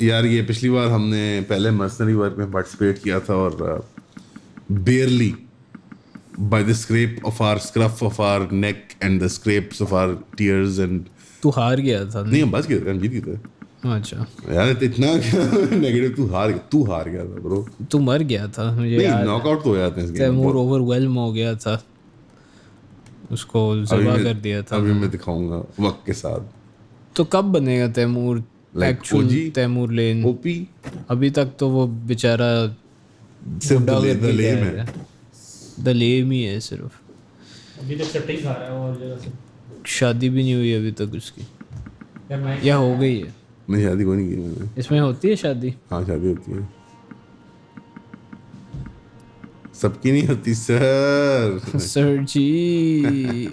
यार ये पिछली बार हमने पहले मर्सनरी वर्क में पार्टिसिपेट किया था और barely by the scruff of our neck and the scrapes of our tears and तू हार गया था नहीं हम बच गए थे, हम जीत गए थे अच्छा यार इतना नेगेटिव तू हार गया था ब्रो तू मर गया था मुझे नहीं याद नॉकआउट तो हो जाते हैं इस गेम तैमूर ओवरवेल्म हो गया था उसको ज़बा कर दिया था अभी मैं दिखाऊंगा वक्त के साथ तो कब बनेगा तैमूर एक्चुअल तैमूर लेन ओपी अभी तक तो वो बेचारा सिर्फ दलेम है दलेम ही है सिर्फ अभी तक चट्टी खा रहा है और जगह से शादी भी नहीं हुई अभी तक उसकी यार मैं या हो गई है नहीं शादी को नहीं की मैंने इसमें होती है शादी हाँ शादी होती है सबकी नहीं होती सर सर जी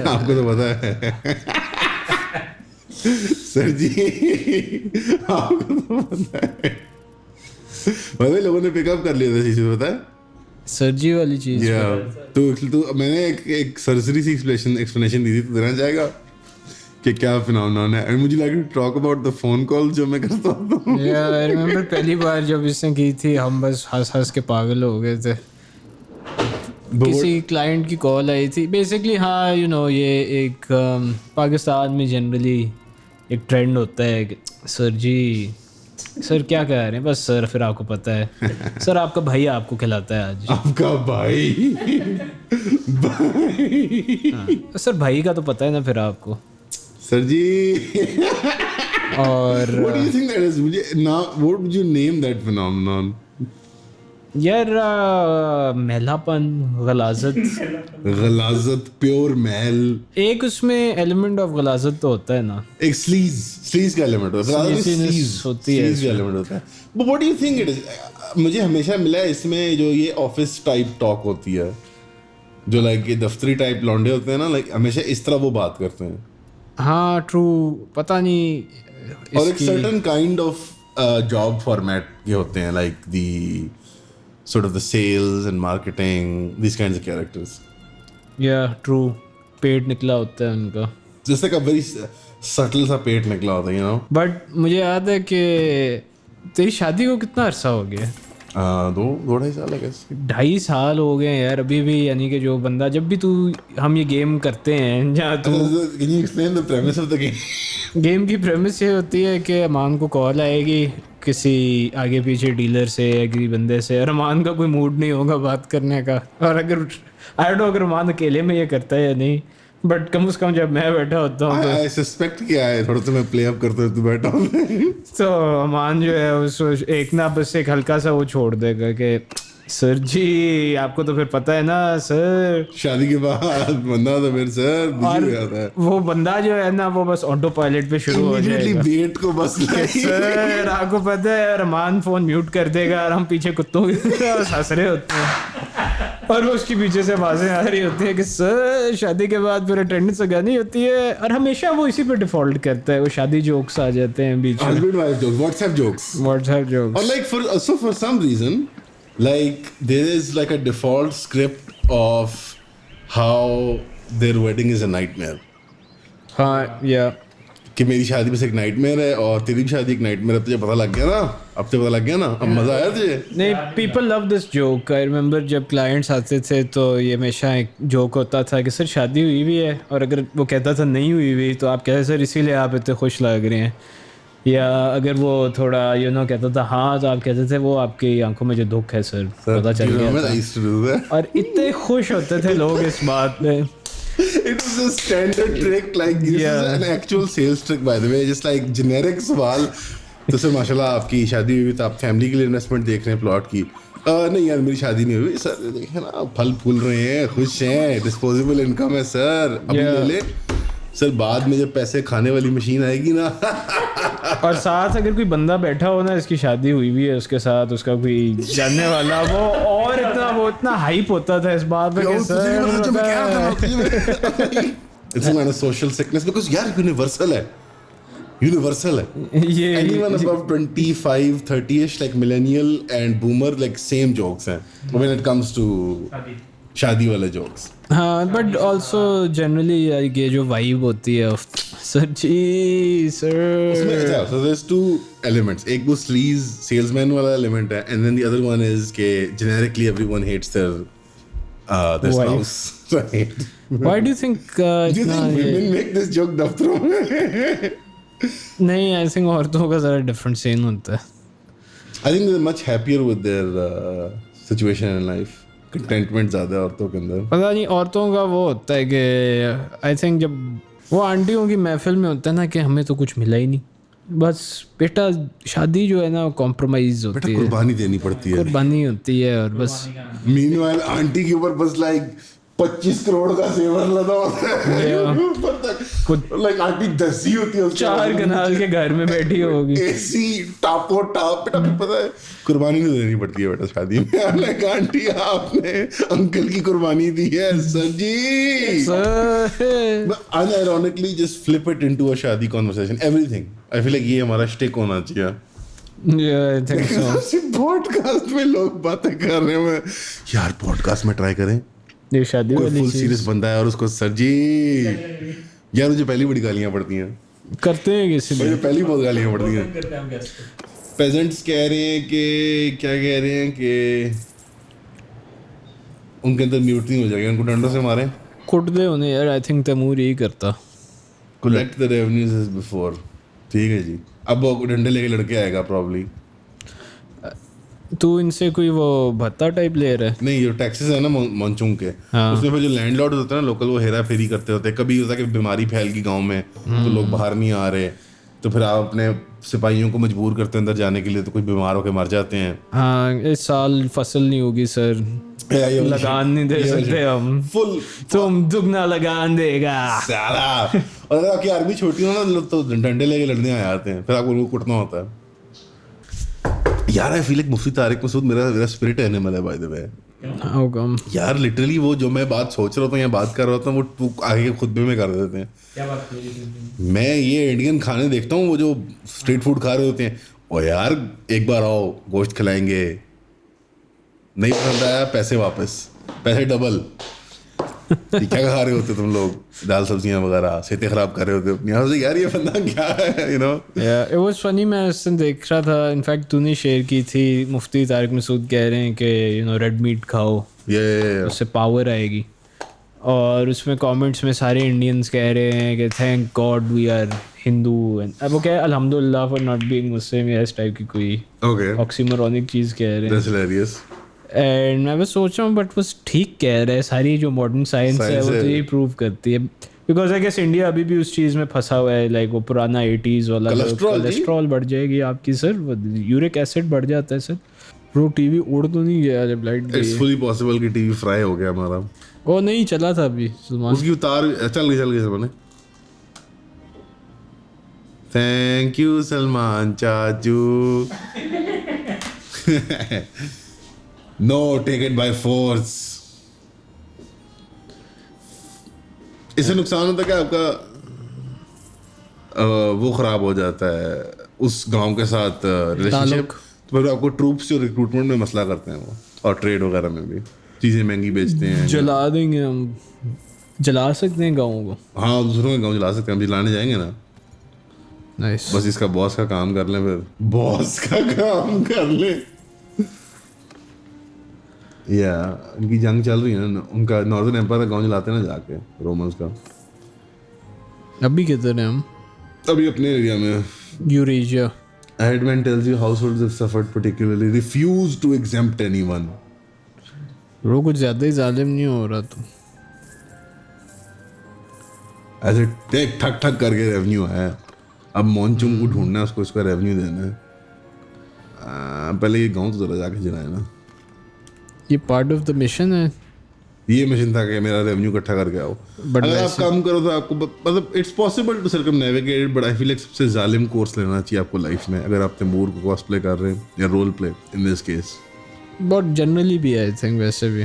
आपको तो पता है सर जी आपको तो पता है भाई लोगों ने पिकअप कर लिया था चीज़ पता है सर्जी वाली चीज या तो मैंने एक सर्जरी सी एक्सप्लेनेशन दी थी तो देना चाहेगा कि क्या फिनोमेनन है एंड मुझे like to talk about the phone call जो मैं करता हूँ या आई रिमेम्बर पहली बार जब इसने की थी हम बस हंस के पागल हो गए थे किसी क्लाइंट की कॉल आई थी बेसिकली हाँ यू नो ये एक पाकिस्तान में जनरली एक ट्रेंड होता है कि सर जी सर क्या कह रहे हैं बस सर फिर आपको पता है सर आपका भाई आपको खिलाता है आज आपका भाई हाँ, सर भाई का तो पता है ना फिर आपको सर जी और what do you think that is मुझे ना what would you name that phenomenon यार मैलापन गलाजत प्योर महल एक उसमें एलिमेंट ऑफ गलाजत तो होता है ना एक स्लीज का एलिमेंट होता है Sleaziness होती है स्लीज का एलिमेंट होता है but what do you think it is मुझे हमेशा मिला है इसमें जो ये ऑफिस टाइप टॉक होती है जो लाइक ये दफ्तरी टाइप लौंडे होते हैं ना लाइक हमेशा इस तरह वो बात करते हैं हाँ ट्रू पता नहीं और एक certain kind of job format ये होते हैं like the sort of the sales and marketing these kinds of characters या ट्रू पेट निकला होता है उनका जैसे का very subtle सा पेट निकला होता है you know बट मुझे याद है कि तेरी शादी को कितना अरसा हो गया दो 2.5 साल है कैसे 2.5 साल हो गए यार अभी भी यानी कि जो बंदा जब भी तू हम ये गेम करते हैं जहाँ तू can you explain the premise of the game game की प्रेमिस ये होती है कि अमान को कॉल आएगी किसी आगे पीछे डीलर से या किसी बंदे से और अमान का कोई मूड नहीं होगा बात करने का और अगर आई डोंट नो अगर अमान अकेले में ये करता है या नहीं बट कम से कम जब मैं बैठा होता हूँ I suspect क्या है थोड़ा सा मैं प्ले अप करता हूँ तू बैठा हूँ तो अमान जो है उसको एक ना बस एक हल्का सा वो छोड़ देगा कि सर जी आपको तो फिर पता है ना सर शादी के बाद बंदा तो फिर सर बिजी हो जाता है वो बंदा जो है ना वो बस ऑटो पायलट पे शुरू हो इमीडिएटली जाएगा वेट को बस सर आपको पता है रहमान फोन म्यूट कर देगा और हम पीछे कुत्तों की तरह हंस रहे होते हैं और वो उसके पीछे से आवाजें आ रही होती है कि सर शादी के बाद फिर अटेंडेंस लगानी होती है और हमेशा वो इसी पे डिफॉल्ट करता है वो शादी जोक्स आ जाते हैं बीच में husband wife jokes WhatsApp jokes WhatsApp jokes or like for some reason like there is like a default script of how their wedding is a nightmare हाँ या कि मेरी शादी बस एक नाइटमेयर है और तेरी भी शादी एक नाइटमेयर है तुझे पता लग गया ना अब तो पता लग गया ना अब मजा आया तुझे नहीं people love this joke I remember जब क्लाइंट्स आते थे तो ये हमेशा एक जोक होता था कि सर शादी हुई भी है और अगर वो कहता था नहीं हुई हुई तो आप कहते सर इसीलिए आप इतने खुश लग रहे हैं या अगर वो थोड़ा यू नो कहता था हाँ तो आप कहते थे वो आपकी आंखों में जो दुख है सर पता चल गया था। और इतने खुश होते थे लोग इस बात में It was a standard trick like this is an actual sales trick by the way just like generic सवाल तो सर माशाल्लाह आपकी शादी हुई तो आप फैमिली के लिए इन्वेस्टमेंट देख रहे हैं प्लॉट की नहीं यार मेरी शादी नहीं हुई सर देखें ना फल फूल रहे हैं खुश हैं डिस्पोजेबल इनकम है सर अभी ले ले सर बाद में जब पैसे खाने वाली मशीन आएगी ना और साथ अगर कोई बंदा बैठा हो ना इसकी शादी हुई भी है उसके साथ उसका कोई जानने वाला वो और इतना हाइप होता था इस बात पे कि sir it's a kind of social sickness because यार यूनिवर्सल है ये anyone above 25 30ish like millennial and boomer like same jokes हैं when it comes to शादी वाले जोक्स। हाँ बट ऑल्सो जनरली ये जो वाइब होती है सर जी उसमें सर अच्छा, so there's two elements. एक वो sleaze salesman वाला element है, and then the other one is कि generically everyone hates their Wife. spouse. Right? Why do you think Do you इतना think ये women make this joke दफ्तरों में? नहीं आई थिंक औरतों का ज़रा डिफरेंट सीन होता है. I think they're much happier with their situation in life. Contentment ज़्यादा है औरतों के अंदर. पता नहीं औरतों का वो होता है कि आई थिंक जब वो आंटियों की महफिल में होता है ना कि हमें तो कुछ मिला ही नहीं, बस बेटा शादी जो है ना कॉम्प्रोमाइज बेटा होती है, कुर्बानी देनी पड़ती है. कुर्बानी होती है और बस Meanwhile आंटी के ऊपर बस like 25 करोड़ का सेवर लगा होता है. Like आंटी दसी होती है. 4 कनाल के घर में बैठी होगी. एसी टापो टाप. बेटा फिर पता है कुर्बानी तो देनी पड़ती है बेटा शादी में. लाइक आंटी आपने अंकल की कुर्बानी दी है sir ji. Unironically just flip it into a शादी conversation. Everything. I feel like ये हमारा stick होना चाहिए. Yeah, I think so. Podcast में लोग बातें कर रहे हैं. यार पॉडकास्ट में ट्राई करें. ये शादी कोई वाली फुल चीज सीरियस बंदा है और उसको सर जी यार मुझे पहली बड़ी गालियां पड़ती हैं. करते हैं किसी मुझे में. पहली बहुत गालियां पड़ती हैं. करते हैं हम गेस्ट. पेजेंट्स कह रहे हैं कि क्या कह रहे हैं कि उनके अंदर म्यूटनी हो जाएगी, उनको डंडों से मारें. कुट दे उन्हें यार. आई थिंक तैमूर यही करता. Collect the revenues as before. ठीक है जी. अब वो डंडे लेके लड़के आएगा प्रॉब्ली. तू इनसे कोई वो भत्ता टाइप ले रहा है. नहीं जो टैक्सेस है ना मंचूंग के, हाँ. उसमें फिर जो लैंडलॉर्ड होते हैं ना लोकल, वो हेरा फेरी करते होते हैं. कभी होता है कि बीमारी फैल गई गांव में तो लोग बाहर नहीं आ रहे, तो फिर आप अपने सिपाहियों को मजबूर करते हैं अंदर जाने के लिए, तो कुछ बीमार होकर मर जाते हैं. हाँ इस साल फसल नहीं होगी सर, लगान नहीं दे सकते हम, फुल तुम दुगना लगान देगा. साला. और अगर आपकी आर्मी छोटी हो ना तो डंडे लेके लड़ने आ जाते हैं, फिर आपको उनको कुटना होता है. यार आई फील लाइक मुफ्ती तारिक मसूद मेरा स्पिरिट एनिमल है bye the way. How come? यार लिटरली वो जो मैं बात सोच रहा था या बात कर रहा था वो तू आगे के खुतबे में कर देते हैं. क्या बात कर रही थी? मैं ये इंडियन खाने देखता हूँ वो जो स्ट्रीट फूड खा रहे होते हैं, ओ यार एक बार आओ गोश्त खिलाएंगे, नहीं पसंद आया पैसे वापस, पैसे डबल. क्या खा रहे होते तुम लोग, दाल सब्जियां वगैरह, सेहतें खराब कर रहे होते अपनी. यहाँ से यार ये बंदा क्या है, you know. It was funny. मैं उस दिन देख रहा था, इनफैक्ट तूने शेयर की थी, मुफ्ती तारिक मसूद कह रहे हैं कि यू नो रेड मीट खाओ, उससे पावर आएगी. और उसमें कमेंट्स में सारे इंडियंस कह रहे हैं कि thank God we are Hindu. अब वो क्या अल्हम्दुलिल्लाह फॉर नॉट बीइंग मुस्लिम या इस टाइप की कोई ओके ऑक्सीमोरोनिक चीज़ कह रहे हैं. That's hilarious. एंड मैं बस सोच रहा हूँ बट वो ठीक कह रहा है. सारी जो मॉडर्न साइंस है वो तो यही प्रूव करती है. बिकॉज आई गेस इंडिया अभी भी उस चीज़ में फंसा हुआ है, लाइक वो पुराना 80s वाला कोलेस्ट्रॉल बढ़ जाएगी आपकी सर, यूरिक एसिड बढ़ जाता है सर. ब्रो टीवी उड़ तो नहीं गया जब लाइट गई? इट्स फुली पॉसिबल कि टीवी फ्राई हो गया हमारा. वो नहीं चला था अभी सलमान. उसकी उतार चल गई सलमान. थैंक यू सलमान चाचू. No take it by force. इससे नुकसान होता है कि आपका वो खराब हो जाता है उस गांव के साथ रिलेशनशिप. तो फिर आपको ट्रूप्स जो रिक्रूटमेंट में मसला करते हैं वो, और ट्रेड वगैरह में भी चीज़ें महंगी बेचते हैं. जला देंगे हम, जला सकते हैं गाँव को. हाँ दूसरों के गाँव जला सकते हैं, हम जलाने जाएंगे ना. नाइस. बस इसका बॉस का काम कर लें, फिर बॉस का काम कर लें. या उनकी जंग चल रही है ना, उनका नॉर्दर्न एम्पायर गांव जलाते हैं ना जाके रोमन्स का. अभी किधर हैं हम? अभी अपने एरिया में. Eurasia. Headman tells you households have suffered particularly refuse to exempt anyone. रो कुछ ज़्यादा ही जालिम नहीं हो रहा तो? ऐसे टेक ठक ठक करके रेवेन्यू है. अब मोनचुंग को ढूंढना है, उसको इसका रेवेन्यू देना है. पहले ये गांव तो जरा जाके जलाए ना. ये पार्ट ऑफ द मिशन है. ये मिशन था कि मेरा रेवेन्यू इकट्ठा करके आओ. अगर आप काम करो तो आपको मतलब it's possible to circumnavigate, but I feel like सबसे जालिम कोर्स लेना चाहिए आपको लाइफ में अगर आप तैमूर को कॉस्प्ले कर रहे हैं या role play in this case. बहुत जनरली भी आई थिंक वैसे भी.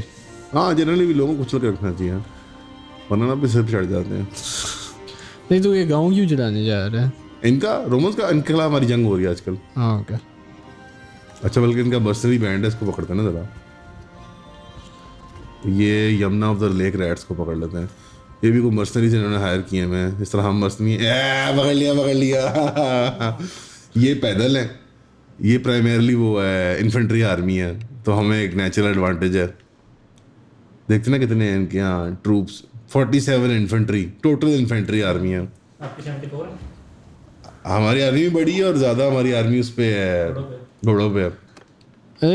हाँ जनरली भी लोगों को कुछ लोग रखना चाहिए, वरना ना भी सिर पे चढ़ जाते हैं. नहीं तो ये गाँव क्यों जलाने जा रहे हैं? इनका रोमन्स का इनके खिलाफ हमारी जंग हो रही है आजकल. हाँ ओके. अच्छा बल्कि इनका बर्सरी बैंड है, इसको पकड़ते ना जरा. ये Yamuna of the lake rats को पकड़ लेते हैं। ये भी कोई मर्सनरीज इन्होंने हायर किए हैं, इस तरह हम मर्सनरी पकड़ लिया ये पैदल है, ये प्राइमरली वो है इन्फेंट्री आर्मी है, तो हमें एक नेचुरल एडवांटेज है। देखते ना कितने हैं इनके यहाँ troops, 47 infantry, total infantry army है। आपकी 74 है? हमारी आर्मी भी बड़ी है और ज़्यादा हमारी आर्मी उस पे है, घोड़ों पे है।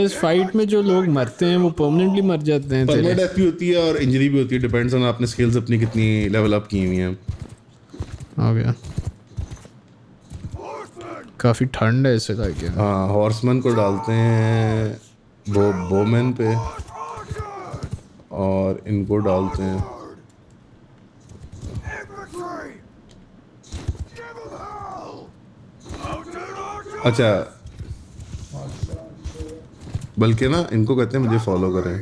इस फाइट में जो लोग मरते हैं वो परमानेंटली मर जाते हैं परमानेंट तेरे? डेथ भी होती है और इंजरी भी होती है, डिपेंड्स ऑन आपने स्किल्स अपनी कितनी लेवल अप की हुई हैं। हो गया। काफ़ी ठंड है इसे लाके। हाँ, हॉर्समैन को डालते हैं वो बोमैन पे और इनको डालते हैं अच्छा, बल्कि ना इनको कहते हैं मुझे फॉलो करें,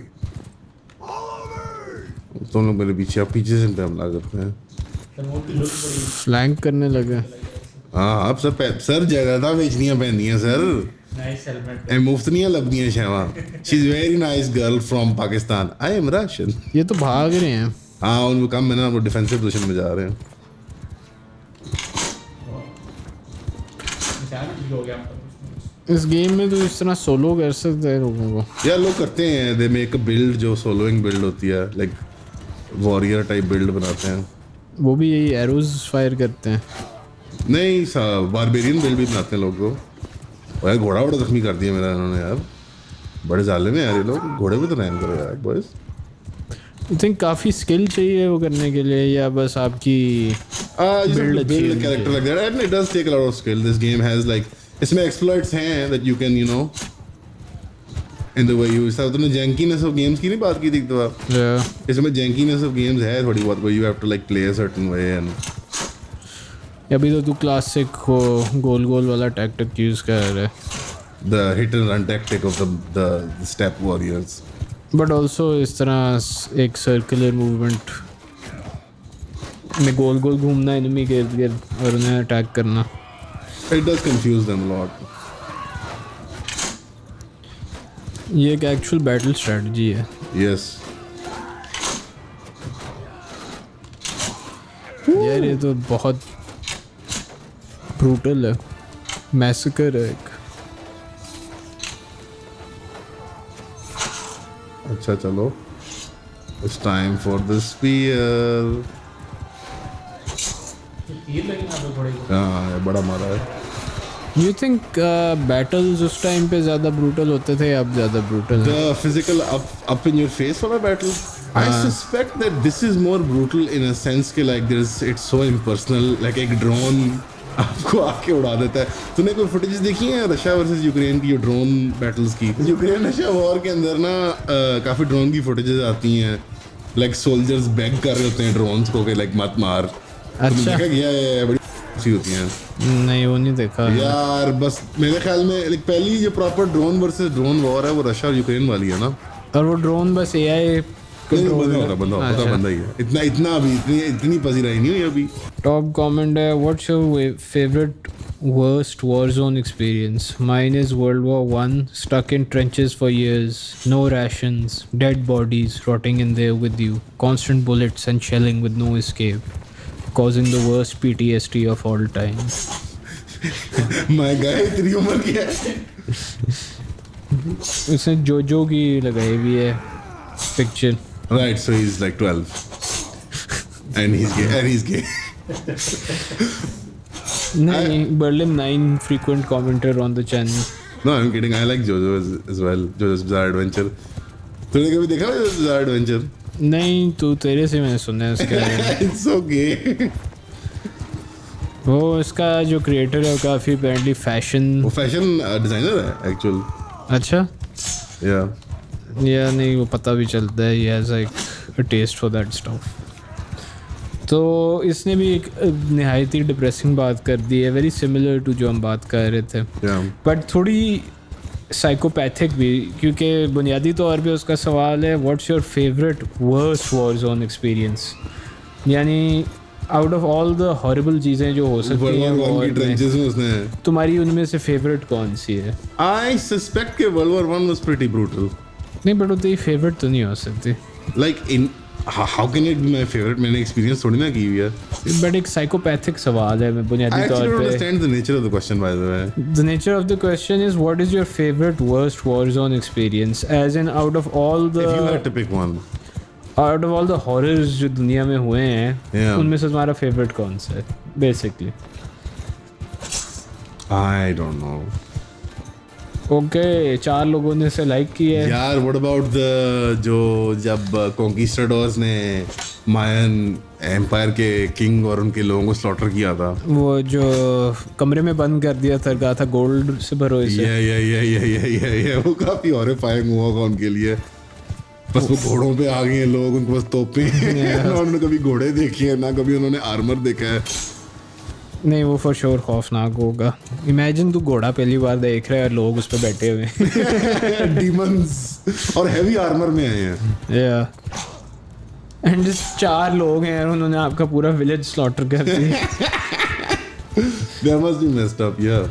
तुम लोग मेरे पीछे, आप पीछे से इन पे हमला करते हैं। फ्लैंक करने लगे। हाँ आप सर जगह बेचनियाँ पहनदियाँ सर, नाइस हेलमेट। ए मुफ्त नहीं लभदियाँ शैवा। She is very nice girl from Pakistan, I am Russian. ये तो भाग रहे हैं। हाँ उनको कम है ना, वो डिफेंसिव पोजीशन में जा रहे हैं। हो गया आपका। इस गेम में तो इस तरह सोलो कर सकते हैं लोगों को। यार लोग करते हैं, दे मेक अ बिल्ड जो सोलोइंग बिल्ड होती है, लाइक वॉरियर टाइप बिल्ड बनाते हैं। वो भी यही एरोज फायर करते हैं। नहीं बारबेरियन बिल्ड भी बनाते हैं लोग को। और यार घोड़ा वोड़ा जख्मी कर दिया मेरा इन्होंने यार, बड़े जालिम हैं यार ये लोग, घोड़े भी तो रहम करो यार बॉयज। आई थिंक काफ़ी स्किल चाहिए वो करने के लिए, या बस आपकी build अच्छी a होनी character like that, and it does take a lot of skill. This game has like, इसमें exploits हैं that you can, you know, in the way you सब तुमने jankiness of games की नहीं बात की थी एक दफा, Yeah. इसमें jankiness of games है थोड़ी बहुत, where you have to like play a certain way and अभी तो तू क्लासिक हो गोल गोल वाला टैक्टिक यूज़ कर रहा है, the hit and run tactic of the step warriors. But also इस तरह एक सर्कुलर मूवमेंट में गोल गोल घूमना एनिमी के इर्द गिर्द और उन्हें अटैक करना। It does confuse them a lot. ये एक एक्चुअल बैटल स्ट्रेटजी है। Yes. यार ये तो बहुत ब्रूटल है, मैसेकर है एक। अच्छा चलो, it's time for the spear. तीर लगे ना तो थोड़े हाँ ये बड़ा मारा है। यू थिंक बैटल्स उस टाइम पे ज़्यादा ब्रूटल होते थे या अब ज़्यादा ब्रूटल है? The physical up in your face वाला battle, I suspect that this is more brutal in a sense कि like it's so impersonal, like एक ड्रोन आपको आके उड़ा देता है। तूने कोई फुटेज देखी है रशिया वर्सेस यूक्रेन की, ड्रोन बैटल्स की? यूक्रेन रशिया वॉर के अंदर ना काफ़ी ड्रोन की फुटेजेस आती हैं, लाइक सोल्जर्स बैग कर रहे होते हैं ड्रोन्स को कि लाइक मत मार। तुमने देखा गया है, बड़ी सी होती हैं। नहीं वो नहीं देखा यार बस मेरे ख्याल में लाइक पहली जो proper drone versus drone war है वो रशिया और यूक्रेन वाली है ना। और वो ड्रोन बस AI बंदा ही है, इतना अभी इतनी पसी रही नहीं हुई अभी। टॉप कमेंट है, what's your favourite worst war zone experience? Mine is World War I, stuck in trenches for years, no rations, dead bodies rotting in there with you, constant bullets and shelling with no escape, causing the worst PTSD of all time. मैं गया इतनी उम्र की है। उसने जोजो की लगाई हुई है picture. Right, so he's like 12 and he's gay. नहीं, Berlin 9 frequent commenter on the channel. No, I'm kidding. I like JoJo as well. JoJo's Bizarre Adventure. तूने कभी देखा JoJo's Bizarre Adventure? नहीं, तू तेरे से मैंने सुना है इसके बारे में। It's so gay. वो इसका जो क्रिएटर है वो काफ़ी apparently फैशन। वो फैशन डिजाइनर है एक्चुअल। अच्छा या या नहीं, वो पता भी चलता है, he has like a taste for that stuff. तो इसने भी एक नहायत ही डिप्रेसिंग बात कर दी है, वेरी सिमिलर टू जो हम बात कर रहे थे, बट थोड़ी साइकोपैथिक भी, क्योंकि बुनियादी तौर पे उसका सवाल है what's your favourite worst war zone experience, यानी out of all the horrible चीज़ें जो हो सकती हैं वॉर में, उसने तुम्हारी उनमें से फेवरेट कौन सी है? I suspect कि World War I was pretty brutal. नहीं, बट वो तेरी फेवरेट तो नहीं हो सकती। Like in how can it be my favourite? मैंने एक्सपीरियंस थोड़ी ना की हुई है. बट एक साइकोपैथिक सवाल है मैं I बुनियादी actually तौर don't पे. understand the nature of the question, by the way. The nature of the question is what is your favorite worst Warzone experience? As in out of all If you the had to pick one. horrors जो दुनिया में हुए हैं Yeah. उनमें से तुम्हारा favourite कौन सा है basically? I don't know. Okay 4 लोगों ने से लाइक की है. यार what about the जो जब conquistadors ने मायन एम्पायर के किंग और उनके लोगों को स्लॉटर किया था. वो जो कमरे में बंद कर दिया था कहा था गोल्ड से भरो इसे. ये वो काफी हॉरिफाइंग हुआ होगा उनके लिए. बस वो घोड़ों पे आ गए हैं लोग, उनको बस तोपे हैं. ना उन्होंने कभी घोड़े देखे हैं ना कभी उन्होंने आर्मर देखा है. नहीं वो फॉर श्योर खौफनाक होगा. इमेजिन तू घोड़ा पहली बार देख रहा है और लोग उस पर बैठे हुए हैं. डीमंस और हैवी आर्मर में आए हैं. या एंड जस्ट 4 लोग हैं और उन्होंने आपका पूरा विलेज स्लॉटर कर दिया. That must be messed up, yeah.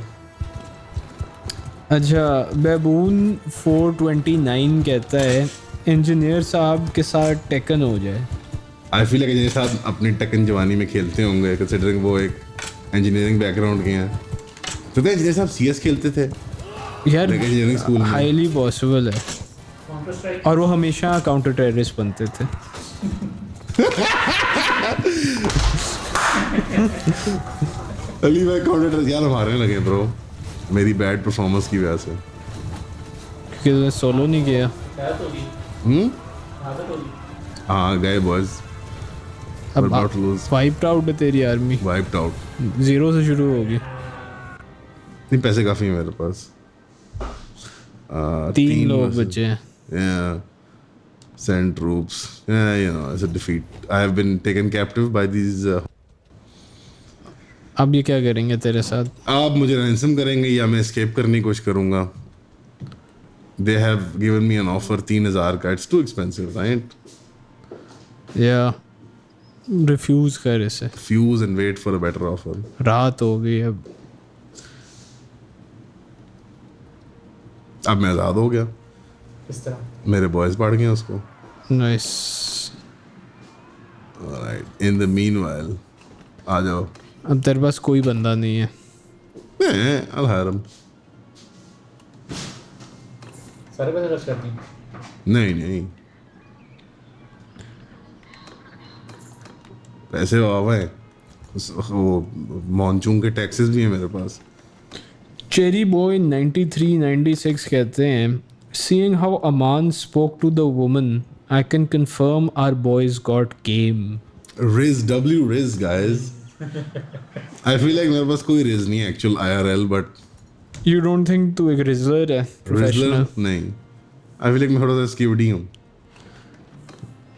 अच्छा बेबून 429 कहता है इंजीनियर साहब के साथ टेकन हो जाए. आई फील लाइक इंजीनियर साहब अपनी टेकन जवानी में खेलते होंगे कंसिडरिंग वो एक इंजीनियरिंग बैकग्राउंड के हैं. तो क्या इंजीनियर साहब सीएस खेलते थे यार इंजीनियरिंग स्कूल में? हाईली पॉसिबल है. काउंटर स्ट्राइक और वो हमेशा काउंटर टेररिस्ट बनते थे. अली भाई काउंटर यार मारने लगे ब्रो मेरी बैड परफॉर्मेंस की वजह से. क्योंकि तूने सोलो नहीं किया. शायद होगी, आदत होगी. हाँ गए बॉयज. अब about to lose. Wiped out है तेरी आर्मी. Wiped out. 0 से शुरू होगी. नहीं पैसे काफी हैं मेरे पास. 3 लोग बचे हैं. Yeah. Send troops. Yeah, you know, it's a defeat. I have been taken captive by these. अब ये क्या करेंगे तेरे साथ? आप मुझे रैंसम करेंगे या मैं एस्केप करने की कोशिश करूंगा. They have given me an offer 3000 का. It's too expensive, right? या रिफ्यूज कर इसे. Fuse and wait for a better offer. रात हो गई अब. अब मैं आज़ाद हो गया. किस तरह? मेरे बॉयज पढ़ गए उसको. Nice. Alright. In the meanwhile, आ जाओ. अब तेरे पास कोई बंदा नहीं है. I'll hire him. सारे पैसे खर्च करती हैं. नहीं पैसे वावा है. वो मॉनचून के टैक्सेस भी हैं मेरे पास. चेरी बॉय 9396 कहते हैं seeing how Aman spoke to the woman I can confirm our boys got game. Riz guys. I feel like मेरे पास कोई रिज नहीं है actual IRL but You don't think तू एक रिजलर है प्रोफेशनल? रिजलर नहीं. I feel like मैं थोड़ा सा स्कीवर्डी हूँ.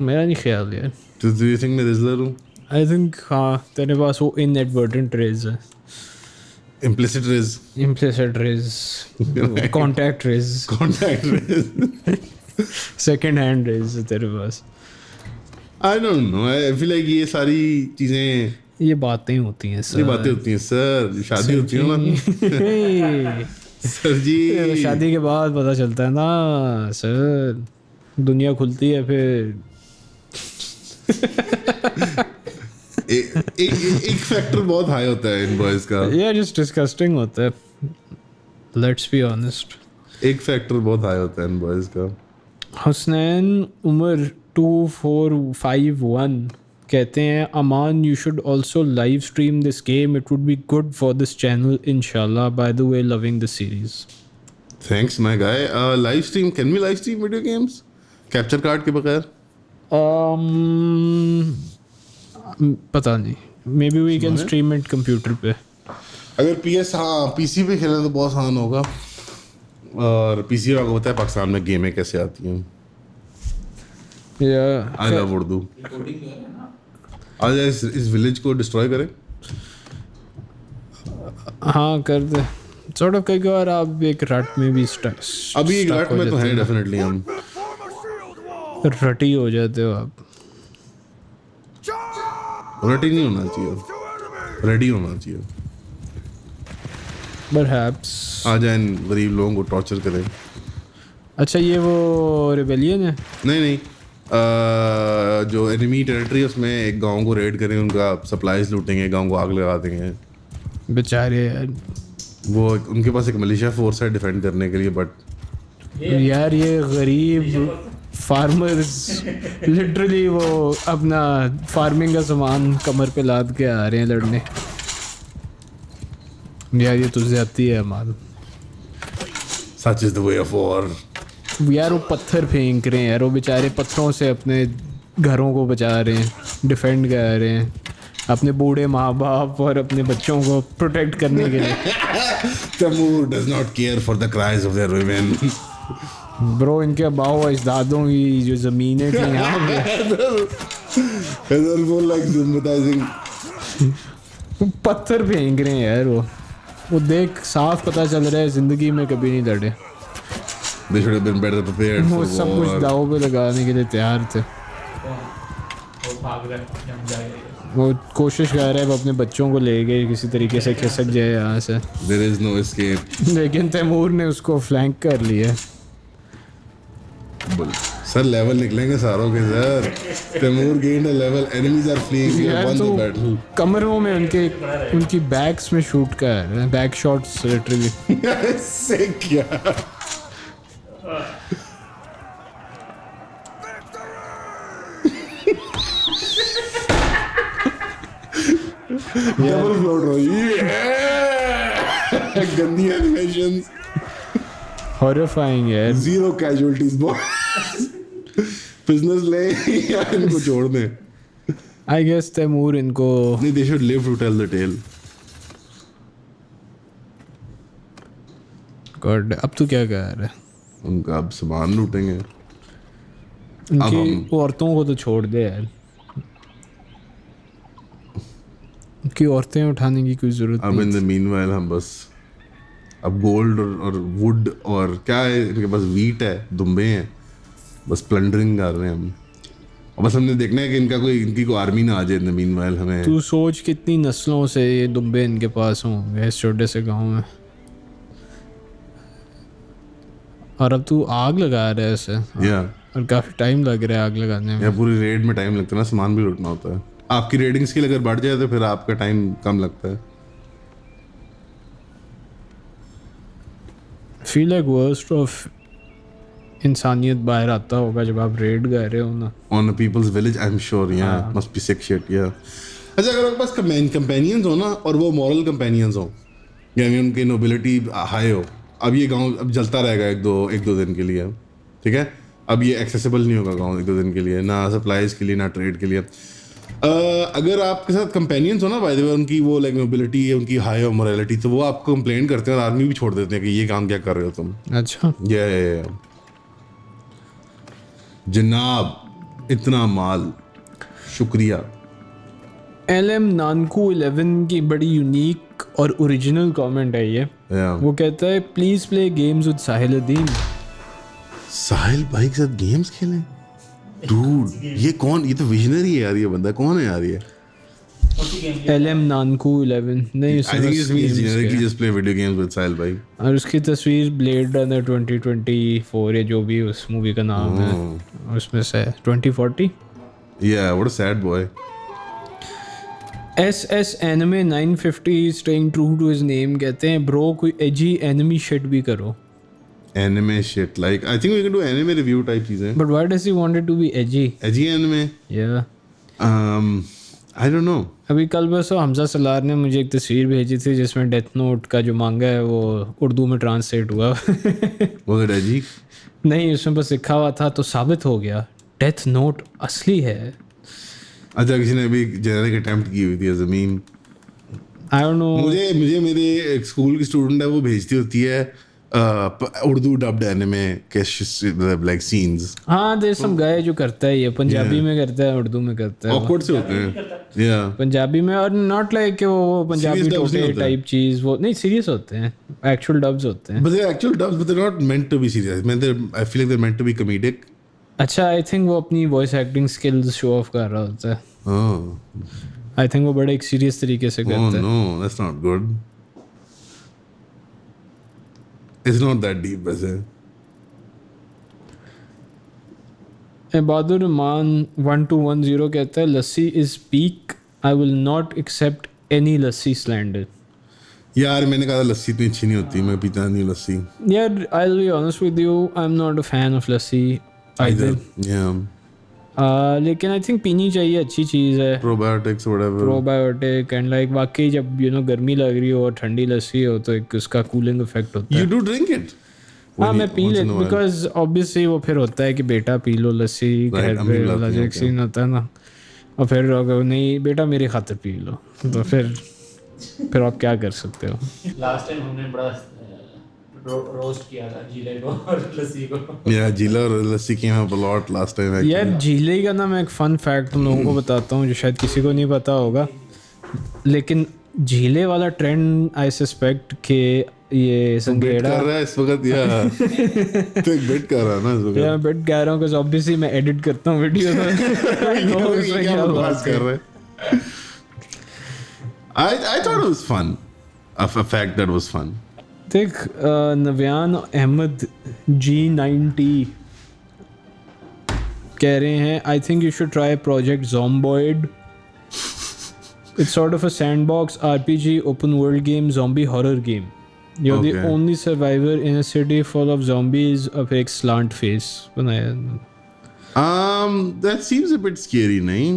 मेरा नहीं ख्याल यार. Do you think मैं रिजलर हूँ? आई थिंक हाँ तेरे पास वो इनएडवर्टेंट रेज है. Implicit rizz. Implicit rizz. Contact rizz. Contact rizz. Second hand rizz है तेरे पास. I don't know. I feel like ये सारी चीजें ये बातें होती हैं सर. ये बातें होती हैं सर. शादी होती है ना सर जी. शादी के बाद पता चलता है ना सर. दुनिया खुलती है फिर. एक फैक्टर बहुत हाई होता है इन बॉयज का. ये जस्ट डिस्गस्टिंग होता है. Let's be honest. एक फैक्टर बहुत हाई होता है इन बॉयज का. हुसनैन उमर 2451 कहते हैं Aman you should also live stream this game. It would be good for this channel इंशाल्लाह. By the way loving the series. Thanks my guy. Live stream can we live stream video games capture card के बगैर? पता नहीं. Maybe we can stream it computer पे. अगर PS हाँ PC पे खेले तो बहुत आसान होगा. और पीसी वाला होता है पाकिस्तान में गेमें कैसे आती हैं. I love Urdu. आज इस विलेज को डिस्ट्रॉय करें. हाँ कर दे. सॉर्ट ऑफ कई बार आप एक रट में भी अभी एक रट में तो है डेफिनेटली. हम रटी हो जाते हो आप. रटी नहीं होना चाहिए. रेडी होना चाहिए. Perhaps. आ जाए इन गरीब लोगों को टॉर्चर करें. अच्छा ये वो रिबेलियन है. नहीं जो एनिमी टेरिटरी है उसमें एक गांव को रेड करेंगे, उनका सप्लाईज लूटेंगे, गांव को आग लगा देंगे। बेचारे यार, उनके पास एक मलेशिया फोर्स है डिफेंड करने के लिए, बट यार ये गरीब फार्मर्स लिटरली वो अपना फार्मिंग का सामान कमर पे लाद के आ रहे हैं लड़ने। यार ये तो ज्यादती है मालूम। Such is the way of war. यार वो पत्थर फेंक रहे हैं यार, वो बेचारे पत्थरों से अपने घरों को बचा रहे हैं, डिफेंड कर रहे हैं अपने बूढ़े माँ बाप और अपने बच्चों को प्रोटेक्ट करने के लिए। Taimur does not care for the cries of their women. Bro इनके अबाव अजदादों की जो ज़मीनें थी यहाँ पे Heather full like sympathizing. पत्थर फेंक रहे हैं यार वो देख साफ पता चल रहा है ज़िंदगी में कभी नहीं लड़े। They should have been better prepared वो for सब कुछ war. दाव पे लगाने के लिए तैयार थे। वो भाग रहा है, जम जाएगा। वो कोशिश कर रहा है वो अपने बच्चों को ले गए किसी तरीके से खिसक जाए यहाँ से, There is no escape. लेकिन तैमूर ने उसको फ्लैंक कर लिया। सर लेवल निकलेंगे सारों के सर। Taimur gained a level. Enemies are fleeing. We have यार won तो the battle. कमरों में उनकी बैक्स में शूट कर रहे हैं, बैक शॉट्स लिटरली। इससे क्या? डबल फ्लोट रही गंदी एनिमेशंस, हॉरिफाइंग यार। Zero casualties boys. बिजनेस ले या इनको छोड़ दें। आई गेस तैमूर इनको नहीं, they should live to tell the tale. God अब तू क्या कर रहा है? उनका अब सामान लूटेंगे। उनकी औरतों को तो छोड़ दे यार, उनकी औरतें उठाने की कोई जरूरत अब नहीं। इन द मीनवाइल हम बस अब गोल्ड और वुड और क्या है इनके पास, वीट है, दुम्बे हैं, बस प्लंडरिंग कर रहे हैं हम। और बस हमने देखना है कि इनकी कोई आर्मी ना आ जाए इन द मीनवाइल हमें। तू सोच कितनी नस्लों से ये दुम्बे इनके पास होंगे इस छोटे से गांव में, और अब तू आग लगा रहा है इसे। या और काफी टाइम लग रहा है आग लगाने में। या पूरी रेड में टाइम लगता है ना, सामान भी लूटना होता है। आपकी रेडिंग स्किल अगर बढ़ जाए तो फिर आपका टाइम कम लगता है। फील लाइक वर्स्ट ऑफ इंसानियत बाहर आता होगा जब आप रेड कर रहे हो ना on a people's village, I am sure. या मस्ट बी सिक शिट। या अच्छा, अगर आपके पास कंपेनियंस हो ना, और वो मॉरल कंपेनियंस हो, यानी उनकी नोबिलिटी हाई हो। अब ये गांव अब जलता रहेगा एक दो दिन के लिए, ठीक है। अब ये एक्सेसिबल नहीं होगा गांव एक दो दिन के लिए, ना सप्लाईज के लिए ना ट्रेड के लिए। अगर आपके साथ कंपेनियंस हो ना, बाय द वे, उनकी वो लाइक मोबिलिटी है, उनकी हाई मोरालिटी, तो वो आपको कंप्लेंट करते हैं और आर्मी भी छोड़ देते हैं कि ये काम क्या कर रहे हो तुम। अच्छा ये जनाब इतना माल, शुक्रिया। LM नानकू 11 की बड़ी यूनिक और ओरिजिनल कमेंट है ये। वो कहता है प्लीज प्ले गेम्स विद साहिलुद्दीन। साहिल भाई के साथ गेम्स खेलें? डूड ये कौन? ये तो विजनरी है यार, ये बंदा कौन है यार? ये LM नानकू 11 नहीं, I think it means generically just play video games with साहिल भाई। और उसकी तस्वीर ब्लेड रनर 2024 है जो भी उस मूवी का नाम है, उसमें से 2040। Yeah, what a sad boy. SS Anime 950 staying true to his name कहते हैं ब्रो कोई एजी एनिमी शिट भी करो। Anime shit, like I think we can do anime review type चीजें। But why does he want it to be edgy? Edgy anime? Yeah. I don't know. अभी कल परसों हमजा सलार ने मुझे एक तस्वीर भेजी थी जिसमें डेथ नोट का जो मांगा है वो उर्दू में ट्रांसलेट हुआ। Was it edgy? नहीं, उसमें बस लिखा हुआ था तो साबित हो गया डेथ नोट असली है। अच्छा, किसी ने अभी जेनरिक अटेम्प्ट की हुई थी as a meme. I don't know. मुझे मेरे एक स्कूल की स्टूडेंट है, वो भेजती होती है उर्दू डब्ड एनिमे के लाइक सीन्स। हाँ, देयर सम गाय जो करता है ये, पंजाबी में करता है, उर्दू में करता है। ऑकवर्ड से होते हैं या पंजाबी में, और नॉट लाइक कि वो पंजाबी Serious dubs नहीं टोटे होते? टाइप चीज, वो नहीं सीरियस होते हैं, एक्चुअल डब्स होते हैं। but they're actual dubs, but they're not meant to be serious. I feel like they're meant to be comedic. अच्छा, आई थिंक वो अपनी voice acting skills show off कर रहा होता है। Oh, आई थिंक वो बड़े एक सीरियस तरीके से oh करता है। no, that's not good. It's not that deep वैसे। इबादुर रहमान 1210 कहता है lassi is peak, I will not accept any lassi slander. यार मैंने कहा था लस्सी इतनी अच्छी नहीं होती, मैं पीता नहीं लस्सी। यार I will be honest with you, I am not a fan of lassi either. लेकिन आई थिंक पीनी चाहिए, अच्छी चीज़ है, probiotics whatever, probiotic and like वाकई जब गर्मी लग रही हो और ठंडी लस्सी हो तो एक उसका कूलिंग इफेक्ट होता है। You do drink it? हाँ मैं पी लेता, बिकॉज ऑब्वियसली वो फिर होता है कि बेटा पी लो लस्सी, घर पे अलग एक सीन होता है ना, और फिर अगर नहीं बेटा मेरी खातिर पी लो तो फिर आप क्या कर सकते हो। लास्ट टाइम हमने बड़ा रोस्ट किया था जीले को और लस्सी को। या जीला और लस्सी की हम प्लॉट लास्ट टाइम। यार झीले का ना मैं एक फन फैक्ट तुम लोगों को बताता हूँ जो शायद किसी को नहीं पता होगा, लेकिन झीले वाला ट्रेंड आई सस्पेक्ट के ये संगेड़ा कर रहा है इस वक्त या तो एक बेट कर रहा है ना इस वक्त। मैं बेट कह रहा हूँ बिकॉज़ ऑब्वियसली मैं एडिट करता हूँ वीडियो तो आई नो उसमें क्या बात कर रहे हैं। I thought it was fun. A fact that was fun. देख नव्यान अहमद G90 कह रहे हैं I think you should try Project Zomboid. It's sort of a sandbox RPG open world game, zombie horror game. You're the Okay. only survivor in a city full of zombies of एक slant face बनाया। That seems a bit scary, nahi?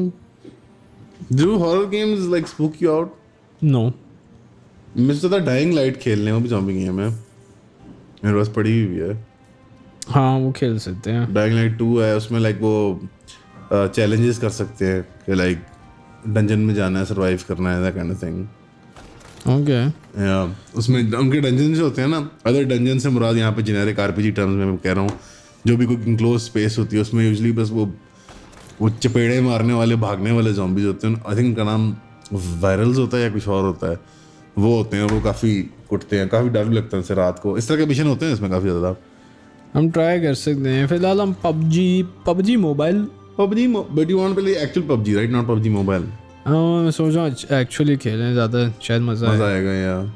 Do horror games like spook you out? No. मैं सोचा dying light खेलने, वो भी zombie game है, मेरे पास पड़ी हुई है। हाँ वो खेल सकते हैं। डाइंग लाइट 2 है, उसमें लाइक वो चैलेंजेस कर सकते हैं कि लाइक डंजन में जाना है, सरवाइव करना है, that kind of thing. Okay या उसमें उनके डंजन जो होते हैं ना, अदर डंजन से मुराद यहाँ पे जेनेरिक आरपीजी टर्म्स में मैं कह रहा हूँ, जो भी कोई इनक्लोज स्पेस होती है उसमें यूजुअली बस वो चपेड़े मारने वाले भागने वाले zombies होते हैं। आई थिंक उनका नाम वायरल्स होता है या कुछ और होता है, वो होते हैं, वो काफ़ी कुटते हैं, काफ़ी डर भी लगता है उनसे रात को। इस तरह के मिशन होते हैं इसमें काफ़ी ज़्यादा। हम ट्राई कर सकते हैं। फिलहाल हम PUBG mobile but you want to play actual PUBG right, not PUBG mobile. हाँ मैं सोच रहा हूँ एक्चुअली खेलें, ज़्यादा शायद मज़ा आएगा यार।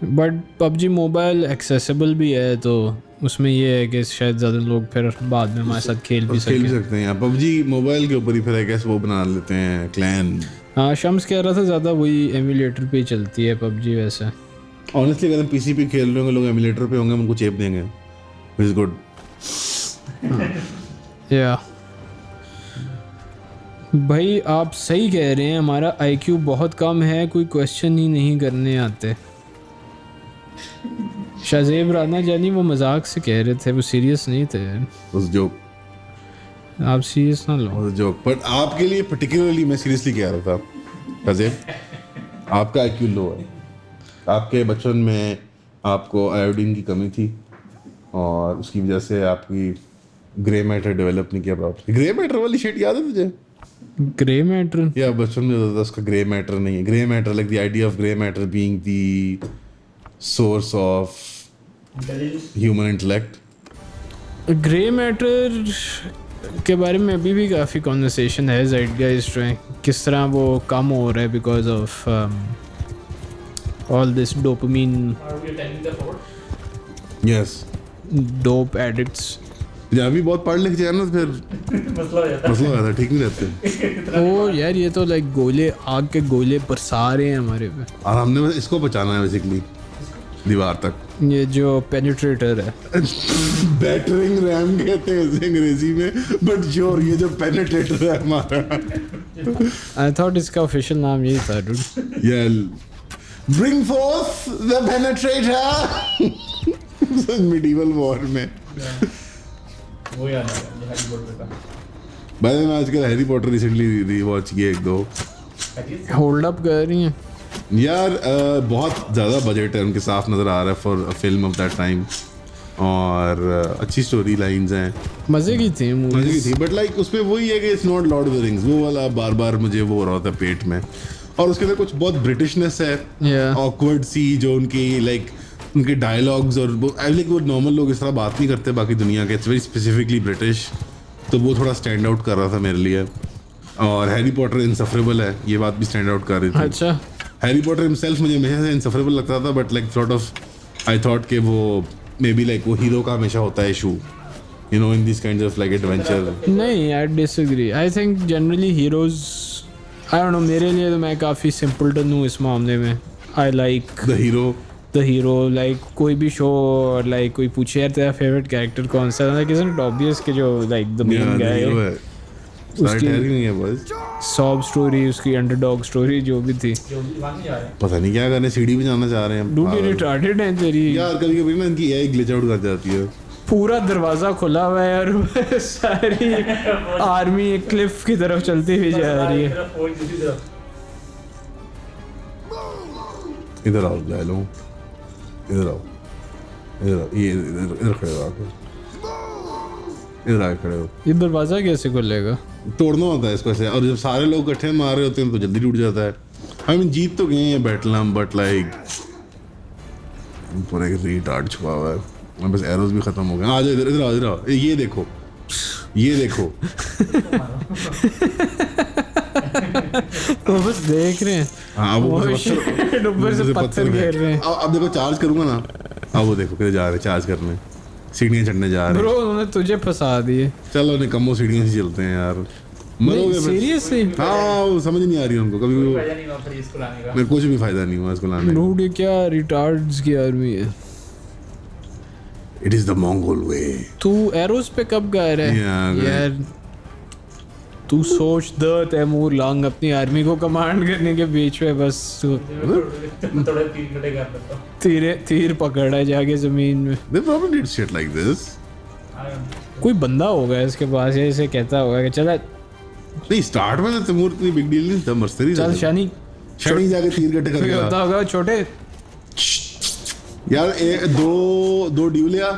बट पबजी मोबाइल एक्सेसिबल भी है तो उसमें ये है कि शायद ज़्यादा लोग फिर बाद में हमारे साथ खेल भी सकते हैं। पबजी मोबाइल के ऊपर ही फिर आई गेस वो बना लेते हैं क्लैन। हाँ शम्स कह रहा था ज़्यादा वही एमुलेटर पे चलती है पबजी। वैसे ऑनेस्टली अगर हम पीसी पे खेल रहे होंगे, लोग एमुलेटर पे होंगे, हम उनको चेप देंगे, व्हिच इज गुड। या भाई आप सही कह रहे हैं, हमारा IQ बहुत कम है, कोई क्वेश्चन ही नहीं करने आते। शाहजेब राना जानी वो मजाक से कह रहे थे, वो सीरियस नहीं थे। उस जोक आप सीरियस ना लो उस जोक, बट आपके लिए पर्टिकुलरली मैं सीरियसली कह रहा था शाहजेब, आपका IQ लो है, आपके बचपन में आपको आयोडीन की कमी थी और उसकी वजह से आपकी ग्रे मैटर डेवलप नहीं किया प्रॉपर्ली। ग्रे मैटर वाली शिट याद है तुझे? ग्रे मैटर या बचपन में होता था उसका ग्रे मैटर नहीं है। Grey matter like the idea of grey matter being the source of human intellect. Grey matter के बारे में अभी भी काफ़ी कॉन्वर्सेशन है ज़ाइडगाइस्ट में, किस तरह वो कम हो रहा है because of all this dopamine yes dope addicts. अभी बहुत पढ़ लिख जाए ना फिर मसला हो जाता है, ठीक नहीं रहते। ओ यार ये तो लाइक गोले, आग के गोले बरसा रहे हैं हमारे पे, और हमने बस इसको बचाना है बेसिकली दीवार तक। ये जो पेनिट्रेटर है बैटरिंग रैम कहते हैं इसे अंग्रेजी में, बट श्योर ये जो पेनिट्रेटर है हमारा। आई थॉट इसका ऑफिशियल नाम यही था डूड। या bring fourth the penetrator medieval war में। वो याद आ गया हैरी पॉटर का। भाई मैंने आजकल हैरी पॉटर रिसेंटली रीवॉच किया एक दो। होल्ड अप कर रही हैं यार बहुत ज़्यादा बजट है उनके, साफ नज़र आ रहा है for a film of that time, और अच्छी स्टोरी लाइन्स हैं, मज़े की थी मजे की थी। बट लाइक उसमें वही है कि it's not Lord of the rings, वो वाला बार बार मुझे वो हो रहा होता है पेट में। और उसके अंदर कुछ बहुत ब्रिटिशनेस है, ऑकवर्ड सी जो उनकी लाइक उनके डायलॉग्स, और वो आई लाइक वो नॉर्मल लोग इस तरह बात नहीं करते बाकी दुनिया के, इट्स वेरी स्पेसिफिकली ब्रिटिश, तो वो थोड़ा स्टैंड आउट कर रहा था मेरे लिए। और हैरी पॉटर इनसफरेबल है, ये बात भी स्टैंड आउट कर रही थी। अच्छा हैरी पॉटर हिमसेल्फ मुझे हमेशा से इनसफरेबल लगता था, but like sort of I thought कि वो मे बी लाइक वो हीरो का हमेशा होता है issue you know, in these kinds of like adventure. नहीं, I disagree. I think generally heroes, I don't know, मेरे लिए तो मैं काफ़ी simpleton हूँ इस मामले में. I like The hero. the hero, like कोई भी शो और like कोई पूछे यार तेरा favorite character कौन सा है, like isn't it obvious कि जो like the main Yeah, the guy hero है, है. सारे उसकी- ठहरी नहीं है बस. sob story, उसकी underdog story जो भी थी. जो वहाँ नहीं जा रहे पता नहीं क्या करने, सीढ़ी पे जाना चाह रहे हैं. Dude, ये retarded है तेरी. यार कभी कभी ना इनकी AI ग्लिच आउट कर जाती है. पूरा दरवाजा खुला हुआ है और सारी आर्मी एक क्लिफ की तरफ चलती हुई जा रही है. तरफ और दूसरी तरफ इधर आओ जा लो. इधर आओ. इधर आओ. ये इधर खड़े हो आके. इधर आके खड़े हो. ये दरवाजा कैसे खुलेगा? तोड़ना होता है इसको ऐसे, और जब सारे लोग इकट्ठे मार रहे होते हैं तो जल्दी टूट जाता है. आई मीन जीत तो गए हैं बैटल हम, बट लाइक पूरा एक रीटार्ड छुपा हुआ है. और बस एरोज भी खत्म हो गए. आ जाओ इधर, इधर आओ, इधर आओ. ये देखो, ये देखो. तो बस देख रहे हैं. हाँ अब Oh shit, ऊपर से पत्थर घेर रहे हैं. अब देखो चार्ज करूंगा ना. अब वो देखो किधर जा रहे हैं चार्ज करने. सीढ़ियाँ चढ़ने जा रहे ब्रो हैं. उन्होंने तुझे फंसा दिए. चलो निकम्मो सीढ़ियों से चलते हैं यार. मरोगे फिर. सीरियसली? हाँ वो समझ नहीं आ रही उनको कभी. वो फायदा नहीं हुआ फिर इसको लाने का. मेरे कुछ भी फायदा नहीं हुआ इसको लाने का. डूड ये क्या रिटार्ड्स की आर्मी है. इट इज द मंगोल वे. तू एरोस पे कब गया रहा है Yeah, यार? तू सोच द तैमूर लॉन्ग अपनी आर्मी को कमांड करने के बीच में बस तू थोड़े 3 घंटे कर देता हूँ. तीर पकड़ा जाके जमीन में. They probably did shit like this. कोई बंदा होगा इसके पास ये इसे कहता होगा कि चल नहीं स्टार्ट में तो तैमूर इतनी बिग डील नहीं था. मर्सरी चल शानी. शनी जाके तीर कट कोई कर होता गया होगा छोटे. यार. दो ड्यू लिया,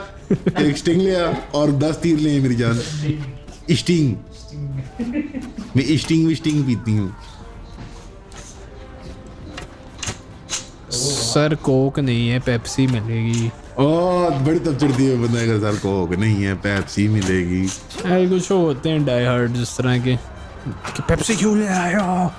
एक स्टिंग लिया और 10 तीर लिए मेरी जान. स्टिंग. मैं स्टिंग पीती हूँ. सर कोक नहीं है, पेप्सी मिलेगी. और बड़ी तब चढ़ती है बंदा का सर कोक नहीं है, पेप्सी मिलेगी. ऐसे कुछ होते हैं डाई हार्ड इस तरह के कि पेप्सी क्यों ले आए हो.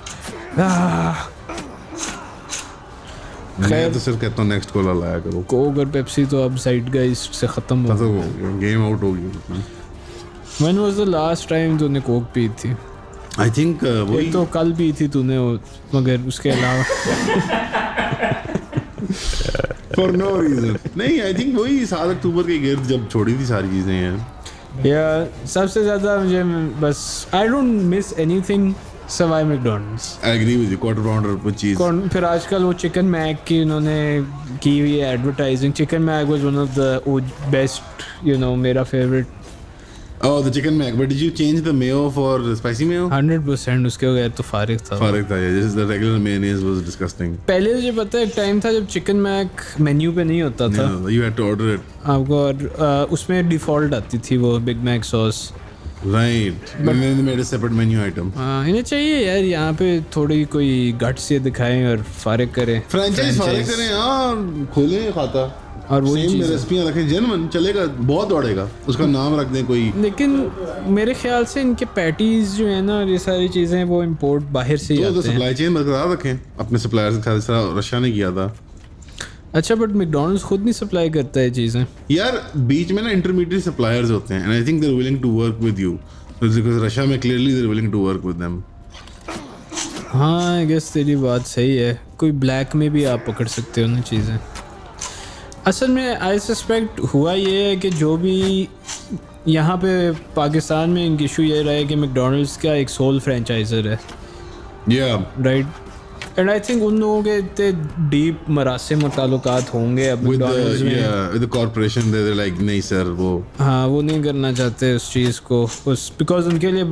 मैं तो सिर्फ कहता हूँ नेक्स्ट कॉल लाया करो. कोक और पेप्सी तो अब साइडगाइस्ट से खत्म हो तो गया. गेम आउट हो गई. When was the last time तूने कोक पी थी? आई थिंक वही एक तो कल पी थी तूने मगर उसके अलावा फॉर नो रीजन. नहीं आई थिंक वही 7 अक्टूबर के गिर्द जब छोड़ी थी सारी चीजें हैं. या सबसे ज़्यादा मुझे बस आई डोंट मिस एनीथिंग सवाई McDonald's. I agree with you. Quarter pounder with cheese. फिर आजकल वो चिकन मैक की उन्होंने की हुई है advertising. Chicken Mac was one of the best, you know, मेरा favourite. Oh, the chicken mac. But did you change the mayo for spicy mayo? 100% उसके बगैर तो फारिग था. फारिग था. Yeah, just the regular mayonnaise was disgusting. पहले मुझे पता है एक टाइम था जब चिकन मैक मेन्यू पे नहीं होता था. Yeah, you had to order it. आपको और उसमें डिफ़ॉल्ट आती थी वो Big Mac sauce. Right. And then they made a separate menu item. इन्हें चाहिए यार यहाँ पे थोड़ी कोई गट्स ये दिखाएं और फारिग करें. Franchise फारिग करें. हाँ खोलें खाता. और वही सेम चीज़ है. रेसिपियाँ रखें. जेन्युइन चलेगा. बहुत दौड़ेगा. उसका नाम रख दें कोई. लेकिन मेरे ख्याल से इनके पैटीज जो है ना और ये सारी चीज़ें वो इंपोर्ट बाहर से ही तो आते हैं. सप्लाई चेन बरकरार रखें अपने सप्लायर्स के साथ. जैसा रशिया ने किया था. अच्छा बट मैकडॉनल्ड्स खुद नहीं सप्लाई करता है चीज़ें. यार बीच में ना इंटरमीडिएट सप्लायर्स होते हैं. And I think they are willing to work with you. Because Russia में clearly they are willing to work with them. हाँ आई गेस तेरी बात सही है. कोई ब्लैक में भी आप पकड़ सकते हो ना चीज़ें. असल में आई सस्पेक्ट हुआ ये है कि जो भी यहाँ पे पाकिस्तान में इनकी इशू ये रहा है कि मैकडॉनल्ड्स का एक सोल फ्रेंचाइजर है. या राइट. एंड आई थिंक उन लोगों के इतने डीप मरासिम और ताल्लुकात होंगे अब with मैकडॉनल्ड्स the में. with the corporation they're like नहीं सर वो. हाँ वो नहीं करना चाहते उस चीज़ को उस बिकॉज उनके लिए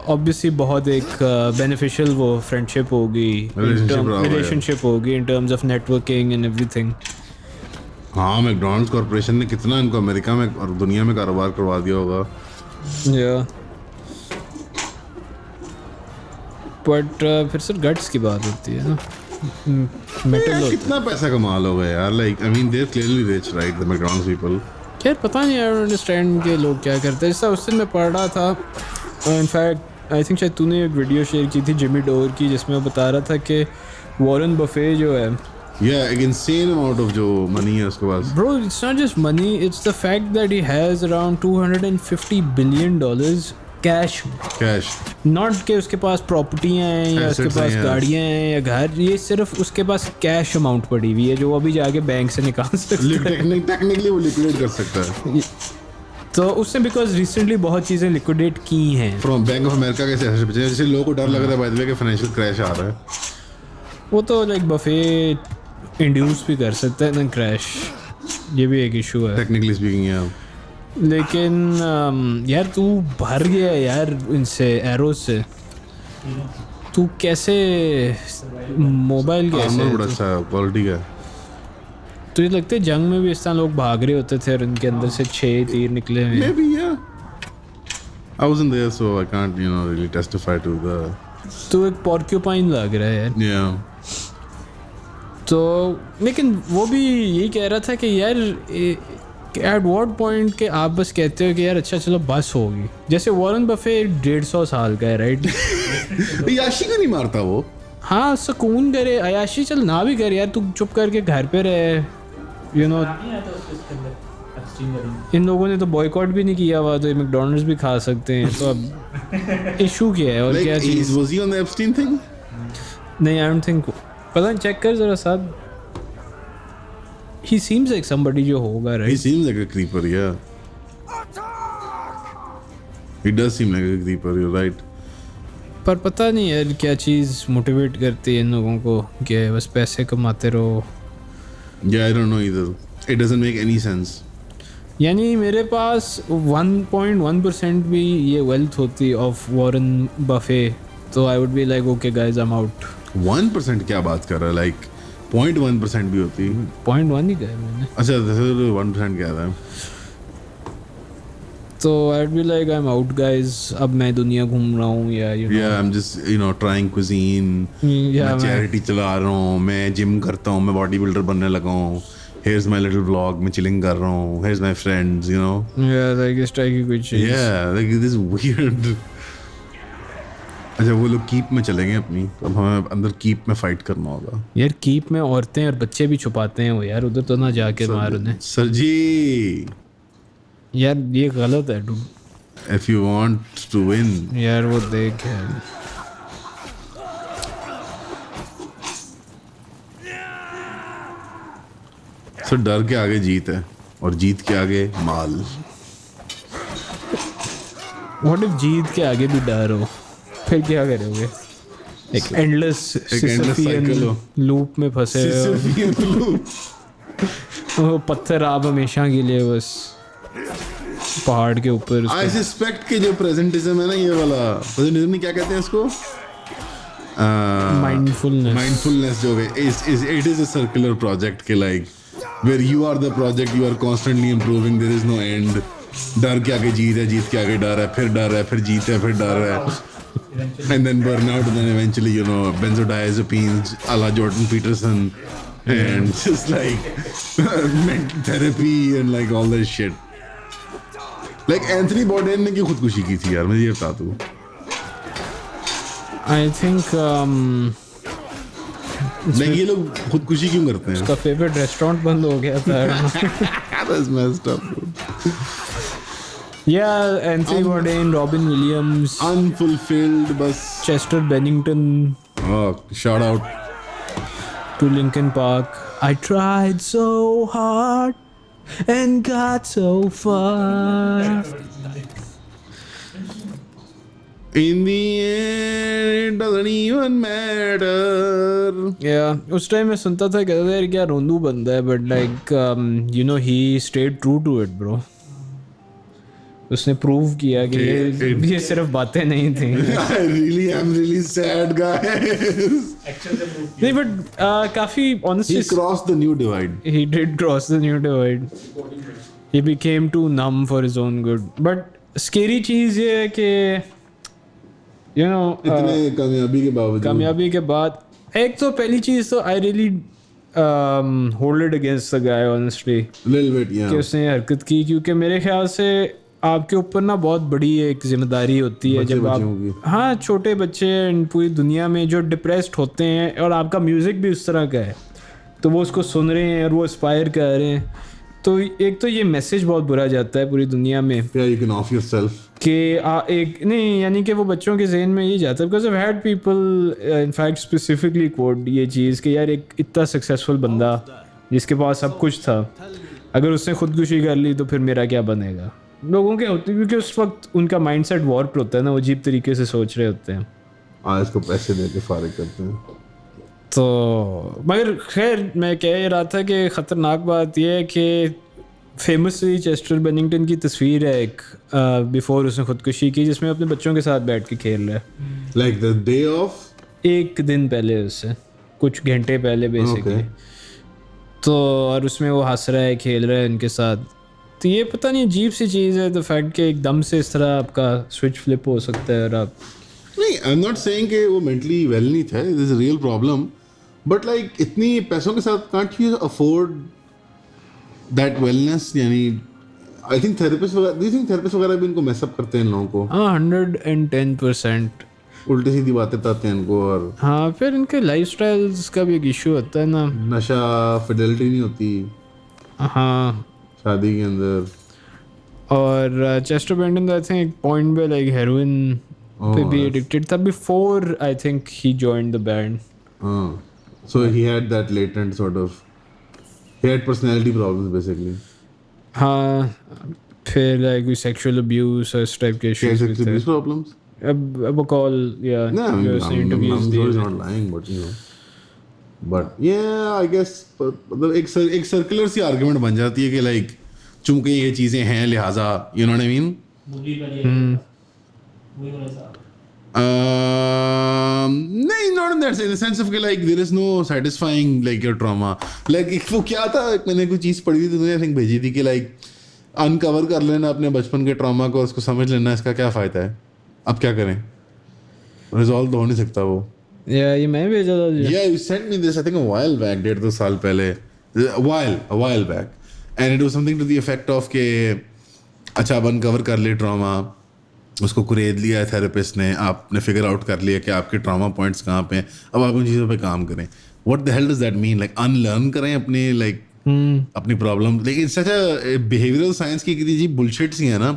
ऑब्वियसली बहुत एक बेनिफिशियल वो फ्रेंडशिप होगी, रिलेशनशिप होगी in terms of networking and everything. हाँ मैकडॉनल्ड्स कॉर्पोरेशन ने कितना इनको अमेरिका में और दुनिया में कारोबार करवा दिया होगा. या बट फिर सर गट्स की बात होती है ना. मेटल यार, होता कितना पैसा कमा लोगे यार. Like I mean they are clearly rich right the McDonald's people. है. यार पता नहीं आई डोंट अंडरस्टैंड के लोग क्या करते हैं. जैसा उस दिन मैं पढ़ रहा था इनफैक्ट आई थिंक शायद तूने एक वीडियो शेयर की थी जिमी डोर की जिसमें वो बता रहा था कि वॉरेन बफे जो है Yeah, एक insane amount of जो money है उसके पास. Bro, it's not just money, it's the fact that he has around $250 billion cash. Not कि उसके पास प्रॉपर्टियाँ हैं या उसके पास गाड़ियाँ हैं या घर, ये सिर्फ उसके पास कैश अमाउंट पड़ी हुई है जो अभी जाके बैंक से निकाल सकता है. Technically वो liquidate कर सकता है. तो उसने बिकॉज रिसेंटली बहुत चीज़ें लिक्विडेट की हैं. फ्रॉम बैंक ऑफ अमेरिका के ऐसे बचे जैसे लोगों को डर लग रहा है बाय द वे कि फाइनेंशियल क्रैश आ रहा है. वो तो लाइक बफे इंड्यूस भी कर सकता है ना क्रैश, ये भी एक इशू है टेक्निकली स्पीकिंग. यार लेकिन यार तू भर गया यार इनसे एरो से, तू कैसे मोबाइल कैसे बड़ा अच्छा क्वालिटी का. तुझे लगता है जंग में भी इस तरह लोग भाग रहे होते थे और उनके अंदर से 6 तीर निकले हुए? Maybe, yeah. I wasn't there, so I can't, really testify to the. तो एक पॉर्क्यूपाइन लग रहा है यार. Yeah. तो लेकिन वो भी यही कह रहा था कि यार एट व्हाट पॉइंट के आप बस कहते हो कि यार अच्छा चलो बस होगी. जैसे वॉरेन बफे 150 साल का है, राइट? याशी को नहीं मारता वो. हाँ सुकून करे, अयाशी चल ना भी कर यार, तू चुप करके घर पे रहे. इन लोगों ने तो बॉयकॉट भी नहीं किया हुआ, तो मैकडॉनल्ड्स भी खा सकते हैं. तो अब इशू क्या है और क्या चीज़? Was he on the Epstein thing? नहीं, आई डोंट थिंक. पता नहीं, चेक कर जरा साथ. He seems like somebody जो होगा, right? He seems like a creeper, yeah. He does seem like a creeper, you're right. पर पता नहीं यार क्या चीज़ मोटिवेट करती है इन लोगों को कि बस पैसे कमाते रहो. Yeah, I don't know either. It doesn't make any sense. यानी मेरे पास 1.1% भी ये वेल्थ होती ऑफ वॉरेन बफे, तो I would be like okay guys I am out. 1% क्या बात कर रहा है? लाइक 0.1% भी होती. 0.1 ही कहा मैंने. अच्छा 1% क्या था? तो I would be like I am out guys. अब मैं दुनिया घूम रहा हूँ या Yeah, I'm just trying cuisine. मैं चैरिटी चला रहा हूँ, मैं जिम करता हूँ, मैं बॉडी बिल्डर बनने लगा हूँ. Here's my little vlog, मैं chilling कर रहा हूँ. Here's my friends, Yeah, like इस टाइप की कुछ चीज़. Yeah, like this is weird. अच्छा वो लोग कीप में चलेंगे अपनी, अब हमें अंदर कीप में फाइट करना होगा. यार कीप में औरतें और बच्चे भी छुपाते हैं वो यार, उधर तो ना जाके मार उन्हें. सर जी यार ये गलत है. If you want to win. यार वो देख यार. सर डर के आगे जीत है और जीत के आगे माल. What if जीत के आगे भी डर हो, फिर क्या करोगे? एक एंडलेस सिसिलियन लूप में फंसे हो. वो पत्थर आप हमेशा के लिए बस पहाड़ के ऊपर. I suspect कि जो प्रेजेंटिज्म है ना, ये वाला प्रेजेंटिज्म नहीं, क्या कहते हैं इसको? माइंडफुलनेस जो है, it is a circular project के like where you are the project, you are constantly improving, there is no end. डर के आगे जीत है, जीत के आगे डर है, फिर जीत है, फिर डर है. And then burnout, and then eventually benzodiazepines a la Jordan Peterson and just like therapy and like all that shit. Like Anthony Bourdain ने क्यों खुदकुशी की थी यार, मुझे ये बता तू. I think नहीं, ये लोग खुदकुशी क्यों करते हैं? उसका फेवरेट रेस्टोरेंट बंद हो गया था. That's messed up. Yeah, Anthony Bourdain, Robin Williams, Unfulfilled, बस. Chester Bennington. Oh, shout out to Linkin Park. I tried so hard and got so far. In the end, it doesn't even matter. Yeah, उस time मैं सुनता था, कहता था यार क्या रोंदू बंदा है, but like he stayed true to it, bro. उसने प्रूव किया कि ये सिर्फ बातें नहीं थी. I really am really sad, guys. नहीं, but काफी honestly he crossed the new divide. He did cross the new divide. He became too numb for his own good. But scary चीज़ ये है कि इतने कामयाबी के बाद एक तो पहली चीज़ तो I really hold it against the guy honestly. Little bit, yeah. कि उसने हरकत की, क्योंकि मेरे ख्याल से आपके ऊपर ना बहुत बड़ी एक जिम्मेदारी होती है जब आप, हाँ, छोटे बच्चे पूरी दुनिया में जो डिप्रेस्ड होते हैं, और आपका म्यूज़िक भी उस तरह का है, तो वो उसको सुन रहे हैं और वो इंस्पायर कर रहे हैं। तो एक तो ये मैसेज बहुत बुरा जाता है पूरी दुनिया में Yeah, you can off yourself. कि एक नहीं, यानी कि वो बच्चों के जहन में ये जाता है। Because I had people in fact specifically code ये चीज़ कि यार एक इतना सक्सेसफुल बंदा जिसके पास सब कुछ था, अगर उसने खुदकुशी कर ली तो फिर मेरा क्या बनेगा। लोगों के होते, क्योंकि उस वक्त उनका माइंडसेट वार्प होता है ना, वो अजीब तरीके से सोच रहे होते हैं। आज को पैसे दे के फारिग करते हैं। तो मगर खैर मैं कह रहा था कि ख़तरनाक बात यह है कि फेमसली चेस्टर बेनिंगटन की तस्वीर है एक बिफोर उसने खुदकुशी की, जिसमें अपने बच्चों के साथ बैठ के खेल रहा है। Like the day of? एक दिन पहले, उससे कुछ घंटे पहले बेसिकली। Okay. तो और उसमें वो हंस रहा है, खेल रहा है उनके साथ। तो ये पता नहीं अजीब सी चीज़ है, द फैक्ट कि एकदम से इस तरह आपका स्विच फ्लिप हो सकता है और आप नहीं, आई एम नॉट सेइंग कि वो मेंटली वेल नहीं था, this is real problem, but like इतनी पैसों के साथ can't you afford that wellness? यानी आई थिंक थेरेपिस्ट वगैरह, डू यू थिंक थेरेपिस्ट वगैरह भी इनको मैसअप करते हैं इन लोगों को? हाँ 110%। उल्टी सीधी बातें बताते हैं इनको, और हाँ फिर इनके लाइफस्टाइल्स का भी एक इशू होता है ना। नशा, फिडेलिटी नहीं होती हाँ, शादी के अंदर। और चेस्टर बेनिंगटन आई थिंक एक पॉइंट पे लाइक हेरोइन पे भी एडिक्टेड था before I think he joined the band. हाँ, so he had that latent sort of, he had personality problems basically. हाँ, फिर लाइक सेक्सुअल अब्यूज और इस टाइप के He had issues sexual abuse problems? अब कॉल या No, I mean, I'm interviews sure he's दिए। not lying, but you know. But yeah, I guess मतलब एक सर्कुलर सी आर्गुमेंट बन जाती है कि लाइक चूंकि ये चीज़ें हैं लिहाजा, you know what I mean? Movie बनी है मूवी बने साहब। नहीं, not in that sense, in the sense of कि like there is no satisfying like your trauma. Like वो क्या था, मैंने कोई चीज़ पढ़ी थी तो मुझे I think भेजी थी कि like अनकवर कर लेना अपने बचपन के ट्रॉमा को, उसको समझ लेना, इसका क्या फ़ायदा है, अब क्या करें, रिजॉल्व तो हो नहीं सकता वो। या ये मैं भेजा था जी। Yeah, you sent me this I think a while back, 1.5-2 साल पहले, a while back, and it was something to the effect of कि अच्छा अब अनकवर कर ले ट्रॉमा, उसको कुरेद लिया थेरेपिस्ट ने, आपने फिगर आउट कर लिया कि आपके ट्रॉमा पॉइंट्स कहाँ पे हैं, अब आप उन चीज़ों पे काम करें। What the hell does that mean? Like unlearn करें अपने लाइक अपनी प्रॉब्लम? लेकिन सच बिहेवियरल साइंस की कितनी जी बुलशिट सी है ना।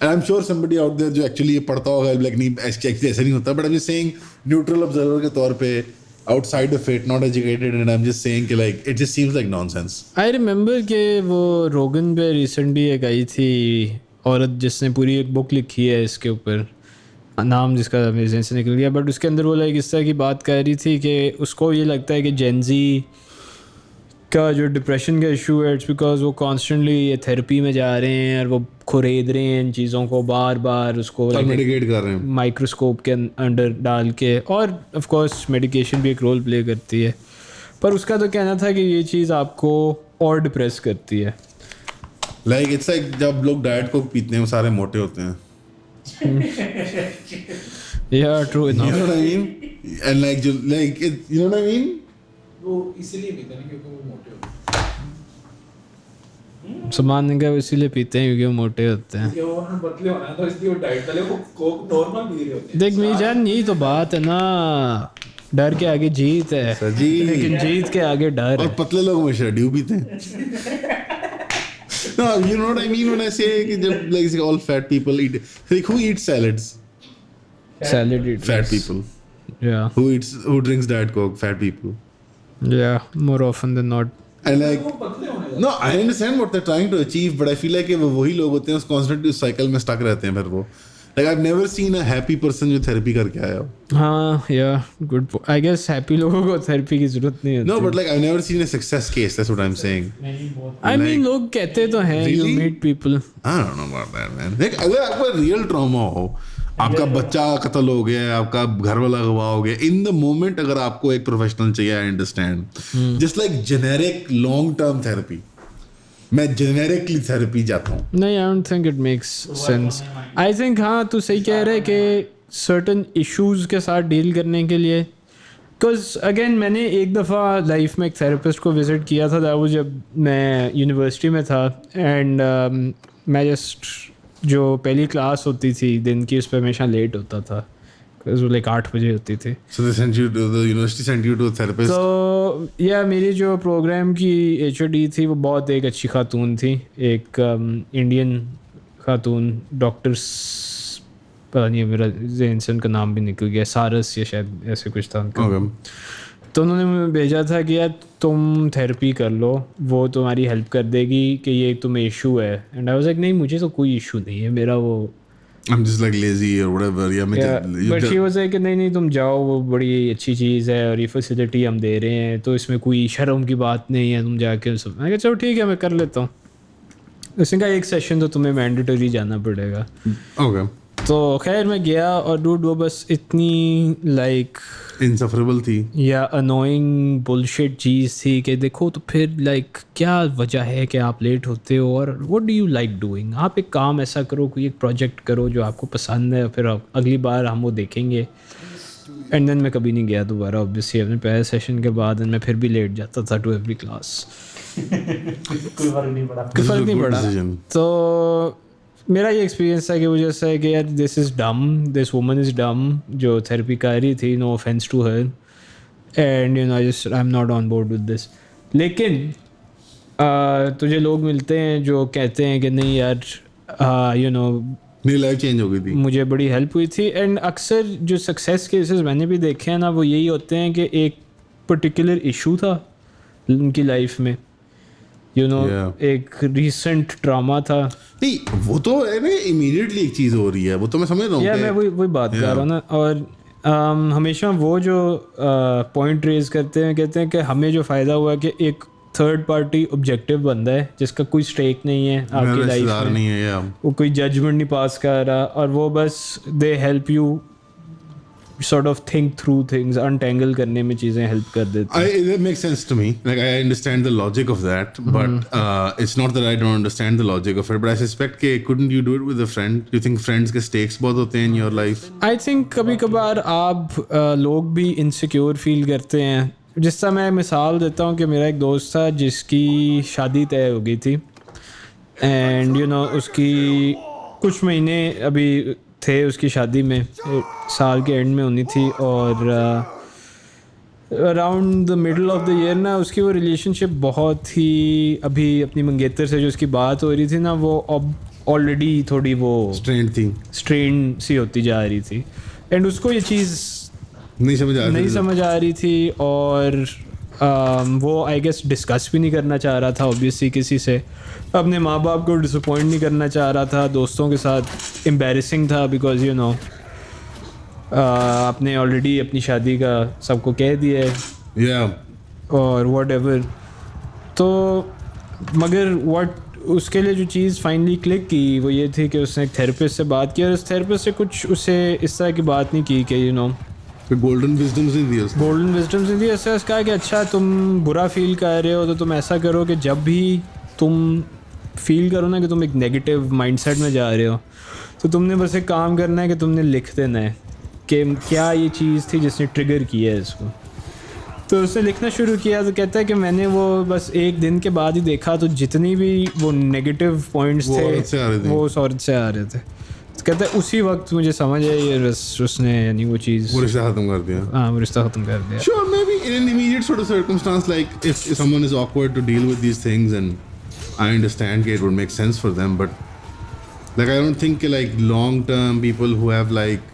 And I am sure somebody out there जो एक्चुअली ये पढ़ता होगा लाइक नहीं ऐसे नहीं होता, but I am just saying neutral observer के तौर पे, outside of it, not educated, and I'm just saying कि like it just seems like nonsense. I remember कि वो रोगन पे रिसेंटली एक आई थी औरत जिसने पूरी एक बुक लिखी है इसके ऊपर, नाम जिसका मेरे ज़हन से निकल गया, बट उसके अंदर वो लाइक इस तरह की बात कर रही थी कि उसको ये लगता है कि जेनजी का जो डिप्रेशन का इशू है इट्स बिकॉज वो कॉन्स्टेंटली ये थेरेपी में जा रहे हैं और वो खुरेद रहे हैं इन चीज़ों को बार बार, उसको मेडिकेट कर रहे हैं माइक्रोस्कोप के अंडर डाल के, और ऑफ कोर्स मेडिकेशन भी एक रोल प्ले करती है, पर उसका तो कहना था कि ये चीज़ आपको और डिप्रेस करती है। लाइक इट्स लाइक जब लोग डाइट को पीते हैं वो सारे मोटे होते हैं। Yeah, true You enough. know what I mean? And like जो like it, you know what I mean? वो इसीलिए पीते हैं क्योंकि वो मोटे होते हैं। सामान का इसीलिए पीते हैं क्योंकि वो मोटे होते हैं। क्योंकि वो पतले होना है तो इसलिए वो डाइट वाले वो कोक नॉर्मल पी रहे होते हैं। देख मेरी जान, यही तो बात है ना, डर के आगे जीत है, सजी। लेकिन जीत के आगे डर और है। पतले लोग हमेशा ड्यू पीते हैं। No, you know what I mean when I say कि जब like all fat people eat, like who eats salads? Salad eaters. Fat people. Yeah, Who drinks Diet Coke? Fat people. yeah, more often than not. And like वो पतले होने no, I understand what they're trying to achieve, but I feel like वो वही लोग होते हैं उस constantly उस cycle में stuck रहते हैं फिर वो। Like I've never seen a happy person जो therapy करके आया हो। हाँ, yeah, good. I guess happy लोगों को थेरेपी की जरूरत नहीं होती। No, but like I've never seen a success case. That's what I'm saying. नहीं बहुत I mean like- लोग कहते तो हैं, you Really? meet people. I don't know about that, man. Like अगर आपका real trauma हो, आपका बच्चा कत्ल हो गया है, आपका घर वाला गवाह हो गया, in the moment अगर आपको एक प्रोफेशनल चाहिए, I understand. Just like generic long term therapy. मैं जेनेरिकली थेरेपी जाता हूँ। नहीं, I don't think it makes sense. I think हाँ तू सही कह रहा है कि सर्टन इश्यूज के साथ डील करने के लिए, बिकॉज अगेन मैंने एक दफ़ा लाइफ में एक थेरेपिस्ट को विज़िट किया था, दैट वाज जब मैं यूनिवर्सिटी में था, एंड मैं जस्ट जो पहली क्लास होती थी दिन की उस पर हमेशा लेट होता था वो लाइक 8 बजे होती थी. So they sent you to the university, sent you to a therapist. तो या मेरी जो प्रोग्राम की HOD थी वो बहुत एक अच्छी खातून थी, एक इंडियन खातून, डॉक्टर्स पता नहीं मेरा जहन से उनका नाम भी निकल गया, सारस या शायद ऐसे कुछ था उनका. Okay. तो उन्होंने मुझे भेजा था कि यार तुम थेरेपी कर लो, वो तुम्हारी हेल्प कर देगी कि ये तुम्हें इशू है. एंड आई वाज लाइक नहीं मुझे तो कोई इशू नहीं है, मेरा वो I'm just like lazy or whatever. But she was like नहीं तुम जाओ, वो बड़ी अच्छी चीज़ है और ये फैसिलिटी हम दे रहे हैं तो इसमें कोई शर्म की बात नहीं है, तुम जाके सब. मैं कहा चलो ठीक है मैं कर लेता हूँ. उसने कहा एक सेशन तो तुम्हें मैंडेटरी जाना पड़ेगा. Okay. तो खैर मैं गया और डूड वो बस इतनी लाइक Insufferable थी. या अनोइंग बुलशिट चीज़ थी कि देखो तो फिर लाइक क्या वजह है कि आप लेट होते हो और what do you like doing. आप एक काम ऐसा करो, कोई एक प्रोजेक्ट करो जो आपको पसंद है, फिर अगली बार हम वो देखेंगे. एंड देन मैं कभी नहीं गया दोबारा ऑब्वियसली. अपने पहले सेशन के बाद मैं फिर भी लेट जाता था टू एवरी क्लास. कोई फर्क नहीं पड़ा. कोई फर्क नहीं Good पड़ा. decision. तो मेरा ये एक्सपीरियंस था कि वो जैसा है कि यार this is dumb, this woman is dumb जो थेरेपी कर रही थी. No offence to her and you know I am not on board with this. लेकिन तुझे लोग मिलते हैं जो कहते हैं कि नहीं यार यू नो मेरी लाइफ चेंज हो गई थी. मुझे बड़ी हेल्प हुई थी. एंड अक्सर जो सक्सेस केसेस मैंने भी देखे हैं ना वो यही होते हैं कि एक पर्टिकुलर इशू था उनकी लाइफ में, यू नो एक रीसेंट ड्रामा था. नहीं वो तो है ना इमीडिएटली एक चीज़ हो रही है, वो तो मैं समझ रहा हूँ. या मैं वही बात कर रहा हूँ ना. और हमेशा वो जो पॉइंट रेज करते हैं, कहते हैं कि हमें जो फ़ायदा हुआ कि एक थर्ड पार्टी ऑब्जेक्टिव बंदा है जिसका कोई स्टेक नहीं है आपकी लाइफ में, नहीं है या वो कोई जजमेंट नहीं पास कर रहा और वो बस they help you sort of think through things, untangle करने में चीज़ें help कर देते हैं. That makes sense to me. Like I understand the logic of that, but it's not that I don't understand the logic of it. But I suspect कि couldn't you do it with a friend? You think friends के stakes बहुत होते हैं in your life? I think कभी कभार आप लोग भी insecure feel करते हैं. जिस तरह मैं मिसाल देता हूँ कि मेरा एक दोस्त था जिसकी शादी तय हो गई थी and you know उसकी कुछ महीने अभी थे उसकी शादी में, साल के एंड में होनी थी और around the middle of the year ना उसकी वो रिलेशनशिप बहुत ही अभी अपनी मंगेतर से जो उसकी बात हो रही थी ना वो अब ऑलरेडी थोड़ी वो स्ट्रेन सी होती जा रही थी. एंड उसको ये चीज़ नहीं समझ आ रही थी और वो आई गेस डिस्कस भी नहीं करना चाह रहा था ऑब्वियसली किसी से, अपने माँ बाप को डिसअपॉइंट नहीं करना चाह रहा था, दोस्तों के साथ एम्बैरेसिंग था बिकॉज यू नो आपने ऑलरेडी अपनी शादी का सबको कह दिया है और वट एवर. तो मगर वट उसके लिए जो चीज़ फाइनली क्लिक की वो ये थी कि उसने एक थेरेपिस्ट से बात की और उस थेरेपिस्ट से कुछ उसे इस तरह की बात नहीं की कि यू नो गोल्डन विजडम्स नहीं दी. ऐसा कहा कि अच्छा तुम बुरा फील कर रहे हो तो तुम ऐसा करो कि जब भी तुम फील करो ना कि तुम एक नेगेटिव माइंडसेट में जा रहे हो तो तुमने बस एक काम करना है कि तुमने लिख देना है कि क्या ये चीज़ थी जिसने ट्रिगर किया है इसको. तो उसने लिखना शुरू किया तो कहता है कि मैंने वो बस एक दिन के बाद ही देखा तो जितनी भी वो नेगेटिव पॉइंट्स थे वो उस औरत से आ रहे थे. तो कहता है उसी वक्त मुझे समझ आई बस उसने यानी वो चीज़ वो रिश्ता खत्म कर दिया. हाँ वो रिश्ता खत्म कर दिया. Sure, maybe in an immediate sort of circumstance, like if someone is awkward to deal with these things, and I understand it would make sense for them, but like I don't think like long term people who have like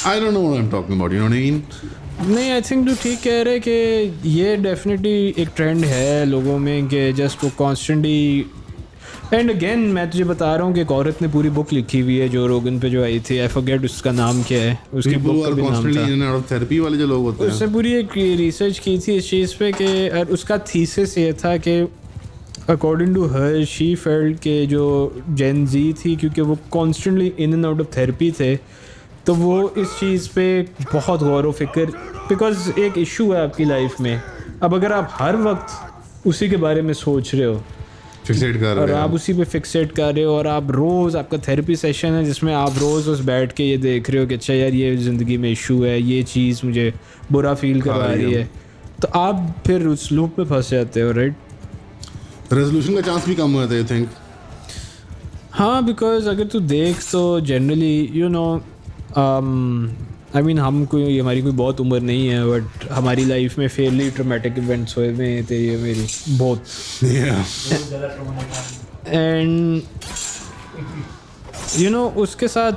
I don't know what I'm talking about. You know what I mean? नहीं I think तू ठीक कह रहे कि ये definitely एक trend है लोगों में कि जस्ट वो कॉन्स्टेंटली. एंड अगेन मैं तुझे बता रहा हूँ कि एक औरत ने पूरी बुक लिखी हुई है जो रोगन पे जो आई थी, आई फॉरगेट उसका नाम क्या है, उसकी बुक का भी नाम था. थेरेपी वाले जो लोग होते हैं उसने पूरी एक रिसर्च की थी इस चीज़ पे कि उसका थीसिस ये था कि according to her she felt के जो जेन जी थी क्योंकि वो constantly in and out of therapy थे तो वो इस चीज़ पे बहुत गौर व फिक्र, बिकॉज एक इशू है आपकी लाइफ में. अब अगर आप हर वक्त उसी के बारे में सोच रहे हो फिक्सेट कर रहे और आप उसी पे फिक्सेट कर रहे हो और आप रोज़ आपका थेरेपी सेशन है जिसमें आप रोज़ उस बैठ के ये देख रहे हो कि अच्छा यार ये ज़िंदगी में इशू है, ये चीज़ मुझे बुरा फील करवा रही है, तो आप फिर उस लूप में फंस जाते हो. राइट. रेजोल्यूशन का चांस भी कम हो जाता है आई थिंक. हाँ बिकॉज अगर तू देख तो generally you know I mean हम कोई हमारी कोई बहुत उम्र नहीं है बट हमारी लाइफ में फेयरली ट्रॉमेटिक इवेंट्स हुए हुए थे ये मेरी बहुत Yeah. बहुत ज़्यादा ट्रॉमेटिक एंड यू नो उसके साथ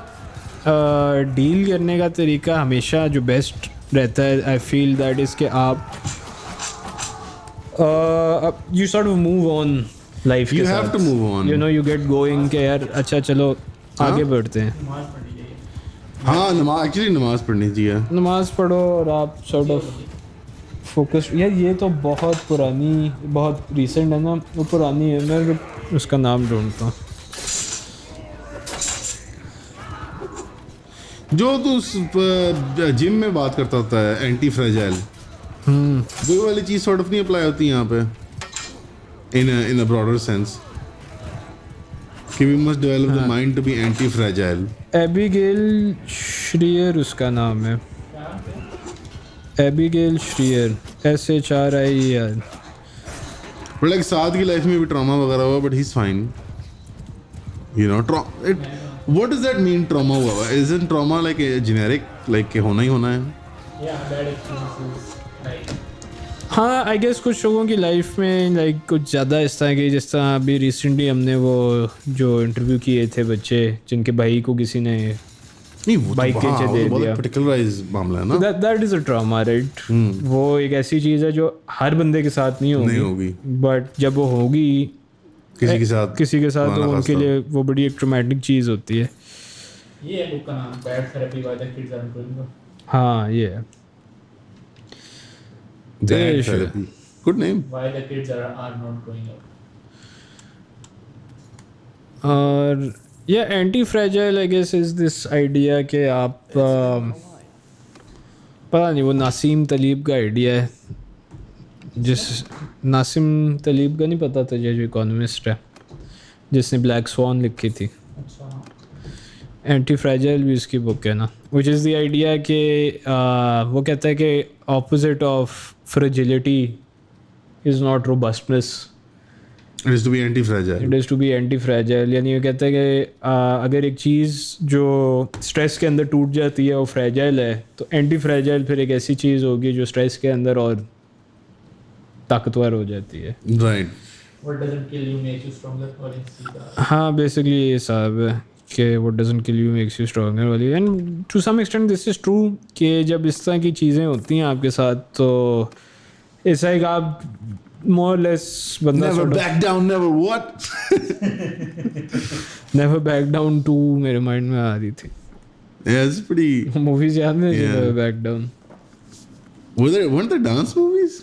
डील करने का तरीका हमेशा जो बेस्ट रहता है आई फील दैट इज़ कि आप you sort of move on life You have to move on. You know you get going के यार अच्छा चलो आगे बढ़ते हैं नमाज पढ़नी चाहिए हाँ नमाज पढ़नी चाहिए. नमाज पढ़ो और आप सॉर्ट ऑफ फोकस यार ये तो बहुत पुरानी बहुत रीसेंट है ना वो पुरानी है मैं उसका नाम ढूंढता हूँ जो तू जिम में बात करता होता है एंटी फ्रेजाइल, वो वाली चीज सॉर्ट ऑफ नहीं अप्लाई होती यहाँ पे इन अ ब्रॉडर सेंस कि we must develop the mind to be anti fragile. Abigail Shrier उसका नाम है Abigail Shrier SHRIER but like Saad की लाइफ में भी ट्रॉमा वगैरह हुआ but he is fine you know. What does that mean trauma हुआ? Isn't trauma like generic like कि होना ही होना है? Yeah, bad experiences like हाँ आई गेस कुछ लोगों की लाइफ में लाइक कुछ ज़्यादा इस तरह की जिस तरह अभी रिसेंटली हमने वो जो इंटरव्यू किए थे बच्चे जिनके भाई को किसी ने नहीं वो बाइक के नीचे दे दिया. पर्टिकुलराइज मामला है ना. That is a trauma right. वो एक ऐसी चीज़ है जो हर बंदे के साथ नहीं नहीं होगी होगी बट जब वो होगी किसी के साथ तो हमारा उनके खास लिए वो बड़ी एक ट्रॉमेटिक चीज़ होती है. ये है बुक का नाम bad therapy why the kids are going. हाँ ये है Bad देश है. therapy. Good name. Why the kids are not growing up. और ये anti fragile I guess is this idea कि आप पता नहीं वो नासिम तलीब का आइडिया है जिस नासिम तलीब का नहीं पता था जो इकोनॉमिस्ट है जिसने ब्लैक स्वॉन लिखी थी. अच्छा एंटी फ्रेजाइल भी उसकी बुक है ना विच इज़ द आइडिया कि वो कहता है कि opposite of fragility is not robustness It is to be anti-fragile. It is to be anti fragile. यानी ये कहता है कि अगर एक चीज़ जो स्ट्रेस के अंदर टूट जाती है वो फ्रेजाइल है तो एंटी फ्रेजाइल फिर एक ऐसी चीज़ होगी जो स्ट्रेस के अंदर और ताकतवर हो जाती है. Right. what doesn't kill you makes you stronger और सीधा हाँ बेसिकली ये हिसाब है कि what doesn't kill you makes you stronger वाली. And to some extent this is true कि जब इस तरह की चीज़ें होती हैं आपके साथ तो ऐसा है कि आप मोर लेस बंदा Never back down, never what? Never back down 2 मेरे माइंड में आ रही थी. Yeah, it's pretty. मूवीज याद नहीं Yeah. Never back down. Weren't there dance movies?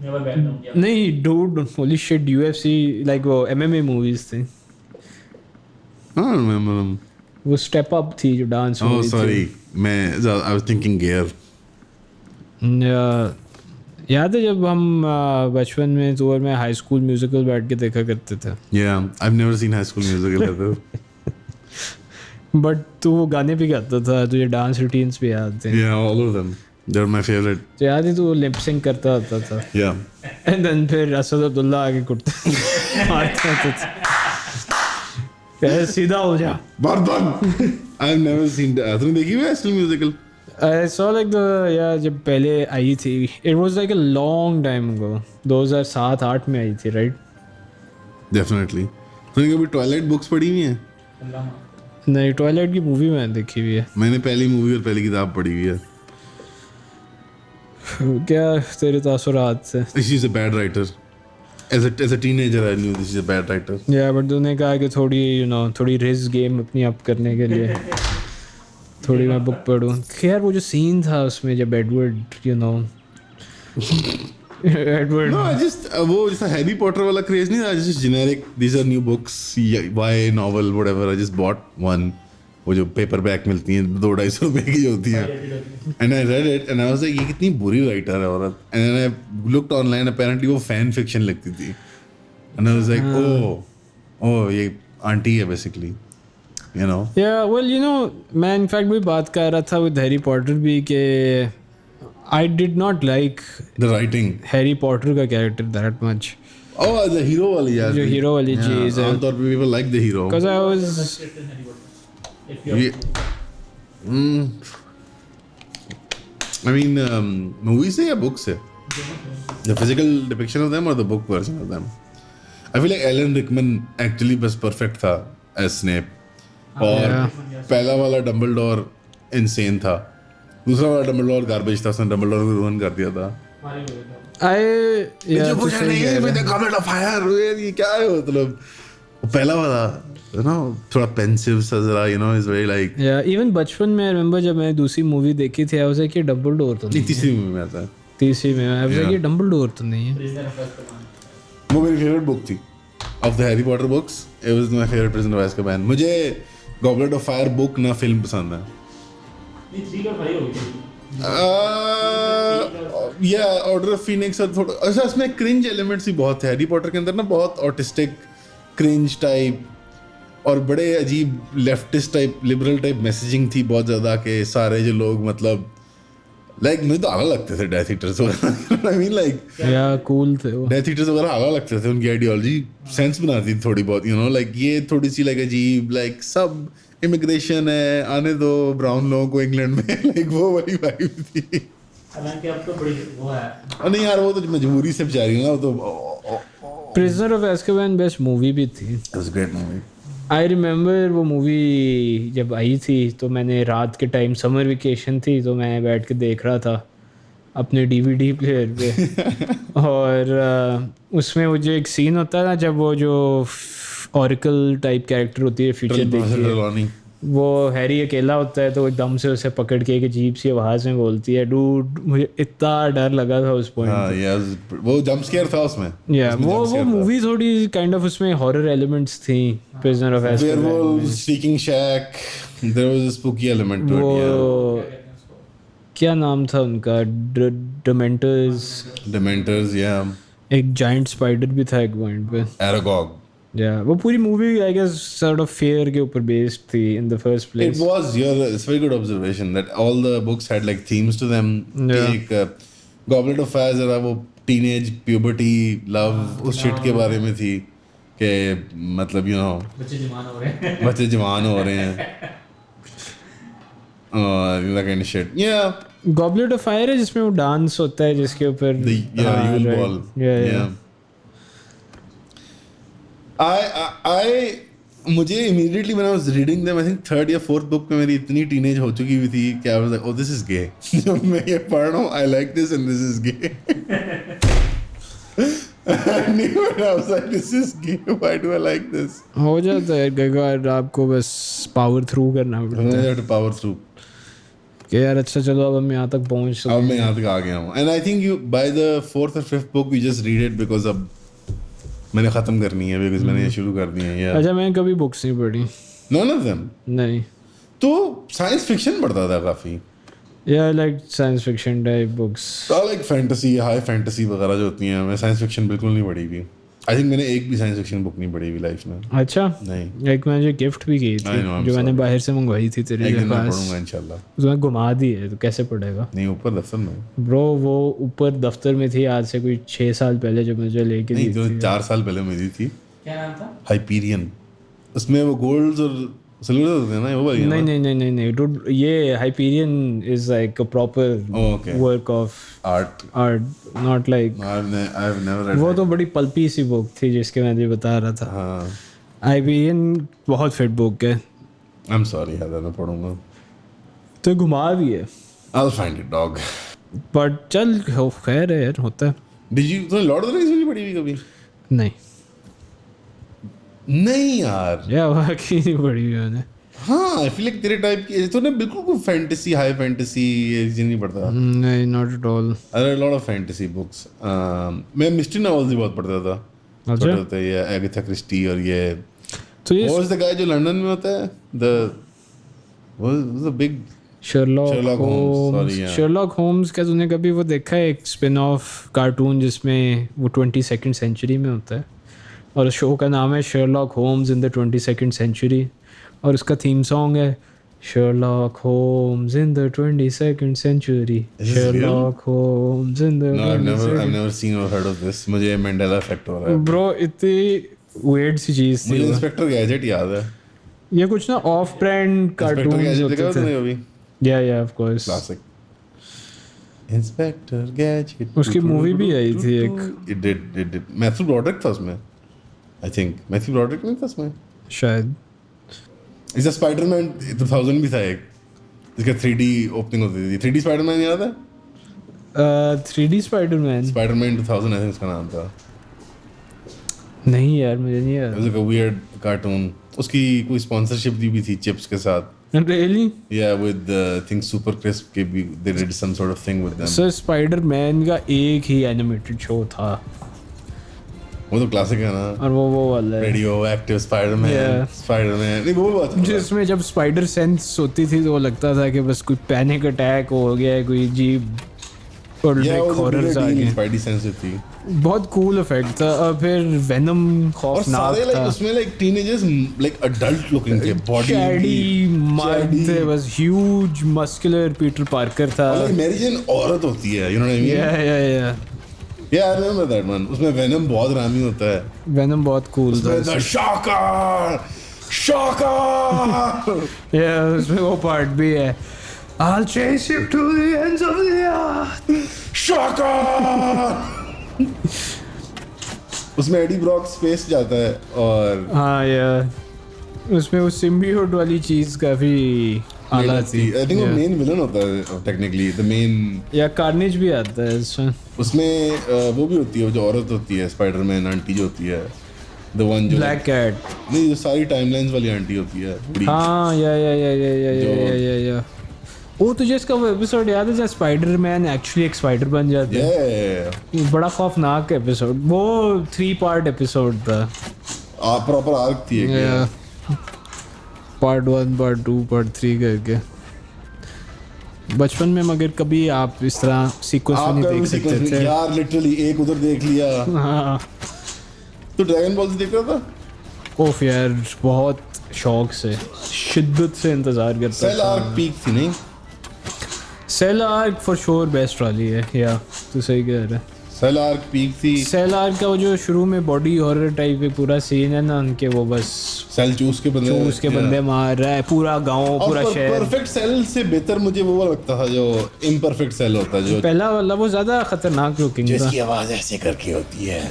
never back down किया. नहीं dude holy shit UFC like वो MMA मूवीज थी. I don't remember them. वो स्टेप अप थी जो dance Oh, movie sorry. I was thinking Gear. थी. याद है जब हम बचपन में तो और मैं हाई स्कूल म्यूजिकल बैठ के देखा करते थे. Yeah, I've never seen High School Musical ever. But तू वो गाने भी गाता था तुझे डांस रूटीन्स भी याद थे. Yeah, all of them. They're my favorite. तो याद है तू लिप सिंक करता होता था Yeah. एंड देन फिर असद अब्दुल्ला आगे कुर्ता मारता था. कहे सीधा हो जा. Bardhan. I've never seen that. तुमने देखी हुई है High School Musical? I saw like the यार जब पहले आई थी it was like a long time ago 2007-8 में आई थी right. Definitely. तुमने कभी Twilight books पढ़ी हुई हैं? अल्लाह माफ. नहीं टॉयलेट की मूवी मैंने देखी हुई है. मैंने पहली मूवी और पहली किताब पढ़ी हुई है. क्या तेरे तासुरात से. She's a bad writer. As a teenager, I knew this is a bad writer. या बट तूने कहा कि थोड़ी थोड़ी रिस्क गेम अपनी अप करने के लिए थोड़ी मैं बुक पढ़ूँ. खैर वो जो सीन था उसमें जब Edward Edward No, I just वो जैसा हैरी पॉटर वाला क्रेज नहीं था. Just generic. These are new books. YA novel, whatever. I just bought one. वो जो पेपर बैक मिलती हैं 200-250 रुपए की जो होती हैं. And I read it and I was like ये कितनी बुरी राइटर है औरत. And then I looked online. Apparently वो फैन फिक्शन लिखती थी. And I was like oh ये आंटी है basically. You know. या वेल मैं इनफैक्ट भी बात कर रहा था विद हैरी पॉटर भी कि I did not like The writing. Harry Potter का character that much. Oh, the hero वाली यार. जो hero वाली चीज़ है. आमतौर पे people like the hero. Because I was If you ये I mean, movies से या books से? The physical depiction of them or the book version of them? I feel like Alan Rickman actually बस perfect था as Snape. और पहला वाला Dumbledore insane था. दूसरा वाला Dumbledore garbage था, उसने Dumbledore को ruin कर दिया था. yeah, मुझे नहीं है with the goblet of fire, ये क्या है मतलब? पहला वाला you know थोड़ा pensive सा जरा you know is very like yeah, even बचपन में I remember जब मैंने दूसरी मूवी देखी थी I was like ये Dumbledore तो नहीं है. तीसरी मूवी में आता है. तीसरी में I was like ये Dumbledore तो नहीं है. Prisoner of Azkaban. वो मेरी फेवरेट बुक थी of the Harry Potter books. It was my favorite Prisoner of Azkaban. मुझे Goblet of Fire बुक ना फिल्म पसंद है. नहीं 3 और 5 हो गई. या ऑर्डर ऑफ फीनिक्स और थोड़ा अच्छा इसमें क्रिंज एलिमेंट्स भी बहुत है हैरी पॉटर के अंदर ना बहुत ऑटिस्टिक क्रिंज टाइप और बड़े अजीब leftist type liberal type messaging थी बहुत ज़्यादा कि सारे जो लोग मतलब लाइक मुझे तो आला लगते थे डेथ ईटर्स वगैरह आई मीन लाइक या कूल थे वो. डेथ ईटर्स वगैरह आला लगते थे उनकी आइडियोलॉजी सेंस बनाती थी थोड़ी बहुत यू नो लाइक ये थोड़ी सी लाइक अजीब लाइक सब इमिग्रेशन है आने दो ब्राउन लोगों को इंग्लैंड में लाइक वो वाली वाइब थी. हालांकि अब तो बड़ी वो है. और नहीं यार वो तो मजबूरी से बेचारी ना वो तो prisoner of Azkaban best movie भी थी. It was a great movie. I remember वो मूवी जब आई थी तो मैंने रात के टाइम समर वेकेशन थी तो मैं बैठ के देख रहा था अपने डीवीडी प्लेयर पे और उसमें वो जो एक सीन होता है ना जब वो जो ऑरिकल टाइप कैरेक्टर होती है फ्यूचर देखती है वो हैरी अकेला होता है तो एकदम से उसे पकड़ के एक अजीब सी आवाज़ में बोलती है डूड मुझे इतना डर लगा था उस पॉइंट. हाँ यार वो जंप स्केयर था उसमें. या वो मूवी थोड़ी काइंड ऑफ उसमें हॉरर एलिमेंट्स थी. Prisoner of Azkaban Werewolf, Sneaking Shack, there was a spooky element to it. वो क्या नाम था उनका डेमेंटर्स. Dementors, yeah. एक जाइंट स्पाइडर भी था एक पॉइंट पे. Aragog. या वो पूरी movie I guess sort of fear के ऊपर बेस्ड थी in the first It place. was it's very good observation that all the books had like themes to them. Yeah. एक Goblet of Fire जरा वो teenage puberty love उस shit के बारे में थी कि मतलब you know बच्चे जवान हो रहे हैं. बच्चे जवान हो रहे हैं. That kind of shit. Yeah. Goblet of fire है जिसमें वो डांस होता है जिसके ऊपर Yule Ball. या मुझे immediately when I was reading them I think third या fourth book में मेरी इतनी teenage हो चुकी हुई थी कि I was like oh this is gay. जब मैं ये पढ़ रहा हूँ I like this and this is gay. I knew it. I was like this is gay. Why do I like this? हो जाता है कई बार आपको बस पावर थ्रू करना I पड़ता है have to power through. कि यार अच्छा चलो अब हम यहाँ तक पहुँच अब मैं यहाँ तक आ गया हूँ and I think you by the fourth or fifth book you just read it because अब मैंने ख़त्म करनी है because मैंने ये शुरू कर दी है. अच्छा मैंने कभी बुक्स नहीं पढ़ी. None of them. नहीं. तो साइंस फिक्शन पढ़ता था काफ़ी. या like science fiction type books. Like fantasy high fantasy वगैरह जो होती हैं मैं साइंस फिक्शन बिल्कुल नहीं पढ़ी हुई. आई थिंक मैंने एक भी साइंस फिक्शन बुक नहीं पढ़ी हुई लाइफ में. अच्छा नहीं एक मैंने गिफ्ट भी की I know, थी I'm जो मैंने sorry. बाहर से मंगवाई थी तेरे एक दिन मैं पास. पढ़ूंगा इंशाल्लाह. उसमें घुमा दी है तो कैसे पढ़ेगा. नहीं ऊपर दफ्तर में ब्रो वो ऊपर दफ्तर में थी आज से कोई 6 साल पहले जब मुझे लेके दी नहीं जो थी. 4 साल पहले मिली थी क्या नाम था? हाइपीरियन. उसमें वो गोल्ड्स और सिल्वर होते हैं ना वो वाली. नहीं नहीं नहीं नहीं नहीं डूड ये Hyperion is like a proper okay. Work of art. Art not like I've never read वो तो बड़ी पल्पी सी बुक थी जिसके मैं तुझे बता रहा था. हाँ हाइपीरियन बहुत फिट बुक है. I'm sorry यार मैं पढ़ूंगा. तो घुमा भी है I'll find it dog. But चल खैर है यार होता है. Did you तूने लॉर्ड ऑफ द रिंग्स भी पढ़ी हुई कभी? नहीं नहीं यार. या वाकई नहीं पढ़ी हुई मैंने. हाँ आई फील लाइक तेरे टाइप की तूने बिल्कुल कोई फैंटेसी हाई फैंटेसी ये चीज़ नहीं पढ़ता. नहीं not at all. I read a lot of fantasy books. मैं मिस्ट्री नॉवेल्स भी बहुत पढ़ता था. अच्छा. छोटे होते ये एगाथा क्रिस्टी और ये तो ये What was the guy जो लंदन में होता है? The big Sherlock Sherlock Holmes, Holmes. sorry, yeah. Sherlock Holmes क्या तूने कभी वो देखा है एक स्पिन ऑफ कार्टून जिसमें वो 22nd सेंचुरी में होता है और शो का नाम है Sherlock Holmes in the 22nd century और उसका थीम सॉन्ग है Sherlock Holmes in the 22nd century. Is this real? Sherlock Holmes in the No, I've 22nd. never seen or heard of this. मुझे Mandela effect हो रहा है. Bro इतनी weird सी चीज़ थी मुझे वो. इंस्पेक्टर गैजेट याद है. ये कुछ ना of brand inspector cartoon gadget देखा होते तूने थे. कभी? या of course. Classic. Inspector gadget उसकी movie भी आई थी एक। It did. मैथ्यू ब्रॉडरिक था उसमें, आई थिंक मैथ्यू ब्रॉडरिक नहीं था उसमें। शायद। इसका स्पाइडरमैन 2000 भी था एक, जिसका 3D ओपनिंग होती थी। 3D स्पाइडरमैन याद है? 3D Spiderman Spiderman 2000 I think उसका नाम था। नहीं यार, मुझे नहीं It याद। was like a weird cartoon. उसकी कोई स्पॉन्सरशिप दी भी थी चिप्स के साथ। Really? Yeah, with I think Super Crisp के भी they did some sort of thing with them. Sir Spiderman का एक ही एनिमेटेड शो था, वो तो क्लासिक है ना। और वो वाला है radio active Spiderman. Yeah. Spiderman नहीं वो बात जिसमें जब स्पाइडर सेंस होती थी तो वो लगता था कि बस कोई पैनिक अटैक हो गया है, कोई अजीब और हॉरर्स आ गए। स्पाइडी सेंसिटिव थी। बहुत कूल इफेक्ट था। और फिर वेनम और खौफनाक सारे लाइक था। उसमें like teenagers like adult looking थे, बॉडी चैडी मर्द थे, बस ह्यूज मस्कुलर पीटर पार्कर था। लाइक मेरी जेन औरत होती है, you know what I mean. या Yeah, I remember that one. उसमें वेनम बहुत रामी होता है। वेनम बहुत कूल था। उसमें the shocker, shocker। या उसमें वो पार्ट भी है, I'll chase you to the ends of the earth. shocker। उसमें एडी ब्रॉक स्पेस जाता है और हाँ यार, उसमें वो सिम्बियोट वाली चीज काफी आला थी। आई थिंक वो Yeah. मेन विलन होता है टेक्निकली, द मेन। या कार्नेज भी आता है इसमें। उसमें वो भी होती है, जो औरत होती है स्पाइडरमैन आंटी जो होती है, द वन जो ब्लैक कैट। नहीं, जो सारी टाइमलाइंस वाली आंटी होती है बूढ़ी। हाँ या वो तुझे इसका वो एपिसोड याद है जब स्पाइडरमैन एक्चुअली एक स्पाइडर बन जाता है? Yeah, बड़ा खौफनाक एपिसोड, वो 3 पार्ट एपिसोड था। प्रॉपर आर्क थी एक। पार्ट 1, पार्ट 2, पार्ट 3 करके। बचपन में मगर कभी आप इस तरह सीक्वेंस में आपका नहीं भी देख सकते सीक्वेंस थे। यार, लिटरली एक उधर देख लिया। हाँ तो ड्रैगन बॉल देख रहा था? ओफ यार, बहुत शौक से, शिद्दत से इंतजार करता सेल था। आर्क पीक थी नहीं? Cell arc for sure best वाली है। या तू सही कह रहा है। सेल आर्क पीक थी। सेल आर्क का वो जो शुरू में बॉडी हॉरर टाइप पे पूरा सीन है ना, उनके वो बस सेल चूस के बंदे, चूस के बंदे मार रहा है, पूरा गांव, पूरा शहर। परफेक्ट सेल से बेहतर मुझे वो लगता था जो इम्परफेक्ट सेल होता है, जो पहला वाला वो ज्यादा खतरनाक लुकिंग था। जिसकी आवाज ऐसे करके होती है।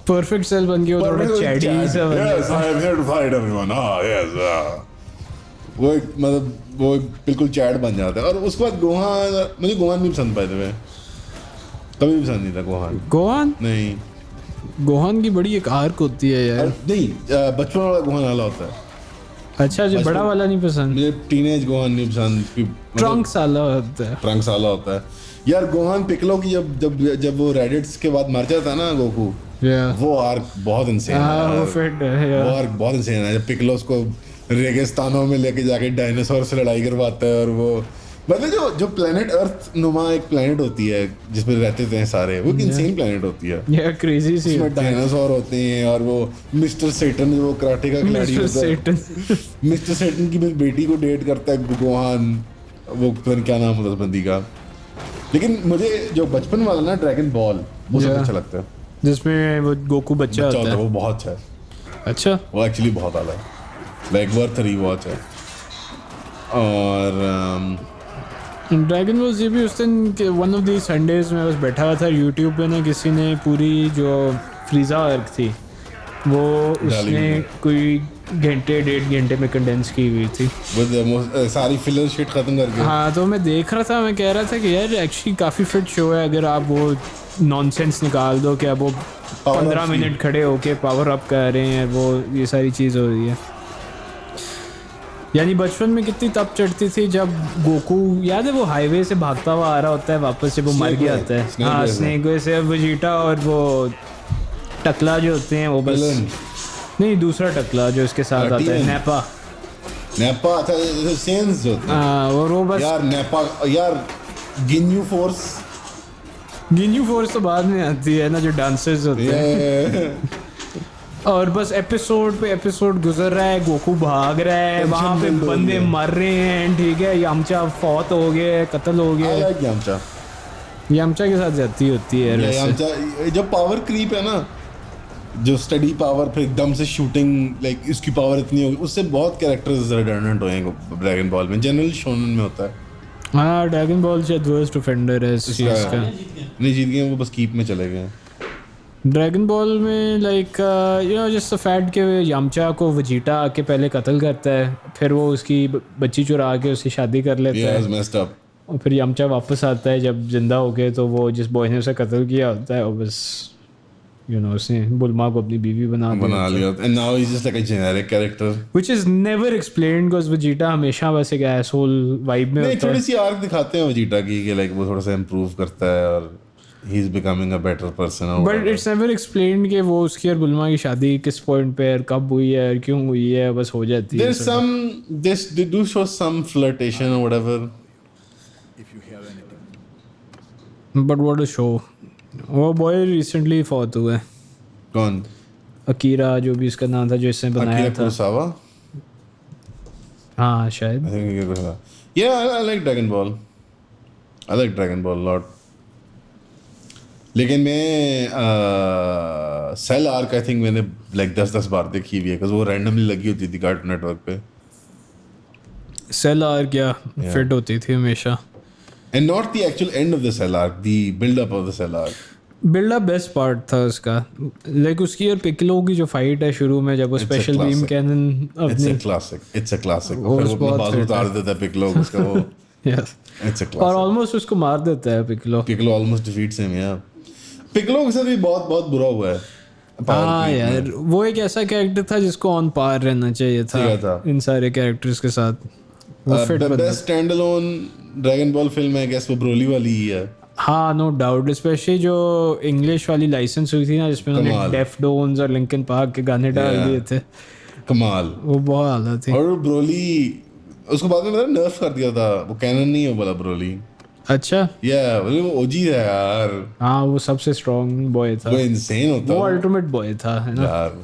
परफेक्ट सेल बन गया, वो थोड़ा चैडी सा बन गया। Yes, I am here to fight everyone. Yes, वो एक मतलब वो एक बिल्कुल चैट बन जाता है। और उसके बाद गोहान, मुझे गोहान नहीं पसंद पाए थे, कभी भी पसंद नहीं था गोहान। गोहान नहीं, की बड़ी एक आर्क होती है यार। नहीं, बचपन वाला गोहान वाला होता है। अच्छा, जो बड़ा वाला नहीं पसंद? मुझे टीनेज गोहान नहीं पसंद। ट्रंक साला होता है। ट्रंक साला होता है यार। गोहान पिकलो की जब वो रेडिट्स के बाद मर जाता है ना गोकू, वो आर्क बहुत इंसेन है। वो फिट है। वो आर्क बहुत इंसेन है, जब पिकलो उसको रेगिस्तानों में लेके जाके डायनासोर से लड़ाई करवाता है। और वो मतलब जो प्लेनेट अर्थ नुमा एक प्लेनेट होती है जिसमें रहते थे सारे, वो इंसेन प्लेनेट होती है। ये क्रेजी सी उसमें डायनासोर होते हैं और वो मिस्टर सेटन जो कराटे का खिलाड़ी होता है, मिस्टर सेटन की बेटी को डेट करता है गोहान। वो पता नहीं क्या नाम होता है उस बंदी का। लेकिन मुझे जो बचपन वाला ना ड्रैगन बॉल, वो सबसे अच्छा लगता है, जिसमें वो गोकू बच्चा होता है। वो बहुत अच्छा है। अच्छा, वो एक्चुअली बहुत आला है, लाइक वर्थ रीवॉच है। और ड्रैगन बॉल जी भी उस दिन के वन ऑफ दी संडेज में बस बैठा हुआ था यूट्यूब पे ना, किसी ने पूरी जो फ्रीजा आर्क थी वो उसने कोई घंटे 1.5 घंटे में कंडेंस की हुई थी, वो सारी फिलर शिट खत्म करके। हाँ, तो मैं देख रहा था, मैं कह रहा था कि यार एक्चुअली काफ़ी फिट शो है अगर आप वो नॉनसेंस निकाल दो कि अब वो 15 मिनट खड़े होके पावर अप कर रहे हैं, वो ये सारी चीज़ हो रही है। यानी बचपन में कितनी तप चढ़ती थी जब गोकू, याद है वो हाईवे से भागता हुआ आ रहा होता है वापस से, वो मर गया होता है। हाँ, स्नेक वे से वेजिटा और वो टकला जो होते हैं वो बस नहीं, दूसरा टकला जो इसके साथ आता है, नेपा अच्छा सेंस जो होता है। हाँ, और वो बस यार नेपा, यार गिन्यू फोर्स तो बाद में आती है ना, जो डांसर्स होते हैं। और बस एपिसोड पे एपिसोड गुजर रहा है, गोकू भाग रहा है, वहाँ पे बंदे मर रहे हैं, ठीक है, यामचा फौत हो गए, कत्ल हो गए। यामचा के साथ जाती होती है यामचा जब पावर क्रीप है ना, जो स्टडी पावर फिर एकदम से शूटिंग, लाइक इसकी पावर इतनी होगी, उससे बहुत कैरेक्टर्स रिडंडेंट होएंगे ड्रैगन बॉल में, जनरल शोनन में होता है। हाँ ड्रैगन बॉल शायद वर्स्ट ऑफेंडर है इस चीज़ का। नहीं जीत गए वो, बस कीप में चले गए। ड्रैगन बॉल में like you know just the fact कि यामचा को वजीटा आके पहले कत्ल करता है, फिर वो उसकी बच्ची चुरा के उससे शादी कर लेता Yeah, है, it was messed up. और फिर यामचा वापस आता है जब जिंदा हो गए, तो वो जिस बॉय ने उसे कत्ल किया होता है और बस यू नो उसने बुल्मा को अपनी बीवी बना लिया। And now he's just like a generic character. Which is never explained because Vegeta हमेशा बस एक एसहोल वाइब में नहीं, होता है। थोड़ी सी आर्क दिखाते हैं वजीटा की कि लाइक वो थोड़ा सा इम्प्रूव करता है और he is becoming a better person or but whatever. It's never explained कि वो उसकी और बुल्मा की शादी किस पॉइंट पे और कब हुई है और क्यों हुई है, बस हो जाती है। There's some, they do show some flirtation or whatever. But what a show. वो बॉय रिसेंटली फॉत हुआ है, कौन? अकीरा जो भी इसका नाम था जो इसने बनाया Akira था। Kurosawa? हाँ शायद। I think Akira Kurosawa. Yeah, I like Dragon Ball. I like Dragon Ball a lot. लेकिन मैं सेल आर्क आई थिंक मैंने लाइक 10 बार देखी हुई है, बिकॉज वो रैंडमली लगी होती थी कार्टून नेटवर्क पे। सेल आर क्या फिट होती थी हमेशा। And not the actual end of the Cell arc, the build up of the Cell arc. Build up best part था उसका, लाइक उसकी और पिकलो की जो फाइट है शुरू में जब वो It's a special beam classic. Canon it's अपनी a classic, it's a classic. वो फिर वो अपना बहुत बाजू fit उतार है। देता है पिकलो उसका वो। यस, इट्स अ और क्लासिक। ऑलमोस्ट उसको मार देता है Piccolo. Piccolo almost defeats him. या पिकलो के साथ भी बहुत बहुत बुरा हुआ है। हाँ यार, वो एक ऐसा कैरेक्टर था जिसको ऑन पार रहना चाहिए ठीक था। था इन सारे कैरेक्टर्स के साथ। वो फिट द बंदा। Best stand alone dragon ball film है गेस वो ब्रोली वाली ही है। हाँ नो डाउट, स्पेशली जो इंग्लिश वाली लाइसेंस हुई थी ना जिसमें उन्होंने कमाल। डेफटोन्स और लिंकन पार्क के गाने डाल Yeah. दिए थे, कमाल। वो बहुत आला थे। और ब्रोली उसको बाद में नर्फ कर दिया था, वो कैनन नहीं है बोला ब्रोली। अच्छा, या वो ओजी है यार, हाँ वो सबसे स्ट्रॉन्ग बॉय था, वो इंसेन होता वो है अल्टीमेट बॉय था, है ना। यार,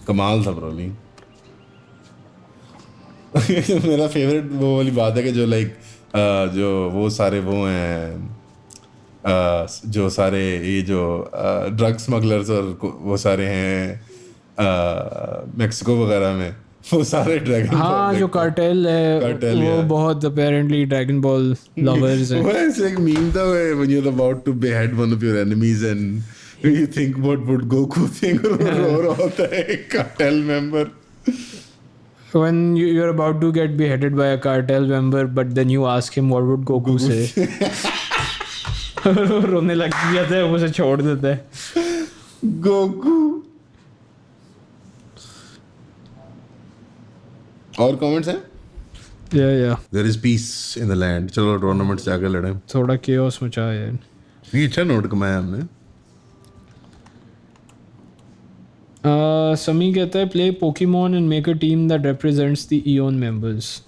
कमाल था ब्रोली। मेरा फेवरेट वो वाली बात है कि जो लाइक जो वो सारे वो हैं जो सारे ये जो ड्रग स्मगलर्स और वो सारे हैं मेक्सिको वगैरह में, वो सारे ड्रैगन हाँ जो कार्टेल है Cartel, वो yeah. बहुत अपेरेंटली ड्रैगन बॉल लवर्स हैं। वो ऐसे एक मीम था when you're about to behead one of your enemies and you think what would Goku think, और वो रो रहा होता है एक cartel member। When you're about to get beheaded by a cartel member, but then you ask him what would Goku say, रोने लग जाता है, वो उसे छोड़ देता है। गोकू। और कमेंट्स हैं? या There is peace in the land। चलो टूर्नामेंट जाकर लड़ें। थोड़ा chaos मचा है यार। ये अच्छा नोट कमाया हमने। समी कहता है play Pokemon and make a team that represents the Ian members.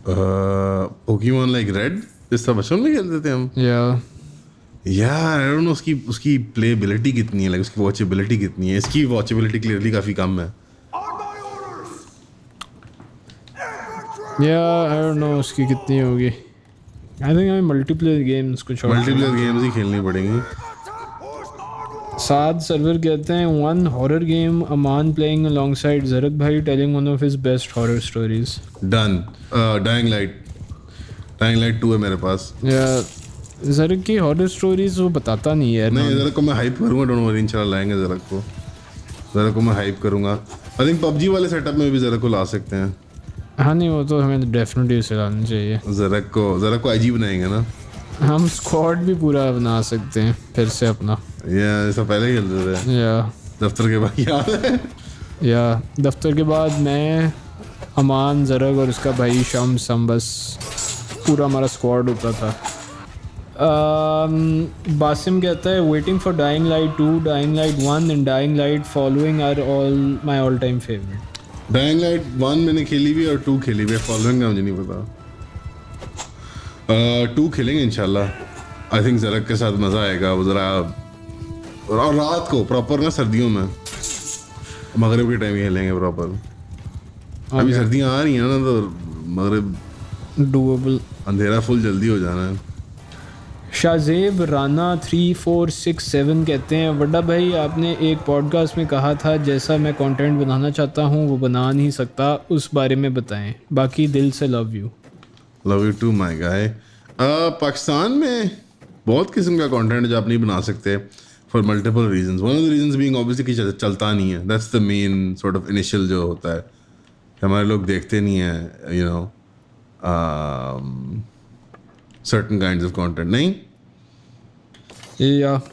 Pokemon like red जिस तरह बचपन में खेलते थे हम। या यार आई डोंट नो उसकी प्लेबिलिटी कितनी है, लाइक उसकी वॉचेबिलिटी कितनी है। इसकी वॉचेबिलिटी क्लियरली काफ़ी कम है। आई डोंट नो उसकी कितनी होगी। आई थिंक हमें मल्टीप्लेयर गेम्स कुछ और मल्टीप्लेयर गेम्स ही खेलनी पड़ेंगी। साद सर्वर कहते हैं one horror game Aman playing alongside जरक भाई telling one of his best horror stories. Done. Dying Light 2 है मेरे पास। या जरक की हॉरर स्टोरीज वो बताता नहीं है नहीं ज़रा को मैं हाइप करूँगा, डोंट वरी, इंशाल्लाह लाएंगे ज़रा को मैं हाइप करूँगा। आई थिंक पबजी वाले सेटअप में भी ज़रा को ला सकते हैं। हाँ नहीं वो तो हमें डेफिनेटली उसे लाना चाहिए। ज़रा को आईजी बनाएंगे ना, हम स्क्वाड भी पूरा बना सकते हैं फिर से अपना। ये ऐसा पहले खेलते थे या दफ्तर के बाद, याद है? या दफ्तर के बाद मैं अमान जरग और उसका भाई शम्स, हम बस पूरा हमारा स्क्वाड होता था। बासिम कहता है waiting for Dying Light 2, Dying Light 1 and Dying Light following are all my all time favourite. Dying Light 1 मैंने खेली भी और 2 खेली भी, फॉलोइंग का मुझे नहीं पता। 2 खेलेंगे इंशाल्लाह। आई थिंक ज़रक के साथ मज़ा आएगा। वो ज़रा और रात को प्रॉपर ना, सर्दियों में मगरिब के टाइम खेलेंगे प्रॉपर। अभी सर्दियाँ आ रही हैं ना तो मगरिब डूएबल। अंधेरा फुल जल्दी हो जाना है। शाजेब राना 3467 कहते हैं, वड्डा भाई आपने एक पॉडकास्ट में कहा था जैसा मैं कंटेंट बनाना चाहता हूँ वो बना नहीं सकता, उस बारे में बताएं। बाकी दिल से love you too my guy. Pakistan में बहुत किस्म का कंटेंट जो आप नहीं बना सकते for multiple reasons. One of the reasons being obviously कि चलता नहीं है। That's the main sort of initial जो होता है, हमारे लोग देखते नहीं है you know certain kinds of content, नहीं? Yeah,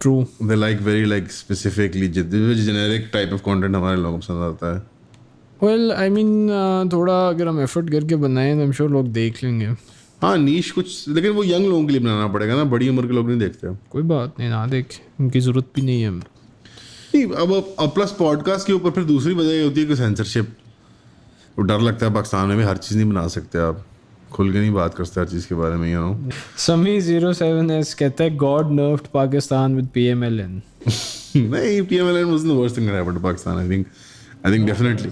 true. They like very like specifically generic type of content हमारे लोगों को पसंद आता है। Well, I mean थोड़ा अगर हम एफर्ट करके बनाएं तो I'm sure लोग देख लेंगे। हाँ नीश कुछ, लेकिन वो यंग लोगों के लिए बनाना पड़ेगा ना, बड़ी उम्र के लोग नहीं देखते। कोई बात नहीं, ना देख, उनकी ज़रूरत भी नहीं है। नहीं अब प्लस पॉडकास्ट के ऊपर फिर दूसरी वजह ये होती है कि सेंसरशिप, वो डर लगता है पाकिस्तान में भी हर चीज़ नहीं बना सकते आप, खुल के नहीं बात करते हर चीज़ के बारे में, यू नो। समी 07S कहता है गॉड नर्व्ड पाकिस्तान विद PMLN। नहीं, PMLN wasn't the worst thing that happened to Pakistan. I think definitely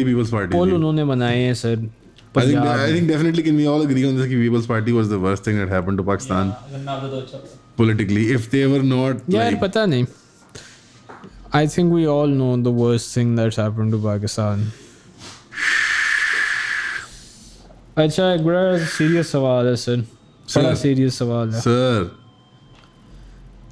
People's Party. पोल उन्होंने बनाए हैं sir. I think definitely can we all agree on this कि People's Party was the worst thing that happened to Pakistan politically. If they were not यार like, पता नहीं, I think we all know the worst thing that's happened to Pakistan. अच्छा एक बड़ा serious सवाल है sir, बड़ा सीरियस सवाल है सर,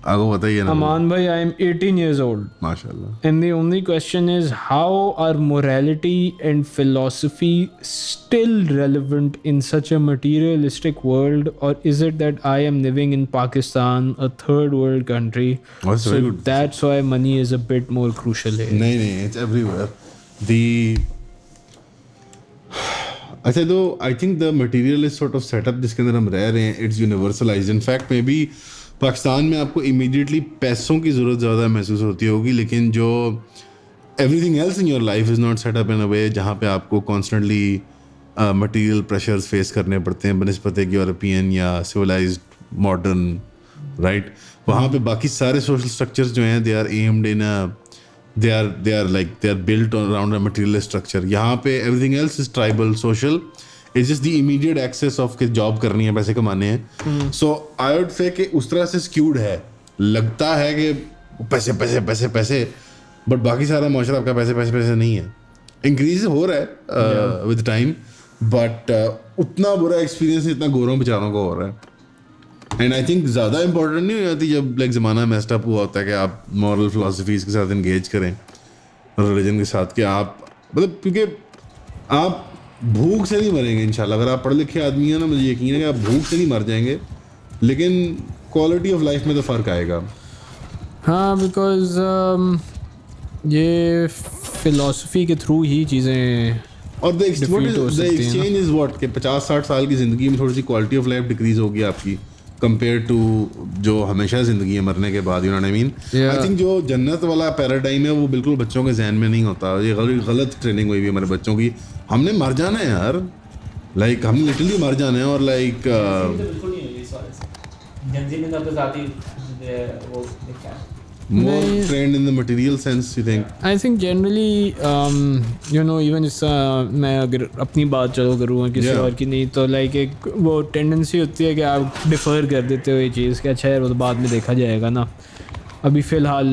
आपको बताइए ना। अमान भाई, I am 18 years old. माशाल्लाह। And the only question is, how are morality and philosophy still relevant in such a materialistic world, or is it that I am living in Pakistan, a third world country, That's so very good. that's why money is a bit more crucial here? नहीं, it's everywhere. अच्छा तो I think the materialist sort of setup जिसके अंदर हम रह रहे हैं, it's universalized. In fact maybe Pakistan में आपको इमीडिएटली पैसों की ज़रूरत ज़्यादा महसूस होती होगी, लेकिन जो everything else in your life is not setup in a way जहाँ पे आपको कॉन्स्टेंटली मटीरियल प्रेशर्स फेस करने पड़ते हैं बनस्पत एक यूरोपियन या सिविलाइज्ड मॉडर्न, राइट। वहाँ पे बाकी सारे सोशल स्ट्रक्चर्स जो हैं they are aimed in they are built around a materialist structure. यहाँ पे everything else is tribal, social. It's just the immediate access of कि जॉब करनी है, पैसे कमाने हैं। So I would say कि उस तरह से skewed है, लगता है कि पैसे पैसे पैसे पैसे, but बाकी सारा माशरा आपका पैसे पैसे पैसे नहीं है। Increase हो रहा है with time, but उतना बुरा एक्सपीरियंस इतना गोरों बेचारों को हो रहा है। एंड आई थिंक ज़्यादा इंपॉर्टेंट नहीं हो जाती जब लाइक ज़माना मेस्ड अप हुआ होता है कि आप मॉरल फिलोसफीज़ के साथ इंगेज करें, रिलीजन के साथ, कि आप मतलब क्योंकि आप भूख से नहीं मरेंगे इंशाल्लाह। अगर आप पढ़े लिखे आदमी हैं ना, मुझे यकीन है कि आप भूख से नहीं मर जाएंगे, लेकिन क्वालिटी ऑफ लाइफ में तो फ़र्क आएगा। हाँ, बिकॉज ये फिलॉसफी के थ्रू ही चीज़ें और द एक्सचेंज इज़ व्हाट कि 50-60 साल की ज़िंदगी में थोड़ी सी क्वालिटी ऑफ लाइफ डिक्रीज होगी आपकी कंपेयर टू जो हमेशा ज़िंदगी है मरने के बाद, you know what I mean. I think जो जन्नत वाला पैराडाइम है वो बिल्कुल बच्चों के जहन में नहीं होता। ये गलत ट्रेनिंग हुई भी हमारे बच्चों की, हमने मर जाना है यार, लाइक हमने लिटरली मर जाना है। और लाइक बिल्कुल नहीं हुई इस वाले से, जंजी ने तो ज़ाती वो देखा है। more trained in the material sense, you think? I think generally you know, even इस मैं अगर अपनी बात चलो करूँ किसी और की नहीं, तो लाइक एक वो टेंडेंसी होती है कि आप डिफ़र कर देते हो ये चीज़ कि अच्छा यार वो तो बाद में देखा जाएगा ना, अभी फ़िलहाल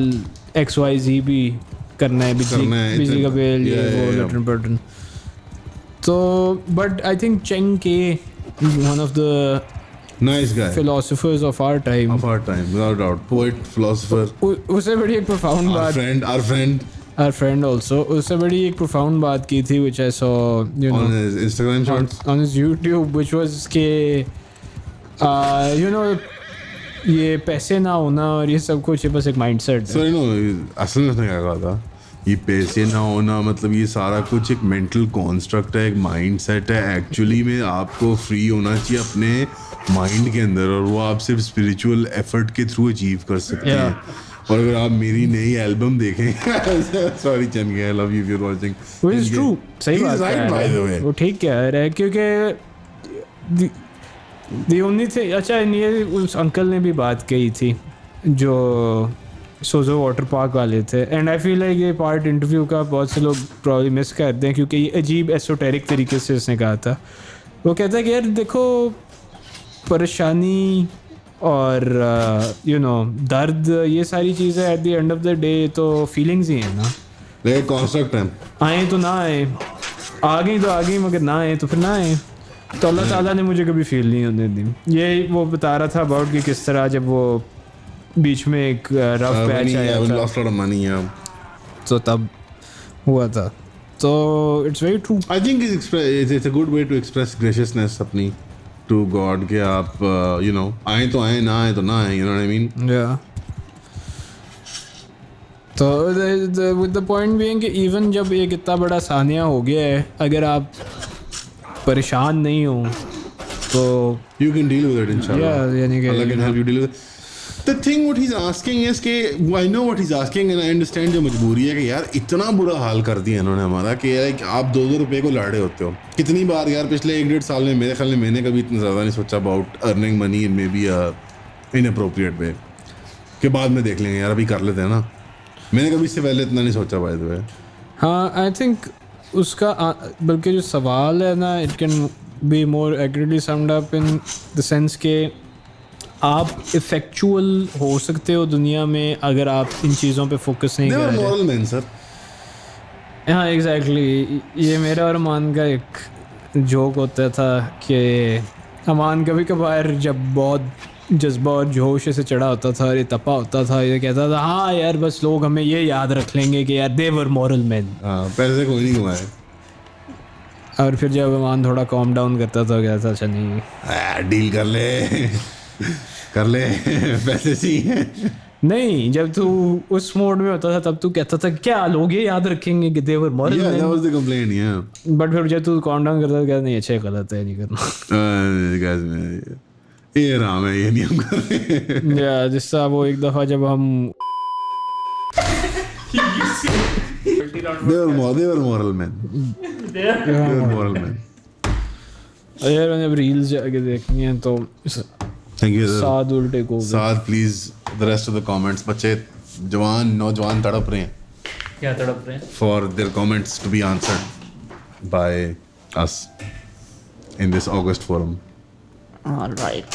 XYZ भी करना है, बिजली का बिल, ये वो लटन पटन। तो बट आई थिंक चेंग के one of the nice guy philosophers of our time without doubt, poet, philosopher, उससे बड़ी एक profound बात, our friend also, उससे बड़ी एक profound बात की थी which I saw, you know, on his Instagram shorts, on his YouTube, which was के you know ये पैसे ना होना और ये सब कुछ बस एक mindset है। so you know असल में उसने क्या कहा था, ये पैसे ना होना मतलब ये सारा कुछ एक मेंटल कॉन्स्ट्रक्ट है, एक माइंड सेट है। एक्चुअली में आपको फ्री होना चाहिए अपने माइंड के अंदर, और वो आप सिर्फ स्पिरिचुअल एफर्ट के थ्रू अचीव कर सकते हैं। और अगर आप मेरी नई एल्बम देखें सॉरी चंद, I love you if you are watching, which is true, सही बात है, वो ठीक कह रहा है। क्योंकि द ओनली थिंग, अच्छा ये उस अंकल ने भी बात कही थी जो सोजो वाटर पार्क वाले थे, एंड आई फील लाइक ये पार्ट इंटरव्यू का बहुत से लोग प्रॉब्लम मिस करते हैं क्योंकि ये अजीब एसोटेरिक तरीके से उसने कहा था। वो कहता है कि यार देखो, परेशानी और यू नो दर्द, ये सारी चीज़ें at the end of the day तो फीलिंग्स ही हैं ना। लेकिन कॉन्स्ट्रक्ट है, आए तो ना आए, आ गई तो आ गई, मगर ना आए तो फिर ना आए। तो अल्लाह ताला ने मुझे कभी फील नहीं होने दी। ये वो बता रहा था अबाउट कि किस तरह जब वो बीच में एक रफ पैच आया था लॉस्ट लॉट ऑफ मनी, तो तब हुआ था। तो it's very true. I think it's a good way to express graciousness अपनी टू गॉड कि आप यू नो आए तो आए, ना आए तो ना आए, you know what I mean. या तो विद द पॉइंट बीइंग कि इवन जब एक इतना बड़ा सानिया हो गया है, अगर आप परेशान नहीं हो तो You can deal with it, inshallah. Yeah, यानी कि Allah can help you deal with it. The thing what he's asking is कि I know what he's asking and I understand जो मजबूरी है कि यार इतना बुरा हाल कर दिया इन्होंने हमारा कि यार आप 2-2 रुपए को लाड़े होते हो। कितनी बार यार पिछले 1-1.5 साल में मेरे ख्याल में मैंने कभी इतना ज़्यादा नहीं सोचा about earning money maybe inappropriate way के बाद में देख लेंगे यार, अभी कर लेते हैं ना। मैंने कभी इससे पहले इतना नहीं सोचा बाय द वे। हाँ, आई थिंक उसका बल्कि जो सवाल है ना, it can be more accurately summed up in the sense के आप इफेक्चुअल हो सकते हो दुनिया में अगर आप इन चीज़ों पे फोकस नहीं कर रहे। Moral man sir. हाँ एग्जैक्टली, ये मेरा और अमान का एक जोक होता था कि अमान कभी कभार जब बहुत जज्बा और जोश से चढ़ा होता था और ये तपा होता था, ये कहता था हाँ यार बस लोग हमें ये याद रख लेंगे कि यार दे वर मॉरल मैन। पैसे कोई नहीं कमाए। और फिर जब अमान थोड़ा कॉम डाउन करता था कहता था अच्छा नहीं डील कर ले कर ले पैसे चाहिए। नहीं, जब तू उस मोड में होता था तब तू कहता था क्या लोग ये याद रखेंगे कि they were moral man. that was the complaint, yeah. बट फिर जब तू कॉम डाउन करता था कहता नहीं अच्छा गलत है, नहीं करना। guys, ये राम है, ये नहीं हम कर रहे। या जिससे वो एक दफ़ा जब हम They were moral men. They were moral men. यार जब रील्स जाके देखनी है तो Thank you, sir. साद उल्टे को साथ please the rest of the comments, बच्चे जवान नौजवान तड़प रहे हैं क्या तड़प रहे हैं? For their comments to be answered by us in this august forum. Alright.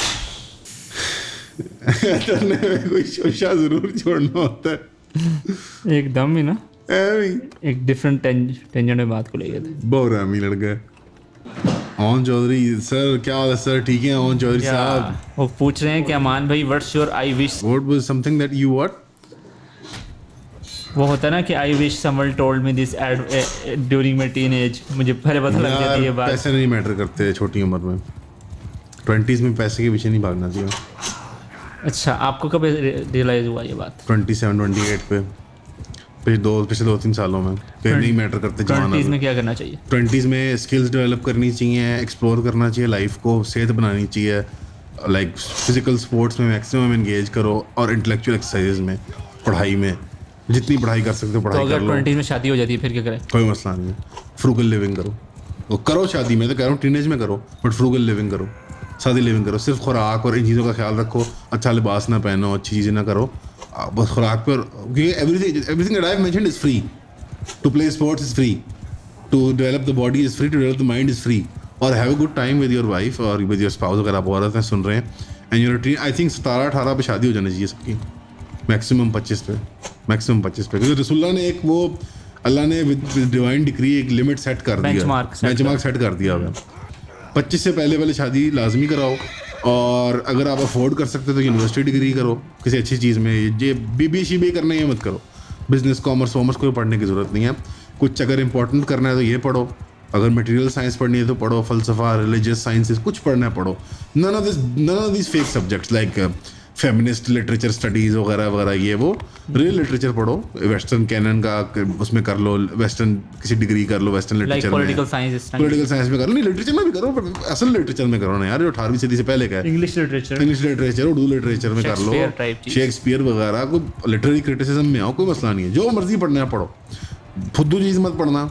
करने में कोई शोशा जरूर छोड़ना होता है। एकदम ही ना, एवी एक डिफरेंट टेंशन में बात को ले गए थे। बहुत रामी लड़का ओन चौधरी सर, क्या हाल है सर? ठीक है ओन चौधरी साहब। वो पूछ रहे हैं कि अमान भाई what's your I wish. What was something that you what? वो होता है ना कि I wish someone told me this during my teenage. मुझे पहले पता लग जाती है ये बात। पैसे नहीं मैटर करते छोटी उम्र में, 20s में पैसे के पीछे नहीं भागना चाहिए। अच्छा, आपको कब रियलाइज हुआ ये बात? 27-28 पे, पिछले 2-3 सालों में फिर नहीं मैटर करते। 20s में क्या करना चाहिए? 20s में स्किल्स डेवलप करनी चाहिए, एक्सप्लोर करना चाहिए लाइफ को, सेहत बनानी चाहिए, लाइक फिजिकल स्पोर्ट्स में मैक्सिमम एंगेज करो और इंटेलेक्चुअल एक्सरसाइज में, पढ़ाई में जितनी पढ़ाई कर सकते हो तो पढ़ाई कर अगर लो। 20s में शादी हो जाती है फिर क्या करें? कोई मसला नहीं है, फ्रूगल लिविंग करो। वो करो शादी, मैं तो कह रहा हूँ टीनेज में करो, बट फ्रूगल लिविंग करो, सादी लिविंग करो। सिर्फ खुराक और इन चीज़ों का ख्याल रखो, अच्छा लिबास ना पहनो, अच्छी चीज़ें ना करो, बस खुराक पर, क्योंकि everything that I have mentioned is free. To play sports is free, to develop the body is free, to develop the mind is free, और have a good time with your wife और with your spouse. अगर आप औरत हैं सुन रहे हैं and your teen, I think 17-18 पे शादी हो जानी चाहिए सबकी, मैक्सिमम 25 पे, मैक्सिमम 25 पे, क्योंकि रसूलुल्लाह ने एक वो अल्लाह ने विद डिवाइन डिक्री एक लिमिट सेट कर दिया, बेंचमार्क सेट कर दिया हुआ। 25 से पहले शादी लाजमी कराओ, और अगर आप अफोर्ड कर सकते हो तो यूनिवर्सिटी डिग्री करो किसी अच्छी चीज़ में। ये BBA करना ये मत करो, बिजनेस कॉमर्स वॉमर्स कोई पढ़ने की ज़रूरत नहीं है। कुछ अगर इंपॉर्टेंट करना है तो ये पढ़ो, अगर मटेरियल साइंस पढ़नी है तो पढ़ो, फलसफा, रिलीजियस साइंसेस कुछ पढ़ना है पढ़ो। None of this fake subjects like feminist literature studies वगैरह वगैरह, ये वो रियल लिटरेचर पढ़ो, वेस्टर्न कैनन का उसमें कर लो, वेस्टर्न किसी डिग्री कर लो वेस्टर्न लिटरेचर में, पॉलिटिकल साइंस में करो, नहीं लिटरेचर में भी करो, पर असल लिटरेचर में करो ना यार, जो 18वीं सदी से पहले का है। इंग्लिश लिटरेचर, उर्दू लिटरेचर में कर लो, शेक्सपियर वगैरह को, लिटरेरी क्रिटिसिज्म में आओ, कोई मसला नहीं है, जो मर्जी पढ़ना है पढ़ो, फुद्दू चीज़ मत पढ़ना,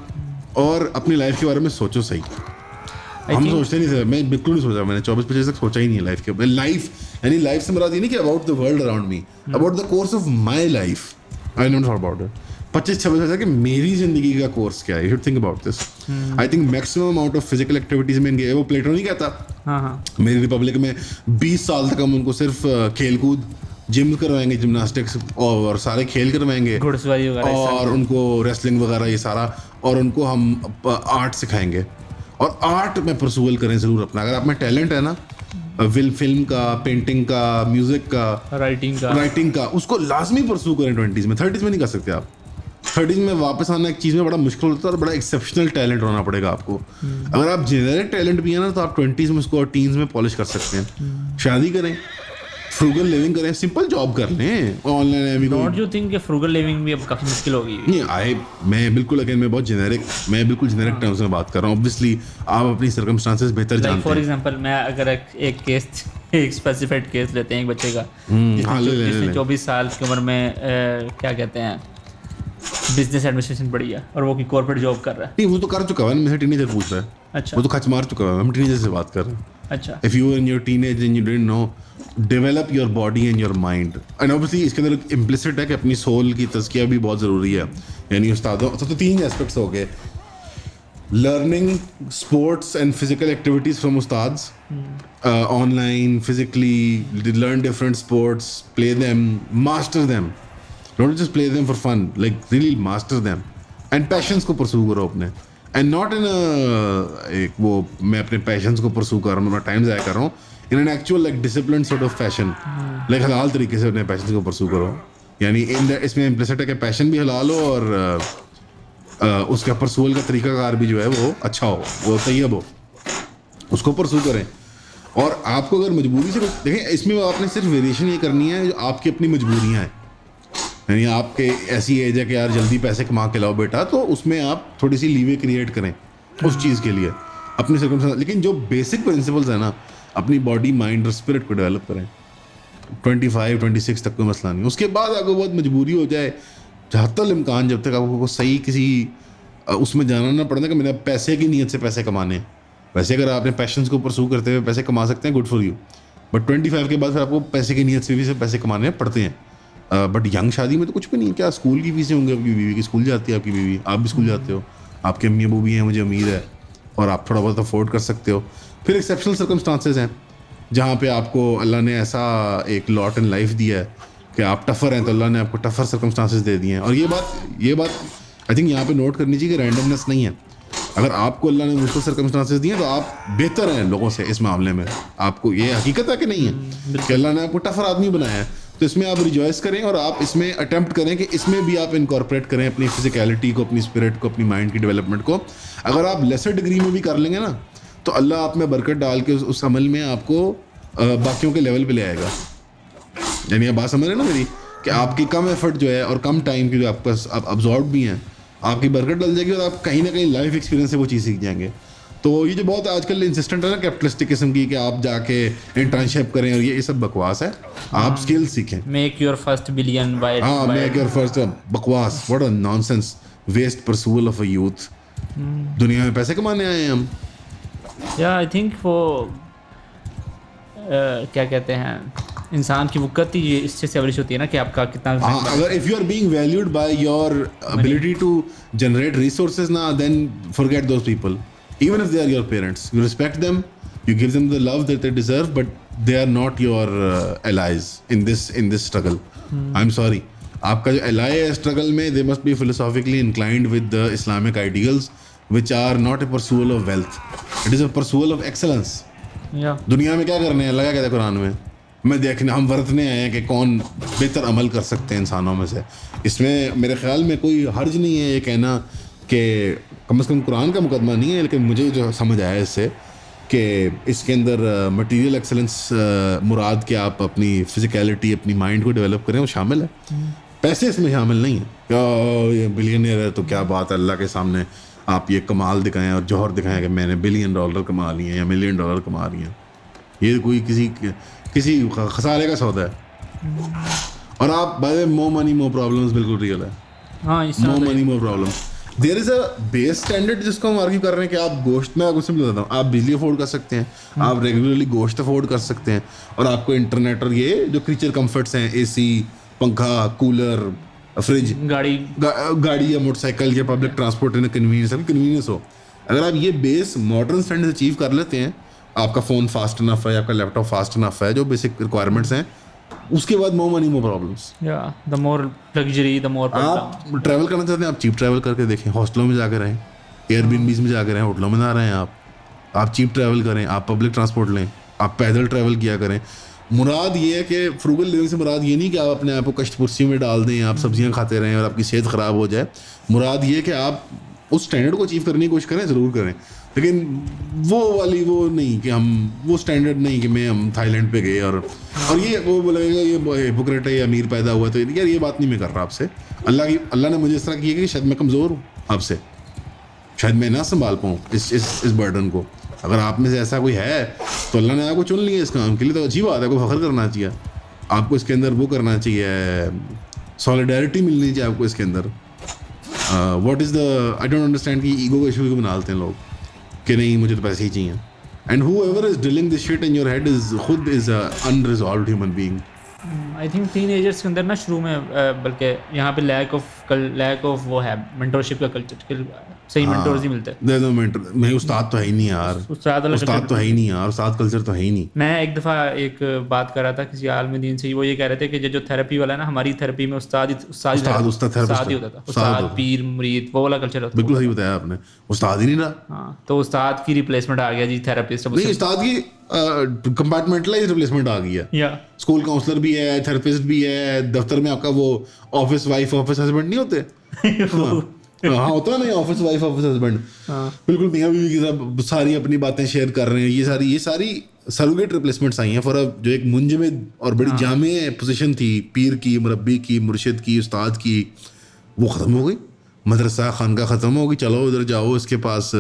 और अपनी लाइफ के बारे में सोचो सही। हम सोचते नहीं थे, मैं बिल्कुल नहीं सोचा, मैंने 24-25 तक सोचा ही नहीं है लाइफ के बारे में। लाइफ यानी से मुराद ये नहीं कि about the world around me, about the course of my life, I don't thought about it. 25-26 साल कि मेरी जिंदगी का कोर्स क्या है, you should think about this. I think maximum amount of physical activities में गए, वो प्लेटो नहीं कहता. हाँ हाँ. मेरी रिपब्लिक में 20 साल तक हम उनको सिर्फ खेलकूद, जिम करवाएंगे, जिम्नास्टिक्स और सारे खेल करवाएंगे, घुड़सवारी वगैरह, और उनको रेसलिंग वगैरह ये सारा, और उनको हम आर्ट सिखाएंगे. और आर्ट में परसूअल करें ज़रूर अपना. अगर आप में टैलेंट है ना, फिल्म का, पेंटिंग का, म्यूजिक का, राइटिंग का, उसको लाजमी परसू करें 20s में. 30s में नहीं कर सकते आप. 30s में वापस आना एक चीज़ में बड़ा मुश्किल होता है और बड़ा एक्सेप्शनल टैलेंट होना पड़ेगा आपको. अगर आप जेनरिक टैलेंट भी है ना, तो आप 20s में उसको और टीन्स में पॉलिश कर सकते हैं. शादी करें, फ्रूगल लिविंग करें, सिंपल जॉब कर लें ऑनलाइन. डोंट यू थिंक कि फ्रूगल लिविंग भी अब काफ़ी मुश्किल होगी? नहीं, मैं बिल्कुल अगेन मैं बिल्कुल जेनेरिक टर्म्स में बात कर रहा हूँ. ऑब्वियसली आप अपनी सर्कमस्टांसेस बेहतर जानते हैं. फॉर एग्जांपल मैं अगर एक स्पेसिफाइड केस लेते हैं एक बच्चे का जिसने 24 साल की उम्र में क्या कहते हैं बिजनेस एडमिनिस्ट्रेशन पढ़ी है और वो की कॉर्पोरेट जॉब कर रहा है. नहीं, वो तो कर चुका है, मुझसे टीनेजर पूछ रहा है. अच्छा, वो तो खच मार चुका है, हम टीनेजर से बात कर रहे हैं. अच्छा. If you were in your teenage and you didn't know, develop your body and your mind. And obviously इसके अंदर इम्प्लिसिट है कि अपनी सोल की तज़किया भी बहुत ज़रूरी है. यानी उस्तादों तो 3 एस्पेक्ट्स हो गए: learning sports and physical activities from उस्ताद्स, online, physically, learn different sports, play them, master them. Don't just play them for fun, like really master them. And passions को pursue करो अपने. And not in मैं अपने passions को pursue कर रहा हूँ, मैं टाइम ज़ाया कर रहा हूँ. In an actual like disciplined sort of fashion. Like हलाल तरीके से अपने passions को pursue करो. यानी इसमें implicit है कि passion भी हलाल हो और उसका pursual का तरीकाकार भी जो है वो अच्छा हो, वो तैयब हो. उसको pursue करें. और आपको अगर मजबूरी से देखें, इसमें आपने सिर्फ वेरिएशन ये करनी है जो आपकी अपनी मजबूरियाँ हैं. यानी आपके ऐसी एज है कि यार जल्दी पैसे कमा के लाओ बेटा, तो उसमें आप थोड़ी सी लीवे क्रिएट करें उस चीज़ के लिए अपनी सर्कमस्टेंस. लेकिन जो बेसिक प्रिंसिपल्स है ना, अपनी बॉडी, माइंड और स्पिरिट को डेवलप करें. 25-26 तक कोई मसला नहीं. उसके बाद आपको बहुत मजबूरी हो जाए, जहाँ तक इम्कान, जब तक आपको सही किसी उसमें जाना ना पड़ना कि मैंने पैसे की नीयत से पैसे कमाने हैं. वैसे अगर आपने पैशंस को परसू करते हुए पैसे कमा सकते हैं, गुड फॉर यू. बट 25 के बाद फिर आपको पैसे की नीयत से भी पैसे कमाने पड़ते हैं. बट यंग शादी में तो कुछ भी नहीं. क्या स्कूल की फीसें होंगी आपकी बीवी की? स्कूल जाती है आपकी बीवी, आप भी स्कूल जाते हो, आपके अम्मी अबू भी हैं, मुझे उम्मीद है, और आप थोड़ा बहुत अफोर्ड कर सकते हो. फिर एक्सेप्शनल सर्कमस्टांसेस हैं जहाँ पे आपको अल्लाह ने ऐसा एक लॉट इन लाइफ दिया है कि आप टफ़र हैं, तो अल्लाह ने आपको टफ़र सर्कमस्टांसेस दे दिए हैं. और ये बात आई थिंक यहाँ पे नोट करनी चाहिए कि रैंडमनेस नहीं है. अगर आपको अल्लाह ने मुश्किल सर्कमस्टांसेस दिए तो आप बेहतर हैं लोगों से इस मामले में. आपको ये हकीकत है कि नहीं है कि अल्लाह ने आपको टफ़र आदमी बनाया है, तो इसमें आप रिजॉइस करें और आप इसमें अटेम्प्ट करें कि इसमें भी आप इनकॉर्पोरेट करें अपनी फिजिकलिटी को, अपनी स्पिरिट को, अपनी माइंड की डेवलपमेंट को. अगर आप लेसर डिग्री में भी कर लेंगे ना, तो अल्लाह आप में बरकत डाल के उस अमल में आपको बाकियों के लेवल पे ले आएगा. यानी आप बात समझ रहे हैं ना मेरी, कि आपकी कम एफर्ट जो है और कम टाइम की जो आपके पास आप अब्जॉर्ब भी हैं, आपकी बरकत डल जाएगी और आप कहीं ना कहीं लाइफ एक्सपीरियंस से वो चीज़ सीख जाएंगे. तो ये जो बहुत आजकल इंसिस्टेंट है ना कैपिटलिस्टिक किस्म की, कि आप जाके इंटर्नशिप करें और ये सब बकवास है. आप स्किल सीखें. Make your first billion bye make your first बकवास. What a nonsense waste pursual of a youth. दुनिया में पैसे कमाने आए हैं हम. या आई थिंक वो क्या कहते हैं, इंसान की वक़्त ही इससे एस्टैब्लिश होती है ना कि आपका कितना. अगर if you are being valued by your ability to generate resources ना, then forget those people. Even if they are your parents, you respect them, you give them the love that they deserve, but they are not your allies in this struggle. I'm sorry. आपका जो ally है struggle में, they must be philosophically inclined with the Islamic ideals, which are not a pursuit of wealth. It is a pursuit of excellence. Yeah. दुनिया में क्या करने हैं, लगा कहता है कुरान में, मैं देखने, हम वरतने आए हैं कि कौन बेहतर अमल कर सकते हैं इंसानों में से. इसमें मेरे ख्याल में कोई हर्ज नहीं है ये कहना कि कम से कम कुरान का मुकदमा नहीं है, लेकिन मुझे जो समझ आया इससे कि इसके अंदर मटेरियल एक्सेलेंस मुराद के आप अपनी फिजिकलिटी, अपनी माइंड को डेवलप करें, वो शामिल है. पैसे इसमें शामिल नहीं है. क्या ये बिलियनियर है तो क्या बात है, अल्लाह के सामने आप ये कमाल दिखाएं और जौहर दिखाएं कि मैंने $1 बिलियन कमा लिए हैं या $1 मिलियन कमा लिए हैं. ये कोई किसी खसारे का सौदा है. और आप बाय मो मनी मो प्रॉब्लम्स बिल्कुल रियल है. हाँ, mo money mo problems. There is a base standard जिसको हम आर्ग्यू कर रहे हैं कि आप गोश्त में, आपको सिंपल बताता हूँ, आप बिजली अफोर्ड कर सकते हैं, आप रेगुलरली गोश्त अफोर्ड कर सकते हैं, और आपको इंटरनेट और ये जो क्रीचर कंफर्ट्स हैं, एसी, पंखा, कूलर, फ्रिज, गाड़ी गाड़ी या मोटरसाइकिल या पब्लिक ट्रांसपोर्ट में कन्वीनियंस हो। अगर आप ये बेस मॉडर्न स्टैंडर्ड अचीव कर लेते हैं, आपका फ़ोन फास्ट इनफ है, आपका लैपटॉप फास्ट इनफ है, जो बेसिक रिक्वायरमेंट्स हैं, उसके बाद no money no problems. The more luxury the more आप ट्रैवल करना चाहते हैं, आप चीप ट्रैवल करके देखें, हॉस्टलों में जाकर रहें, एयरबीएनबीज़ में जाकर रहें, होटलों में ना रहें। आप चीप ट्रैवल करें, आप पब्लिक ट्रांसपोर्ट लें, आप पैदल ट्रैवल किया करें। मुराद ये है कि फ्रूगल लिविंग से मुराद ये नहीं कि आप अपने आप को कष्ट कुर्सी में डाल दें, आप सब्जियां खाते रहें और आपकी सेहत ख़राब हो जाए। मुराद ये है कि आप उस स्टैंडर्ड को अचीव करने की कोशिश करें, ज़रूर करें, लेकिन वो नहीं कि हम वो स्टैंडर्ड नहीं कि हम थाईलैंड पे गए और ये वो बोलेगा ये हिपोक्रेट है, ये अमीर पैदा हुआ, तो यार ये बात नहीं मैं कर रहा आपसे। अल्लाह ने मुझे इस तरह किया कि शायद मैं कमज़ोर हूँ आपसे, शायद मैं ना संभाल पाऊँ इस बर्डन को। अगर आप में से ऐसा कोई है तो अल्लाह ने आपको चुन लिया इस काम के लिए, तो अच्छी बात है, आपको फ़ख्र करना चाहिए, आपको इसके अंदर वो करना चाहिए, सॉलिडारिटी मिलनी चाहिए आपको इसके अंदर। What is the I don't understand कि ईगो का इशू बना लेते हैं लोग कि नहीं मुझे तो पैसे ही चाहिए। And whoever is drilling this shit in your head is खुद is a unresolved human being. I think teenagers के अंदर ना शुरू में बल्कि यहाँ पे लैक ऑफ वो है मेंटरशिप का कल्चर, सही मेंटर्स नहीं मिलते। दे दो मेंटर, मैं उस्ताद तो है ही नहीं यार, उस्ताद तो है ही नहीं यार, उस्ताद कल्चर तो है ही नहीं। मैं एक दफ़ा एक बात कर रहा था किसी आलम दीन से, वो ये कह रहे थे कि जो थेरेपी वाला है ना, हमारी थेरेपी में उस्ताद ही होता था, उस्ताद पीर मुरीद वो वाला कल्चर होता। बिल्कुल सही बताया आपने, उस्ताद ही नहीं रहा। हाँ, तो उस्ताद की रिप्लेसमेंट आ गया जी थेरेपिस्ट। नहीं, उस्ताद की कंपार्टमेंटलाइज रिप्लेसमेंट आ गई है। या स्कूल काउंसलर भी है, थेरेपिस्ट भी है, दफ्तर में आपका वो ऑफिस वाइफ ऑफिस हस्बैंड नहीं होते हाँ होता है नहीं, ऑफिस वाइफ ऑफिस हस्बैंड, बिल्कुल मियां बीवी की सब सारी अपनी बातें शेयर कर रहे हैं। ये सारी सरोगेट रिप्लेसमेंट्स आई हैं फॉर जो एक मुंजमद और बड़ी जामे पोजीशन थी पीर की, मुरब्बी की, मुर्शिद की, उस्ताद की, वो ख़त्म हो गई। मदरसा खानका ख़त्म हो गई, चलो उधर जाओ, इसके पास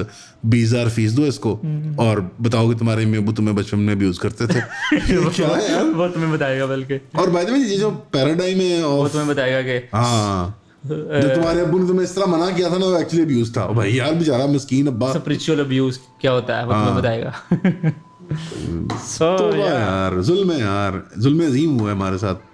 20,000 फीस दो इसको और बताओ कि तुम्हारे में तुम्हें बचपन में अब्यूज़ करते थे क्या है यार, वो तुम्हें बताएगा बल्कि। और बाय द वे ये जो पैराडाइम है वो तुम्हें बताएगा कि हाँ जो तुम्हारे अब्बू ने तुम्हें इस तरह मना किया था ना, वो एक्चुअली अब्यूज था। भाई यार बेचारा मिस्कीन अब्बा, स्पिरिचुअल अब्यूज क्या होता है वो तुम्हें बताएगा। तो यार जुल्म अजीम हुआ है हमारे साथ।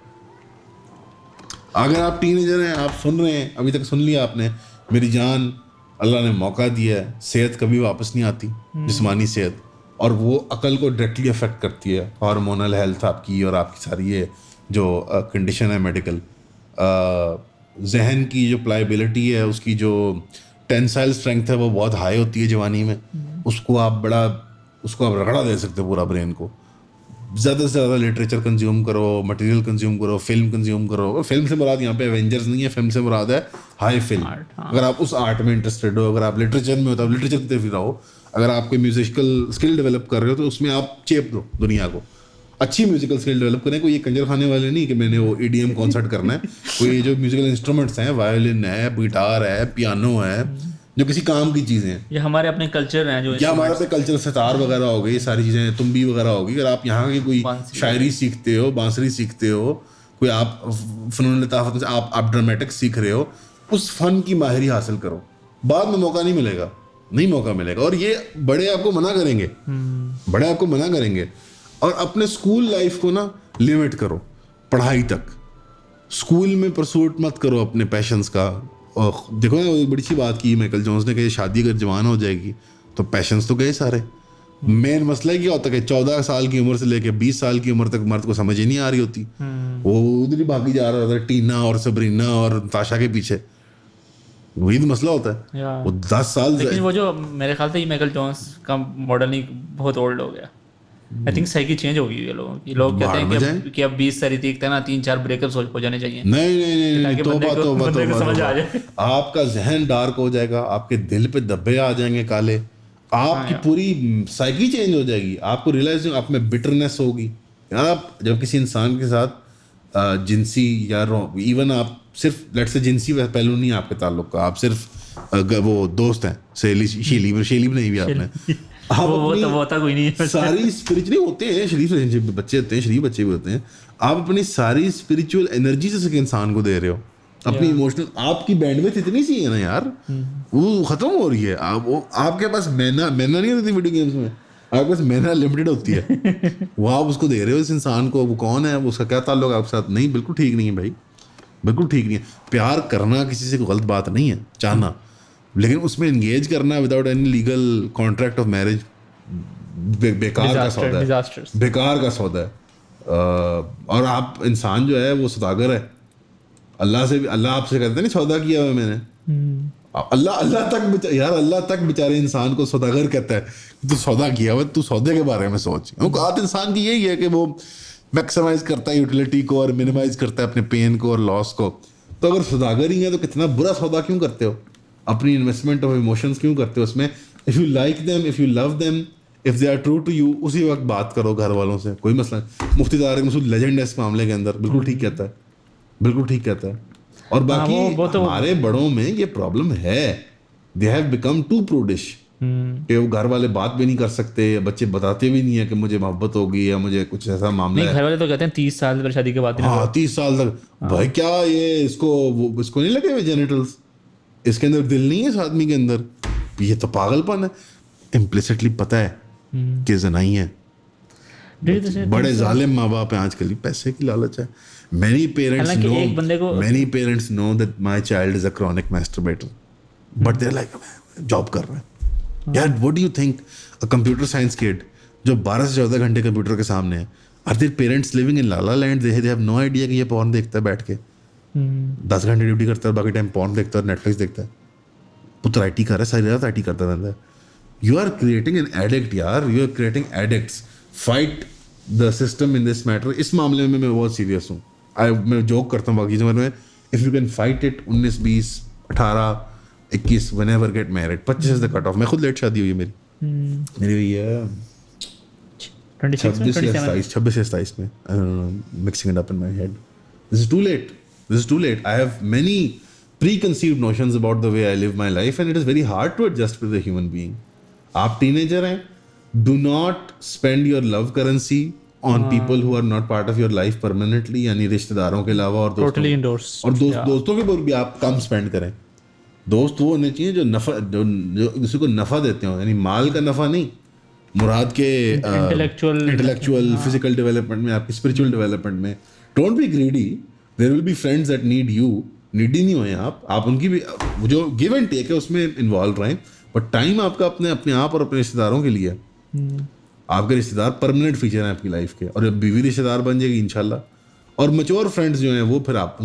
अगर आप टीनेजर हैं, आप सुन रहे हैं, अभी तक सुन लिया आपने, मेरी जान, अल्लाह ने मौका दिया है, सेहत कभी वापस नहीं आती, जिस्मानी सेहत, और वो अकल को डायरेक्टली अफेक्ट करती है, हार्मोनल हेल्थ आपकी और आपकी सारी ये जो कंडीशन है मेडिकल, जहन की जो प्लाइबिलिटी है, उसकी जो टेंसाइल स्ट्रेंथ है वो बहुत हाई होती है जवानी में, उसको आप रगड़ा दे सकते हो पूरा ब्रेन को। ज़्यादा से ज़्यादा लिटरेचर कंज्यूम करो, मटेरियल कंज्यूम करो, फिल्म कंज्यूम करो। फिल्म से मुराद यहाँ पे एवेंजर्स नहीं है, फिल्म से मुराद है हाई फिल्म। अगर आप उस आर्ट में इंटरेस्टेड हो, अगर आप लिटरेचर में हो तो आप लिटरेचर की तरफ रहो, अगर आप कोई म्यूजिकल स्किल डेवलप कर रहे हो तो उसमें आप चेप दो दुनिया को, अच्छी म्यूजिकल स्किल डेवलप करें। कोई ये कंजर खाने वाले नहीं कि मैंने वो EDM कॉन्सर्ट करना है। कोई जो म्यूजिकल इंस्ट्रूमेंट्स हैं, वायोलिन है, गिटार है, पियानो है, जो किसी काम की चीज़ें हैं, ये हमारे अपने कल्चर हैं जो, या हमारे अपने कल्चर, सितार वगैरह हो गई, सारी चीज़ें, तुम्बी वगैरह होगी। अगर आप यहाँ की कोई शायरी सीखते हो, बांसुरी सीखते हो, कोई आप फ़नून लताफ़त से आप ड्रामेटिक्स सीख रहे हो, उस फ़न की माहिरी हासिल करो, बाद में मौका नहीं मिलेगा। और ये बड़े आपको मना करेंगे। और अपने स्कूल लाइफ को ना लिमिट करो पढ़ाई तक। स्कूल में परसूट मत करो अपने पैशंस का। और देखो ना, एक बड़ी सी बात की माइकल जोन्स ने कि शादी अगर जवान हो जाएगी तो पैशंस तो गए सारे। मेन मसला क्या होता है कि 14 साल की उम्र से लेकर 20 साल की उम्र तक मर्द को समझ ही नहीं आ रही होती, वो उधर ही भागी जा रहा होता है टीना और सबरीना और ताशा के पीछे। वही तो मसला होता है। वो 10 साल, लेकिन वो जो मेरे ख्याल से माइकल जोन्स का मॉडल बहुत ओल्ड हो गया। आई थिंक साइकिल चेंज हो गई है लोगों की। लोग कहते हैं कि अब 20 साल देखते हैं ना, 3-4 ब्रेकअप्स हो जाने चाहिए। नहीं, तो समझ आ जाए। आपका जहन डार्क हो जाएगा, आपके दिल पे धब्बे आ जाएंगे काले, आपकी पूरी साइकिल चेंज हो जाएगी। आपको रियलाइज आप में बिटरनेस होगी। यार आप जब किसी इंसान के साथ जिनसी या इवन आप सिर्फ लेट्स से जिनसी पहलू नहीं आपके ताल्लुक का, आप सिर्फ वो दोस्त हैं, शेली नहीं भी आपने वो कोई नहीं है। सारी स्पिरिचुअली होते हैं, शरीफ बच्चे होते हैं, शरीफ बच्चे भी होते हैं। आप अपनी सारी स्पिरिचुअल एनर्जी से इंसान को दे रहे हो, अपनी इमोशनल, आपकी बैंडविड्थ इतनी सी है ना यार, वो खत्म हो रही है। आपके पास मैना नहीं रहती वीडियो गेम्स में, आपके पास मैना लिमिटेड होती है। वो आप उसको दे रहे हो इस इंसान को, वो कौन है, उसका क्या ताल्लुक आपके साथ, नहीं, बिल्कुल ठीक नहीं है भाई। बिल्कुल ठीक नहीं है। प्यार करना किसी से कोई गलत बात नहीं है, चाहना, लेकिन उसमें एंगेज करना without any legal contract of marriage बेकार का सौदा है, बेकार का सौदा है। और आप इंसान जो है वो सौदागर है, अल्लाह आपसे कहते नहीं सौदा किया हुआ मैंने, अल्लाह तक बेचारे इंसान को सौदागर कहता है, तू सौदा किया हुआ, तू सौदे के बारे में सोच। औकात इंसान की यही है कि वो मैक्सिमाइज करता है यूटिलिटी को और मिनिमाइज करता है अपने पेन को और लॉस को। तो अगर सौदागर ही है तो कितना बुरा सौदा क्यों करते हो, अपनी इन्वेस्टमेंट ऑफ इमोशंस क्यों करते हो उसमें। If you like them, if you love them, if they are true to you, उसी वक्त बात करो घर वालों से, कोई मसला नहीं। मुफ्ती तारिक मसूद लेजेंड है इस मामले के अंदर, बिल्कुल ठीक कहता है, बिल्कुल ठीक कहता है। और बाकी हमारे बड़ों में ये प्रॉब्लम है, दे हैव बिकम टू प्रूडिश कि वो घर वाले बात भी नहीं कर सकते, बच्चे बताते भी नहीं है कि मुझे मोहब्बत होगी या मुझे कुछ ऐसा मामला है। घर वाले तो कहते हैं 30 साल पर शादी के बाद। हाँ 30 साल तक भाई क्या ये इसको नहीं लगे हुए जेनिटल्स, इसके अंदर दिल नहीं है इस आदमी के अंदर, ये तो पागलपन है। इम्प्लिसिटली पता है कि जनाई है, बड़े जालिम माँ बाप हैं आजकल, पैसे की लालच है। Many parents know that my child is a chronic masturbator, but they're like job कर रहे हैं यार। What do you think a computer science kid जो 12 से 14 घंटे कंप्यूटर के सामने है, are their parents living in La La Land? They have no idea कि ये पॉर्न देखता है बैठ के, 10 घंटे ड्यूटी करता है, बाकी टाइम पॉर्न देखता है, नेटफ्लिक्स देखता है। पुत्र IT कर रहा है, सारी रात IT करता रहता है। You are creating an addict यार, you are creating addicts. Fight the system in this matter. इस मामले में मैं बहुत सीरियस हूँ। मैं जोक करता हूँ बाकी चीज़ों में, if you can fight it 19, 20, 18, 21, whenever get married, 25 is the cut off। मैं खुद लेट शादी हुई है मेरी हुई है 26 या 27 में, mixing it up in my head. This is too late. I have many preconceived notions about the way I live my life and it is very hard to adjust with a human being. आप teenager हैं, do not spend your love currency on people who are not part of your life permanently, यानी रिश्तेदारों के अलावा और दोस्तों दोस्तों के ऊपर भी आप कम स्पेंड करें। दोस्त वो होने चाहिए जो नफा जो किसी को नफा देते हो, यानी माल का नफा नहीं, मुराद के इंटेलेक्चुअल फिजिकल डेवलपमेंट में, आपकी स्पिरिचुअल डेवलपमेंट में। Don't be greedy, there will be friends that need you. Needy नहीं होए आप उनकी भी जो गिव एंड टेक है उसमें इन्वॉल्व रहें, बट टाइम आपका अपने आप और अपने रिश्तेदारों के लिए। आपके रिश्तेदार परमानेंट फीचर हैं आपकी लाइफ के, और जब बीवी रिश्तेदार बन जाएगी इंशाल्लाह। और मैच्योर फ्रेंड्स जो हैं वो फिर आप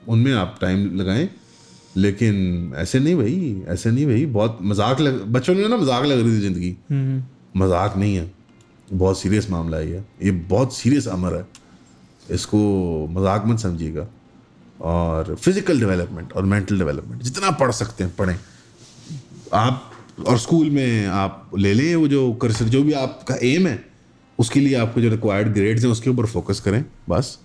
उनमें आप टाइम लगाएं, लेकिन ऐसे नहीं भाई बहुत मजाक बच्चों में ना मजाक लग रही थी जिंदगी, मजाक नहीं है, बहुत सीरियस मामला है ये बहुत सीरियस अमर है, इसको मजाक मत समझिएगा। और फिजिकल डेवलपमेंट और मेंटल डेवलपमेंट जितना पढ़ सकते हैं पढ़ें आप, और स्कूल में आप ले लें वो जो भी आपका एम है, उसके लिए आपको जो रिक्वायर्ड ग्रेड्स हैं उसके ऊपर फोकस करें। बस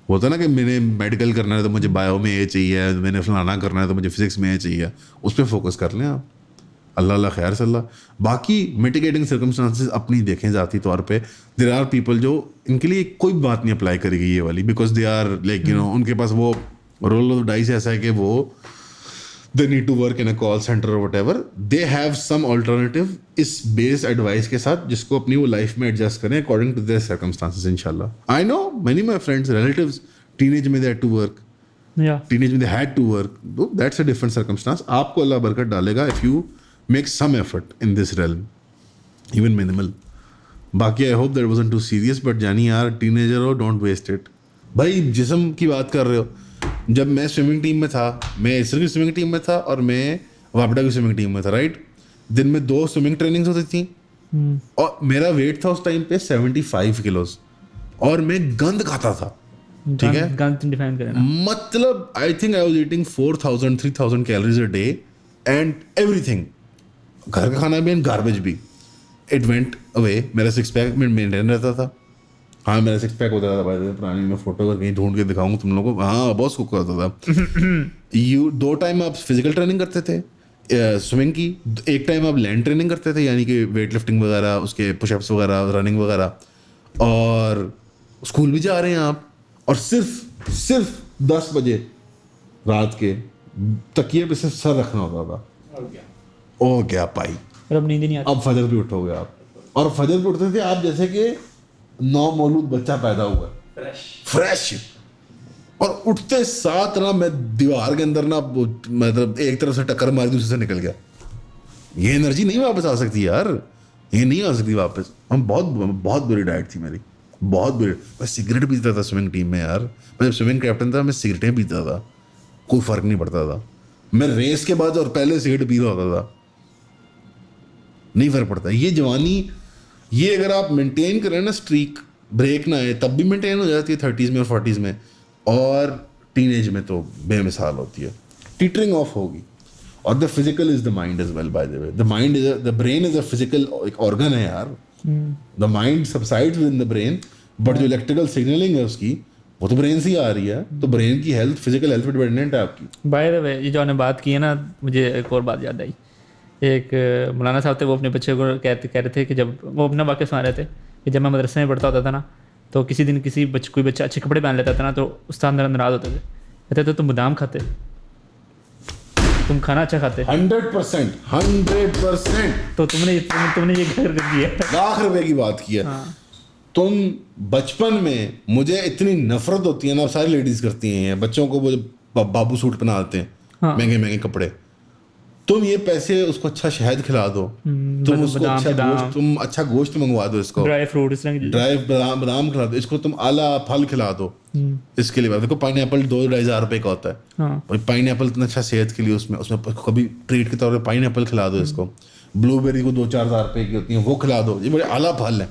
होता ना कि मैंने मेडिकल करना है तो मुझे बायो में ये चाहिए, मैंने फलाना करना है तो मुझे फिजिक्स में ये चाहिए, उस पर फोकस कर लें आप। अल्लाह खैर सल्ला। बाकी मिटिगेटिंग सर्कमस्टांसेस अपनी देखें ज़ाती तौर पे। देयर आर पीपल जो इनके लिए कोई बात नहीं अप्लाई करेगी ये वाली, बिकॉज दे आर लाइक उनके पास वो रोल ऑफ द डाइस ऐसा है कि वो they need to work in a call centre और whatever, they have some alternative इस बेस एडवाइस के साथ, जिसको अपनी वो लाइफ में एडजस्ट करें अकॉर्डिंग टू देयर सर्कमस्टांसेस इंशाल्लाह। I know many my friends relatives teenage में they had to work, teenage में they had to work, that's a different circumstance. आपको अल्लाह बरकत डालेगा if you make some effort in this realm, even minimal. बाकी I hope that wasn't too serious, but जानी यार teenager हो, don't waste it. भाई जिस्म की बात कर रहे हो, जब मैं स्विमिंग टीम में था, मैं इसर की स्विमिंग टीम में था और मैं वापडा की स्विमिंग टीम में था, राइट। दिन में 2 स्विमिंग ट्रेनिंग्स होती थी और मेरा वेट था उस टाइम पे 75 किलोज और मैं गंद खाता था, ठीक है। मतलब I think I was eating 4000-3000 calories a day and everything, घर का खाना भी एंड गार्बेज भी। It went away. मेरा 6 पैक में मेंटेन रहता था। हाँ मेरा 6 पैक होता था भाई, पुरानी मैं फोटो कहीं ढूंढ के दिखाऊंगा तुम लोगों को। हाँ बहुत सुख होता था। 2 टाइम आप फिजिकल ट्रेनिंग करते थे स्विमिंग की, 1 टाइम आप लैंड ट्रेनिंग करते थे, यानी कि वेट लिफ्टिंग वगैरह, उसके पुशअप्स वगैरह, रनिंग वगैरह, और स्कूल भी जा रहे हैं आप, और सिर्फ 10 बजे रात के तकिए पे सिर्फ सर रखना होता था। ओ क्या पाई, अब नींद नहीं आती। अब फजर पे उठोगे आप, और फजर पे उठते थे आप जैसे कि 9 मौलूद बच्चा पैदा हुआ, फ्रेश। और उठते साथ ना मैं दीवार के अंदर ना मतलब एक तरफ से टक्कर मारी दूसरे से निकल गया। ये एनर्जी नहीं वापस आ सकती यार, ये नहीं आ सकती वापस। हम बहुत बुरी डाइट थी मेरी, बहुत बुरी। मैं सिगरेट पीता था स्विमिंग टीम में यार, मैं जब स्विमिंग कैप्टन था मैं सिगरेटें पीता था, कोई फ़र्क नहीं पड़ता था। मैं रेस के बाद और पहले सिगरेट पी रहा होता था, नहीं फ़र्क पड़ता। ये जवानी, ये अगर आप मेंटेन करें ना, स्ट्रीक ब्रेक ना आए तब भी मेंटेन हो जाती है 30s में और 40s में, और टीनेज में तो बेमिसाल होती है, टीटरिंग ऑफ होगी। और the physical is the mind as well, by the way. The mind is the brain is a physical एक ऑर्गन है यार। The mind subsides within the brain, but जो इलेक्ट्रिकल सिग्नलिंग है उसकी वो तो ब्रेन से ही आ रही है। तो ब्रेन की हेल्थ फिजिकल हेल्थ पे डिपेंडेंट है आपकी। बाय द वे, ये जो आपने बात की है ना, मुझे एक और बात याद आई। एक मौलाना साहब थे, वो अपने बच्चे को कह रहे थे कि जब वो अपना वाक़या सुना रहे थे कि जब मैं मदरसे में पढ़ता होता था ना, तो किसी दिन कोई बच्चा अच्छे कपड़े पहन लेता था ना, तो उस्ताद नाराज़ होते थे, कहते तो तुम बादाम खाते, तुम खाना अच्छा खाते। 100%। तो तुमने ये कर दिया, ₹1,00,000 की बात की है। तुम बचपन में, मुझे इतनी नफरत होती है ना, सारी लेडीज करती हैं, बच्चों को वो बाबू सूट पहनाते हैं, महंगे महंगे कपड़े। तुम ये पैसे उसको अच्छा शहद खिला दो, तुम उसको अच्छा गोश्त, तुम अच्छा गोश्त मंगवा दो, इसको ड्राई फ्रूट, ड्राई बादाम खिला दो, इसको तुम आला फल खिला दो। इसके लिए देखो पाइनएप्पल ₹2-2.5 का होता है। और पाइनएप्पल इतना अच्छा सेहत के लिए, उसमें कभी ट्रीट के तौर पे पाइनएप्पल खिला दो इसको। ब्लूबेरी को ₹2-4 की होती है, वो खिला दो, ये बड़े आला फल है।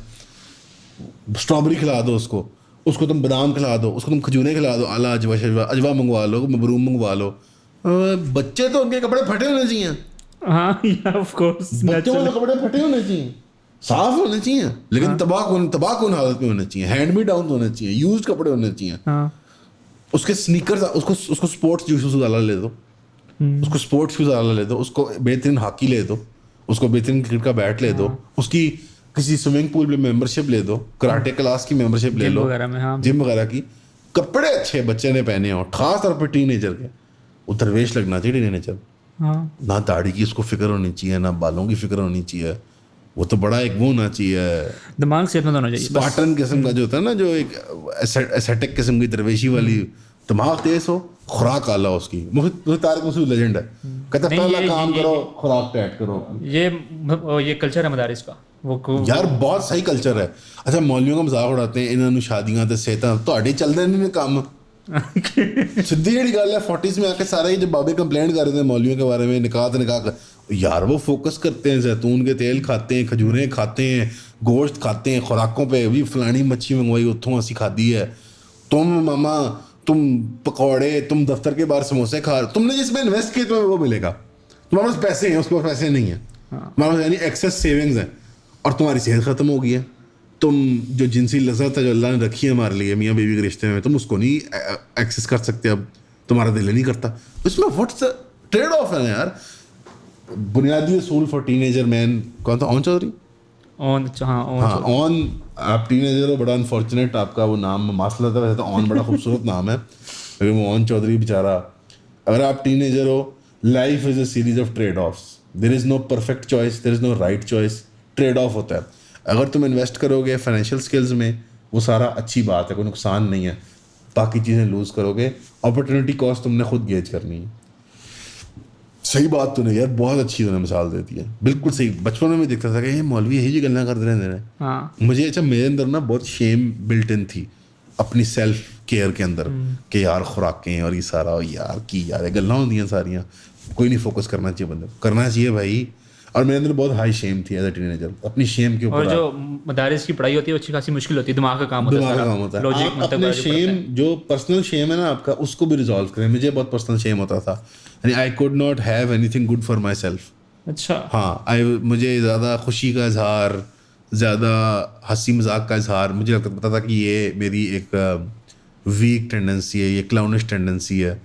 स्ट्रॉबेरी खिला दो उसको तुम बादाम खिला दो, उसको तुम खजूरें खिला दो, आला अजवा मंगवा लो, मबरूम मंगवा लो। बच्चे तो उनके कपड़े फटे होने चाहिए। हाँ, ऑफ कोर्स, बच्चों के कपड़े फटे होने चाहिए, साफ होने चाहिए, लेकिन तबाह हालत में होने चाहिए, हैंड मी डाउन होने चाहिए, यूज्ड कपड़े होने चाहिए। उसके स्नीकर्स, उसको स्पोर्ट्स शूज वाला ले दो, उसको स्पोर्ट्स शूज वाला ले दो, उसको बेहतरीन हॉकी ले दो, उसको बेहतरीन क्रिकेट का बैट ले दो, उसकी किसी स्विमिंग पूल में मेंबरशिप ले दो, कराटे क्लास की मेंबरशिप ले लो, जिम वगैरह की। कपड़े अच्छे बच्चे ने पहने हो, खास तौर पर टीनेजर के, उतरवेश लगना चाहिए टीनेजर। ना दाढ़ी की उसको फिक्र होनी चाहिए, ना बालों की फिक्र होनी चाहिए, वो तो बड़ा एक वो होना चाहिए, दिमाग सेहतमंद होना चाहिए, स्पार्टन किस्म का जो होता है ना, जो एक एसेटिक किस्म की दरवेशी वाली, दिमाग तेज हो, खुराक आला उसकी। तारिक मसूद लेजेंड है, कहता पहला काम करो, खुराक टाइट करो। ये कल्चर है मदारिस का, वो यार बहुत सही कल्चर है। अच्छा, मौलवियों का मजाक उड़ाते हैं, इन्होंने शादियां ते सेहतां ਤੁਹਾਡੇ ਚੱਲਦੇ नहीं काम। सीधी जी गल है, 40s में आके सारे ही जब बाबे कंप्लेंट कर रहे थे मौलवियों के बारे में, निकाह यार वो फोकस करते हैं, जैतून के तेल खाते हैं, खजूरें खाते हैं, गोश्त खाते हैं, खुराकों पे भी फलानी मच्छी मंगवाई उतों असी खादी है। तुम मामा, तुम पकौड़े, तुम दफ्तर के बाहर समोसे खा, तुमने जिसमें इन्वेस्ट किए तुम्हें वो मिलेगा। तुम्हारे पास पैसे हैं, उसके पास पैसे नहीं है, तुम्हारे पास यानी एक्सेस सेविंग्स है, और तुम्हारी सेहत ख़त्म हो गई है। तुम जो जिनसी लज़्ज़त है जो अल्लाह ने रखी है हमारे लिए मियाँ बीवी के रिश्ते में, तुम उसको नहीं एक्सेस कर सकते, अब तुम्हारा दिल नहीं करता। इसमें व्हाट्स द ट्रेड ऑफ है यार। बुनियादी असूल फॉर टीनेजर मैन कौन था? ओन चौधरी। ओन, आप टीनेजर हो, बड़ा अनफॉर्चुनेट आपका वो नाम मासला था, वैसे तो ओन बड़ा खूबसूरत नाम है, लेकिन वो ओन चौधरी बेचारा। अगर आप टीनेजर हो, life is a series of trade offs, there is no perfect choice, there is no right choice, trade off होता है। अगर तुम इन्वेस्ट करोगे फाइनेंशियल स्किल्स में, वो सारा अच्छी बात है, कोई नुकसान नहीं है। बाकी चीज़ें लूज़ करोगे, अपॉर्चुनिटी कॉस्ट तुमने खुद गेज करनी है। सही बात तो नहीं यार, बहुत अच्छी तूने मिसाल देती है, बिल्कुल सही। बचपन में देखता था कि ये मौलवी यही जी गल्ला करते रहते हैं। मुझे अच्छा, मेरे अंदर ना बहुत शेम बिल्ट इन थी अपनी सेल्फ केयर के अंदर, कि यार खुराकें और ये सारा यार की यार गल्ला होंदियां सारियाँ, कोई नहीं फोकस करना चाहिए, बंदे करना चाहिए भाई। और मेरे अंदर बहुत हाई शेम थी एज अ टीनेजर, अपनी शेम के ऊपर। और जो मदारिस की पढ़ाई होती है अच्छी खासी मुश्किल होती है, दिमाग का काम होता है, आप अपने शेम, जो पर्सनल शेम है ना आपका, उसको भी रिजॉल्व करें। मुझे बहुत पर्सनल शेम होता था, यानी I could not have anything good for my self. अच्छा, हाँ, मुझे ज़्यादा खुशी का इजहार, ज़्यादा हंसी मजाक का इजहार, मुझे पता था कि ये मेरी एक वीक टेंडेंसी है, ये क्लाउनिश टेंडेंसी है,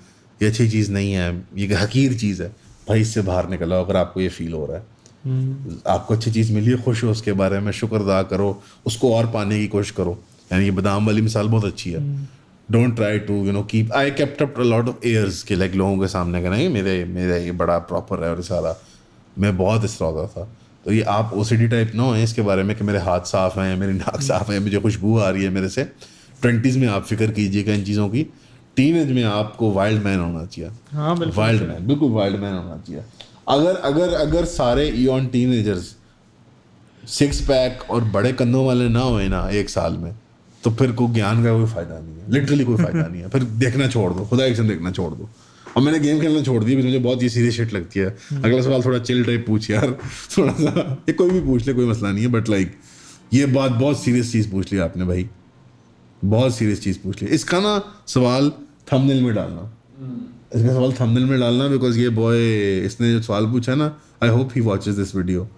ये अच्छी चीज़ नहीं है, ये हकीर चीज़ है। भाई इससे बाहर निकलो अगर आपको ये फील हो रहा है, आपको अच्छी चीज़ मिली है, खुश हो उसके बारे में, शुक्र अदा करो, उसको और पाने की कोशिश करो। यानी ये बादाम वाली मिसाल बहुत अच्छी है। Don't try to keep, I kept up a lot of airs के लाइक लोगों के सामने का नहीं मेरा ये बड़ा प्रॉपर है और सारा, मैं बहुत इस तरह होता था। तो ये आप OCD टाइप ना हो इसके बारे में कि मेरे हाथ साफ़ हैं, मेरी नाक साफ़ है, मुझे खुशबू आ रही है मेरे से। 20s में आप फिक्र कीजिएगा इन चीज़ों की, टीनेज में आपको वाइल्ड मैन होना चाहिए। हाँ बिल्कुल वाइल्ड मैन, बिल्कुल वाइल्ड मैन होना चाहिए। अगर सारे ईऑन टीनेजर्स 6 पैक और बड़े कंधों वाले ना होए ना एक साल में, तो फिर कोई ज्ञान का कोई फायदा नहीं है, लिटरली कोई फायदा नहीं है। फिर देखना छोड़ दो, खुदा एक्शन देखना छोड़ दो। और मैंने गेम खेलना छोड़ दिया, मुझे बहुत ये सीरियस शिट लगती है। अगला सवाल थोड़ा चिल टाइप पूछ यार, थोड़ा सा, ये कोई भी पूछ ले, कोई मसला नहीं है, बट लाइक ये बात बहुत सीरियस चीज़ पूछ ली आपने भाई, बहुत सीरियस चीज़ पूछ ली। इसका ना सवाल थंबनेल में डालना, इसका सवाल थंबनेल में डालना, बिकॉज ये बॉय, इसने जो सवाल पूछा ना, I hope he watches this video,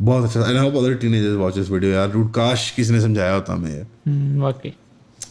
बहुत अच्छा। And I hope other teenagers watch this video यार। रूट काश किसी ने समझाया होता हमें ये। वाकई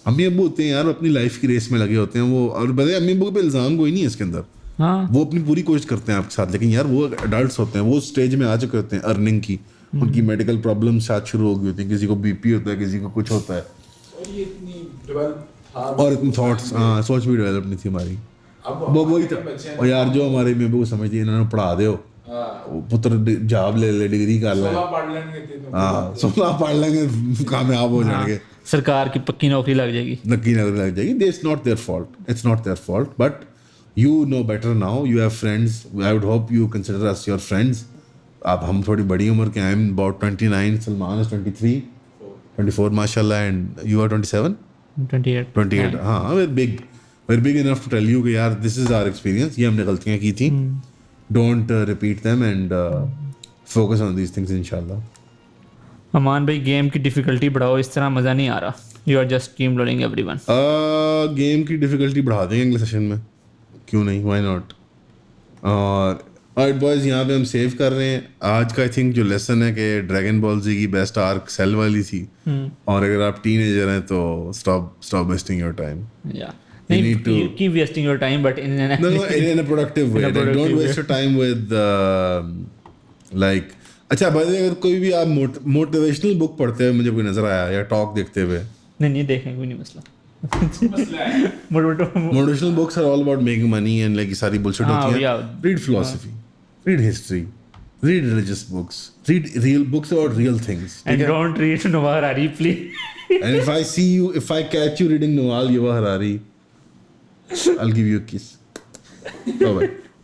अम्मी अब्बू होते हैं यार, अपनी लाइफ की रेस में लगे होते हैं वो, और बताए अम्मी अब्बू पे इल्ज़ाम कोई नहीं है इसके अंदर, हाँ वो अपनी पूरी कोशिश करते हैं आपके साथ, लेकिन यार वो अडल्ट होते हैं, वो स्टेज में आ चुके होते हैं अर्निंग की, उनकी मेडिकल प्रॉब्लम शायद शुरू हो गई होती है, किसी को बीपी होता है, किसी को कुछ होता है, और ये इतनी डेवलप था, और इतनी थॉट्स, हाँ सोच भी डेवलप नहीं थी हमारी। अब वो वही हमारे था। बच्चे हैं और यार जो हमारे में वो समझती है, इन्होंने पढ़ा दो, हाँ, पुत्र जॉब ले ले, डिग्री कर ले, 16 पढ़ लेंगे तो हाँ 16 पढ़ लेंगे, कामयाब हो जाएंगे, सरकार की पक्की नौकरी लग जाएगी। नक्की नजर लग जाएगी। It's not their fault, it's not their fault, but you know better now, you have friends, I would hope you consider us your friends. आप, हम थोड़ी बड़ी उम्र के, I am about 29, Salman is 23, 24 माशाल्लाह, एंड यू आर 27, 28, हाँ, we're big enough to tell you कि यार this is our experience, ये हमने गलतियाँ की थी, don't repeat them and focus on these things इंशाल्लाह। अमान भाई गेम की डिफिकल्टी बढ़ाओ, इस तरह मज़ा नहीं आ रहा, you are just team loading everyone. Game की डिफिकल्टी बढ़ा देंगे अगले सेशन में, क्यों नहीं, व्हाई नॉट। और ऑलराइट बॉयज, यहाँ पे हम सेव कर रहे हैं आज का। आई थिंक जो लेसन है कि ड्रैगन बॉल जी की बेस्ट आर्क सेल वाली थी, और अगर आप टीनेजर हैं तो stop wasting your time. या You need to- नहीं, keep wasting your time but in an No, in a productive way. In a Like, productive don't way. waste your time with like, अच्छा by the way, अगर कोई भी आप motivational book पढ़ते हुए मुझे कोई नजर आया, या टॉक देखते हुए, नहीं देखें, कोई नहीं मसला। मसला है। Motivational books are all about making money and like सारी बुलशिट हाँ, होती है। yeah. Read philosophy, read history, read religious books, read real books about real things. And don't read Noah Harari, please. And if I catch you reading Nawal Yuval Harari, I'll give you a kiss. Bye bye.